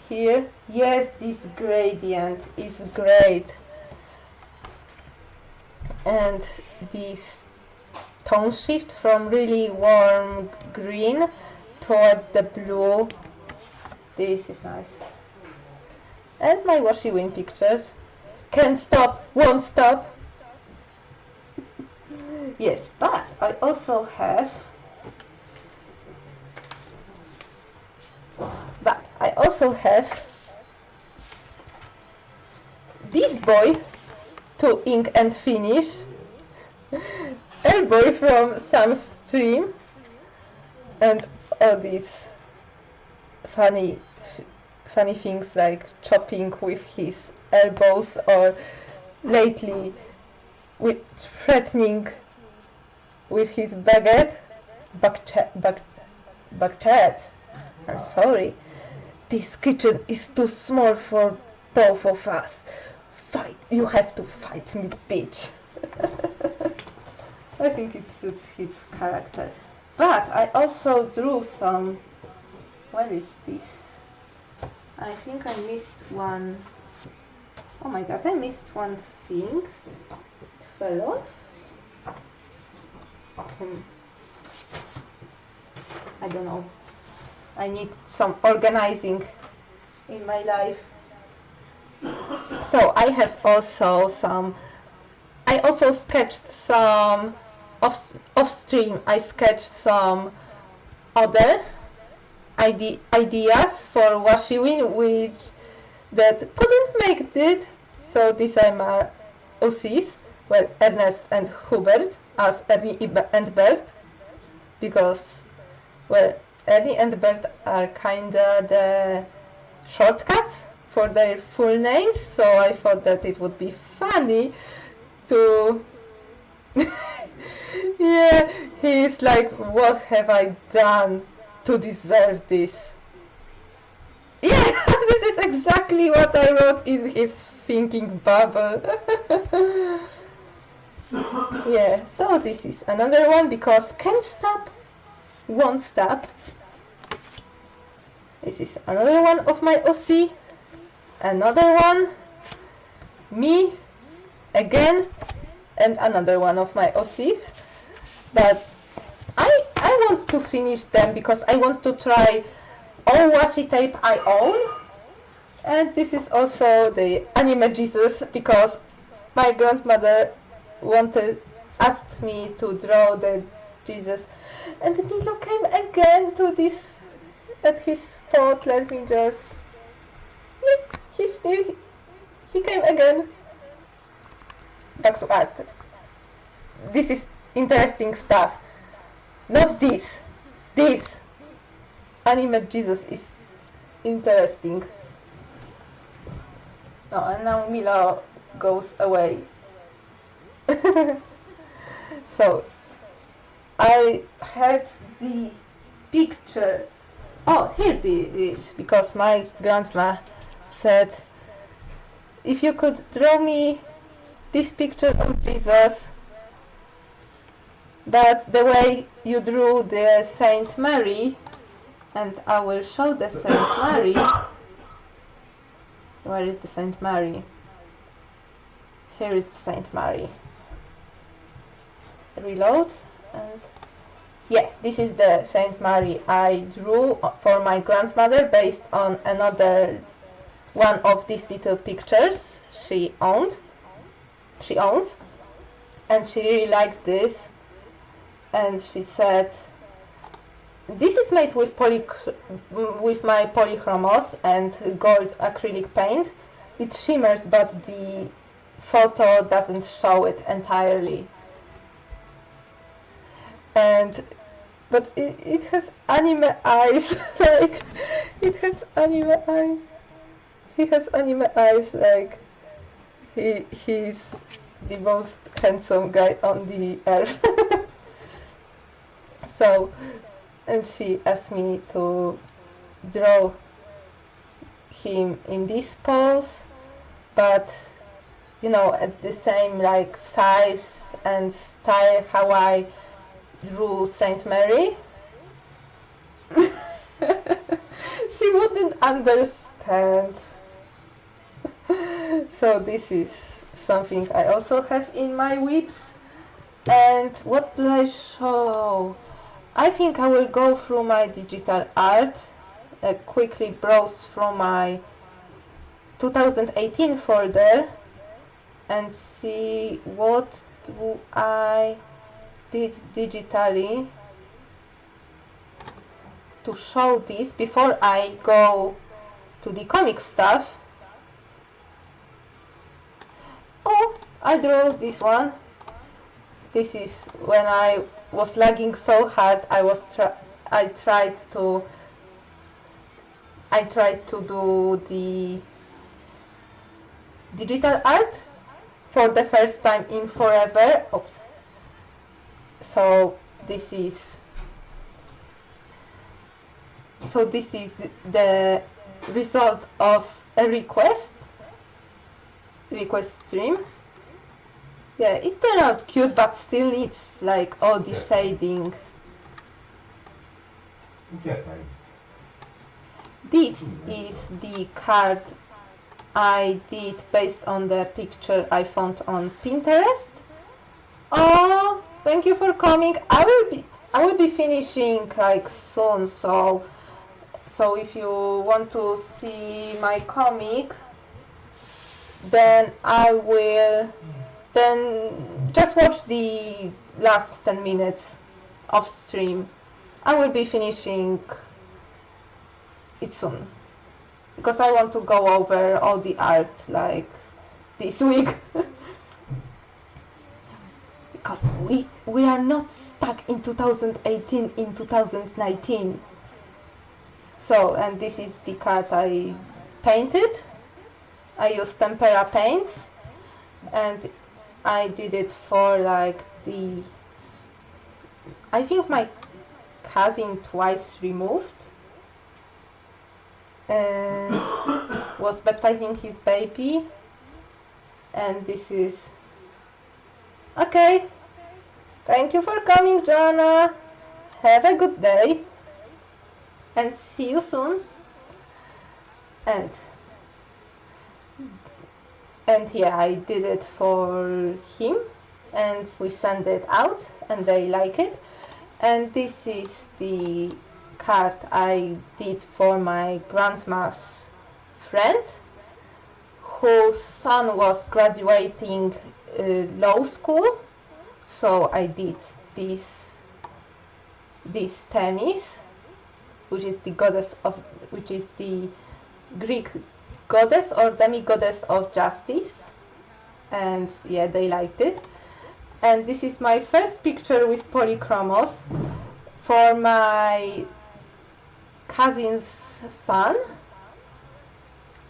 here. Yes, this gradient is great, and this tone shift from really warm green toward the blue, this is nice. And my washi win pictures. Can't stop, won't stop. Yes, but I also have this boy to ink and finish. A boy from some stream, and all these funny things like chopping with his elbows, or lately with threatening with his baguette. Baguette. I'm sorry. This kitchen is too small for both of us. Fight! You have to fight me, bitch. I think it suits his character. But I also drew some... where is this? I think I missed one... oh my god, I missed one thing. It fell off. I don't know. I need some organizing in my life. So I have also some... I also sketched some off stream. I sketched some other ideas for washi win which that couldn't make it. So these are my OCs. Well, Ernest and Hubert as Ernie and Bert, because well, Ernie and Bert are kinda the shortcuts for their full names. So I thought that it would be funny to yeah, he's like, what have I done to deserve this? Yeah, this is exactly what I wrote in his thinking bubble. Yeah, so this is another one because can't stop, won't stop. This is another one of my OC. Another one, me, again, and another one of my OCs. But I want to finish them because I want to try all washi tape I own. And this is also the anime Jesus because my grandmother asked me to draw the Jesus, and Nilo came again to this at his spot. Let me just... he came again. Back to art. This is interesting stuff. Not this. This anime Jesus is interesting. Oh, and now Milo goes away. So I had the picture. Oh, here it is, because my grandma said, if you could draw me this picture of Jesus, but the way you drew the Saint Mary, and I will show the Saint Mary. Where is the Saint Mary? Here is the Saint Mary. Reload, and yeah, this is the Saint Mary I drew for my grandmother based on another one of these little pictures she owns, and she really liked this, and she said, this is made with my polychromos and gold acrylic paint. It shimmers, but the photo doesn't show it entirely. But it has anime eyes. Like, it has anime eyes. He has anime eyes, like He's the most handsome guy on the earth. So, and she asked me to draw him in this pose, but you know, at the same like size and style how I drew Saint Mary. She wouldn't understand. So this is something I also have in my whips. And what do I show? I think I will go through my digital art, quickly browse through my 2018 folder and see what do I did digitally to show this before I go to the comic stuff. Oh, I drew this one. This is when I was lagging so hard. I tried to do the digital art for the first time in forever. Oops. So this is the result of a request stream. Yeah, it turned out cute, but still needs like all the shading. Uciekaj. This is the card I did based on the picture I found on Pinterest. Oh, thank you for coming. I will be finishing like soon, so if you want to see my comic, then just watch the last 10 minutes of stream. I will be finishing it soon because I want to go over all the art like this week. Because we are not stuck in 2018 in 2019. So, and this is the card I painted. I used tempera paints and I did it for like I think my cousin twice removed and was baptizing his baby. And this is okay. Thank you for coming, Joanna. Have a good day and see you soon. And yeah, I did it for him and we sent it out and they like it. And this is the card I did for my grandma's friend whose son was graduating law school. So I did this Themis, which is the Greek goddess or demi-goddess of justice, and yeah, they liked it. And this is my first picture with polychromos for my cousin's son,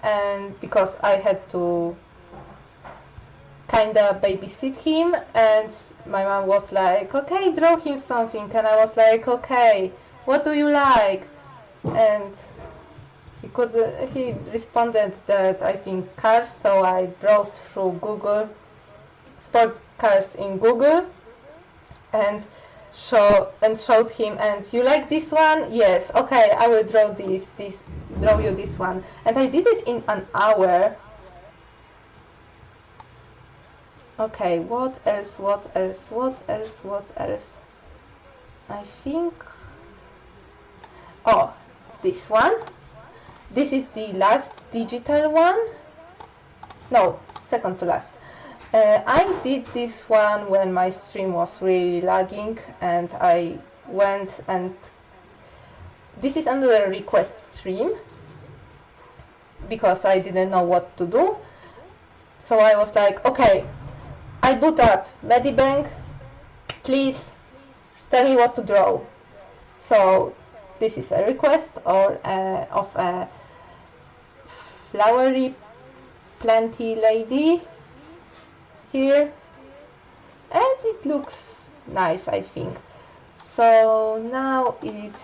and because I had to kinda babysit him, and my mom was like, okay, draw him something, and I was like, okay, what do you like? And he responded that I think cars, so I browsed through Google, sports cars in Google, and showed him, and you like this one? Yes, okay, I will draw draw you this one. And I did it in an hour. Okay, what else? I think, oh, this one. This is the last digital one. No, second to last. I did this one when my stream was really lagging, and I went and this is another request stream because I didn't know what to do. So I was like, okay, I boot up Medibank, please tell me what to draw. So this is a request of a flowery planty lady here, and it looks nice, I think. So now it's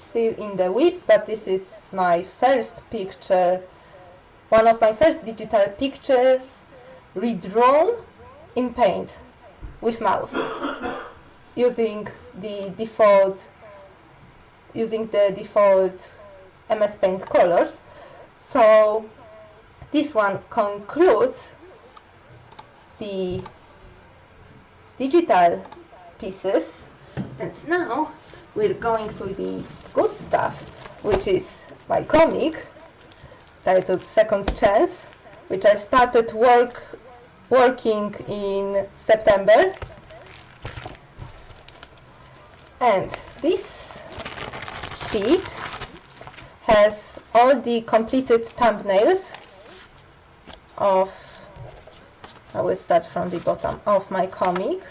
still in the whip, but this is my first picture, one of my first digital pictures redrawn in Paint with mouse using the default MS Paint colors. So this one concludes the digital pieces, and now we're going to the good stuff, which is my comic titled Second Chance, which I started working in September. And this sheet has all the completed thumbnails of, I will start from the bottom, of my comic.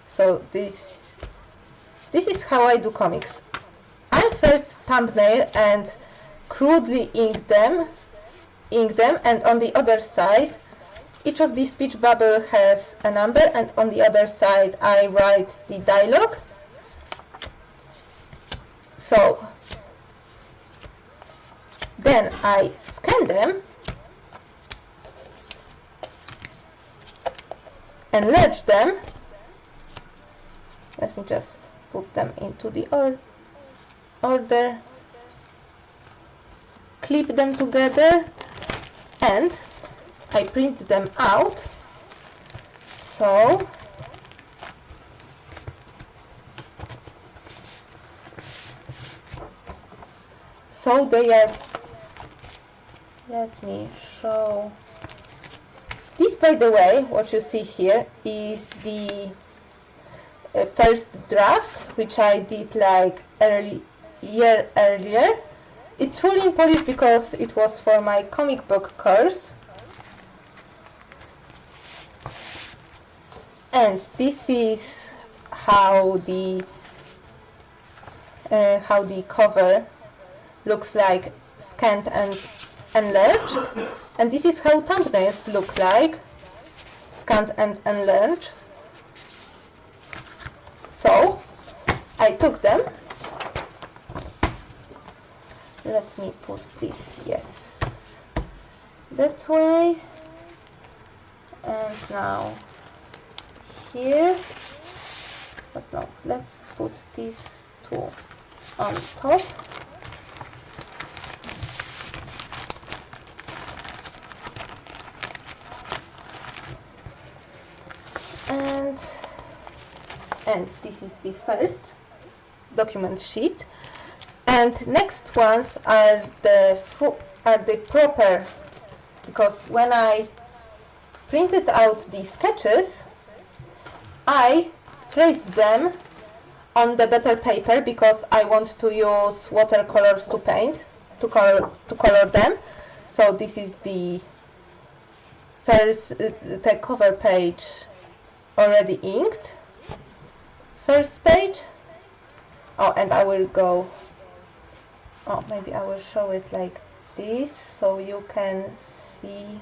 So this is how I do comics. I first thumbnail and crudely ink them, and on the other side each of these speech bubble has a number, and on the other side I write the dialogue. So then I scan them, enlarge them. Let me just put them into the order, clip them together, and I print them out. So they are, let me show. This, by the way, what you see here is the first draft, which I did like year earlier. It's fully in Polish because it was for my comic book course. And this is how the cover looks like, scanned and enlarged. And this is how thumbnails look like, scanned and enlarged. So I took them. Let me put this, yes, that way. And now here, but no, let's put these two on top. And this is the first document sheet, and next ones are the proper, because when I printed out the sketches I traced them on the better paper because I want to use watercolors to paint, to color them. So this is the first, the cover page already inked. First page. Oh, and I will go, oh, maybe I will show it like this so you can see.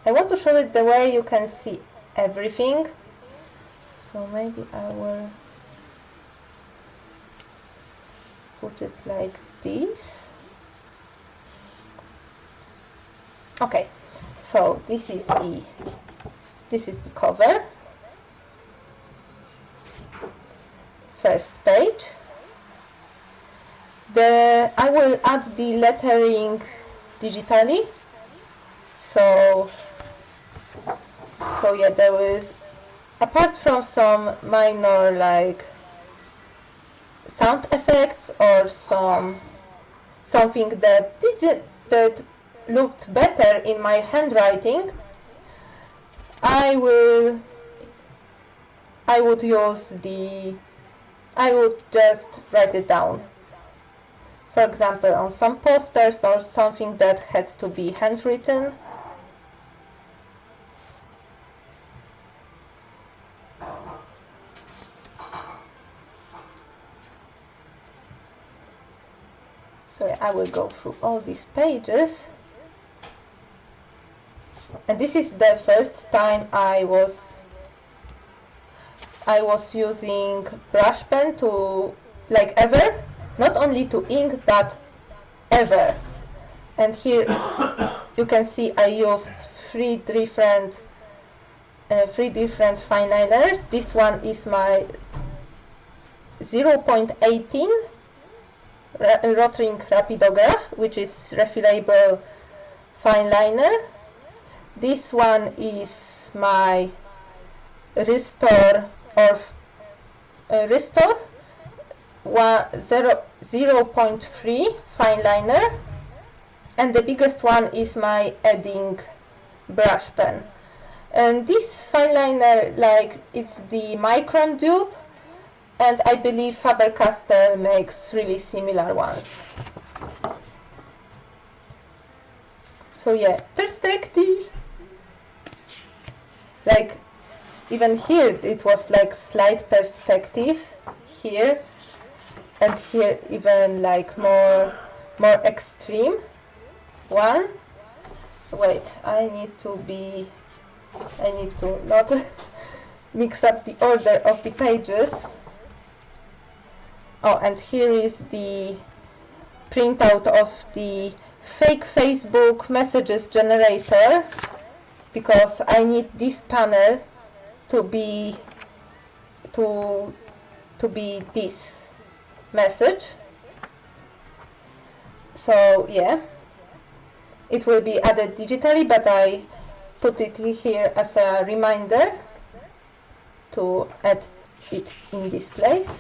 I want to show it the way you can see everything. So maybe I will put it like this. Okay, so this is the cover. First page. I will add the lettering digitally. So yeah, there is, apart from some minor like sound effects or something that looked better in my handwriting, I would just write it down. For example, on some posters or something that had to be handwritten. So I will go through all these pages. And this is the first time I was using brush pen to, like, ever, not only to ink but ever. And here you can see I used three different fine liners. This one is my 0.18 rotring rapidograph, which is refillable fine liner. This one is my Restore 0.3 fine liner, and the biggest one is my Adding brush pen. And this fine liner, like, it's the Micron dupe, and I believe Faber-Castell makes really similar ones. So yeah, perspective. Like, even here it was like slight perspective here, and here even like more extreme one. Wait, I need to not mix up the order of the pages. Oh, and here is the printout of the fake Facebook messages generator, because I need this panel to be this message. So yeah, it will be added digitally, but I put it here as a reminder to add it in this place.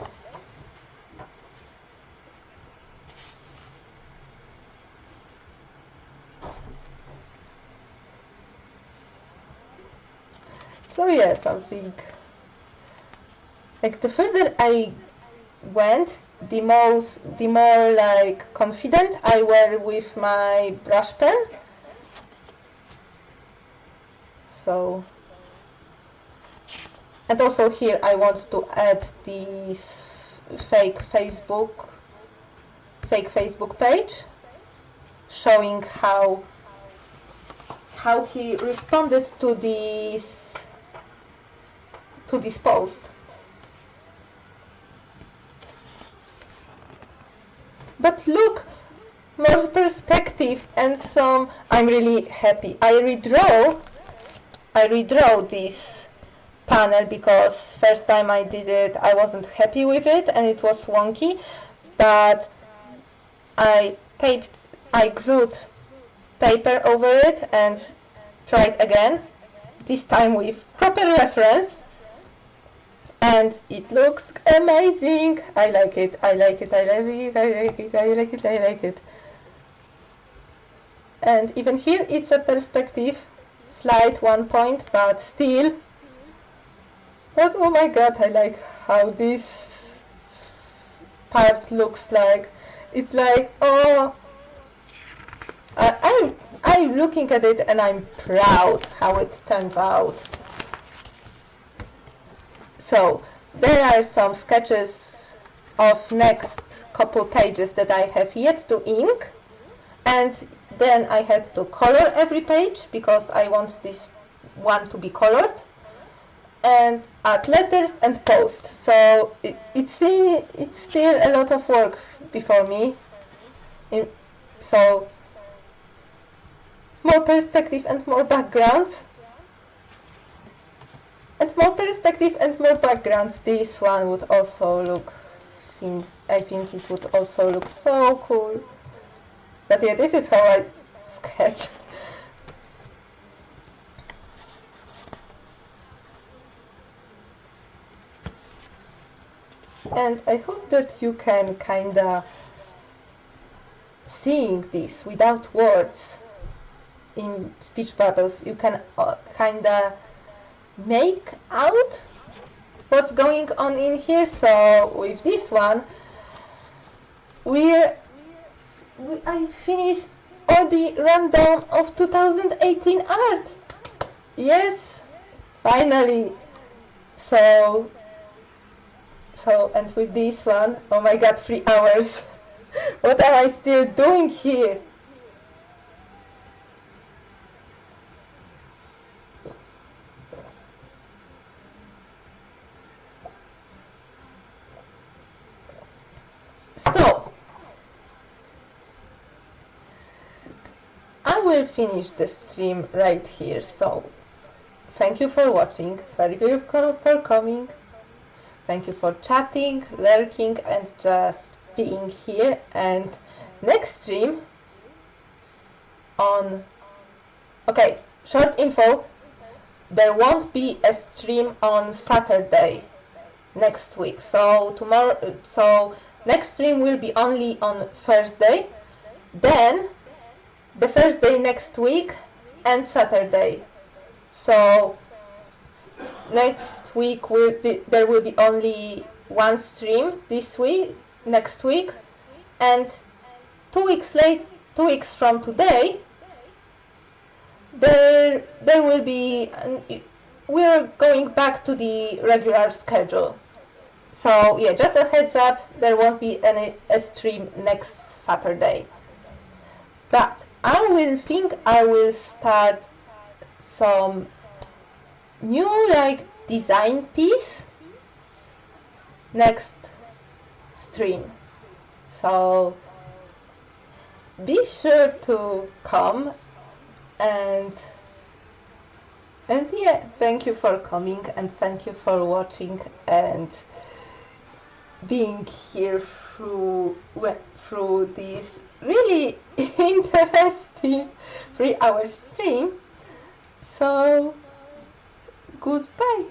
So yeah, something like, the further I went, the more like confident I were with my brush pen. So, and also here I want to add this fake Facebook page, showing how he responded to this post. But look, more perspective and some. I'm really happy. I redraw this panel because first time I did it I wasn't happy with it and it was wonky, but I glued paper over it and tried again, this time with proper reference, and it looks amazing. I like it. And even here it's a perspective, slight 1 point, but still. But oh my god, I like how this part looks like. It's like, oh, I'm looking at it and I'm proud how it turns out. So there are some sketches of next couple pages that I have yet to ink, and then I had to color every page because I want this one to be colored, and add letters and post. So it's still a lot of work before me. So more perspective and more backgrounds. And more perspective and more backgrounds. This one would also look, I think it would also look so cool. But yeah, this is how I sketch. And I hope that you can kinda seeing this without words in speech bubbles. You can kinda make out what's going on in here. So with this one, I finished all the rundown of 2018 art. Yes, finally. So and with this one, oh my god, 3 hours. What am I still doing here? will finish the stream right here. So thank you for watching, thank you for coming, thank you for chatting, lurking, and just being here. And next stream on... Okay, short info. There won't be a stream on Saturday next week. So next stream will be only on Thursday. Then the Thursday next week and Saturday. So next week there will be only one stream next week, and 2 weeks from today there will be, we're going back to the regular schedule. So yeah, just a heads up, there won't be a stream next Saturday. But I will start some new design piece next stream. So be sure to come, and yeah, thank you for coming, and thank you for watching and being here through this really interesting 3-hour stream. So goodbye.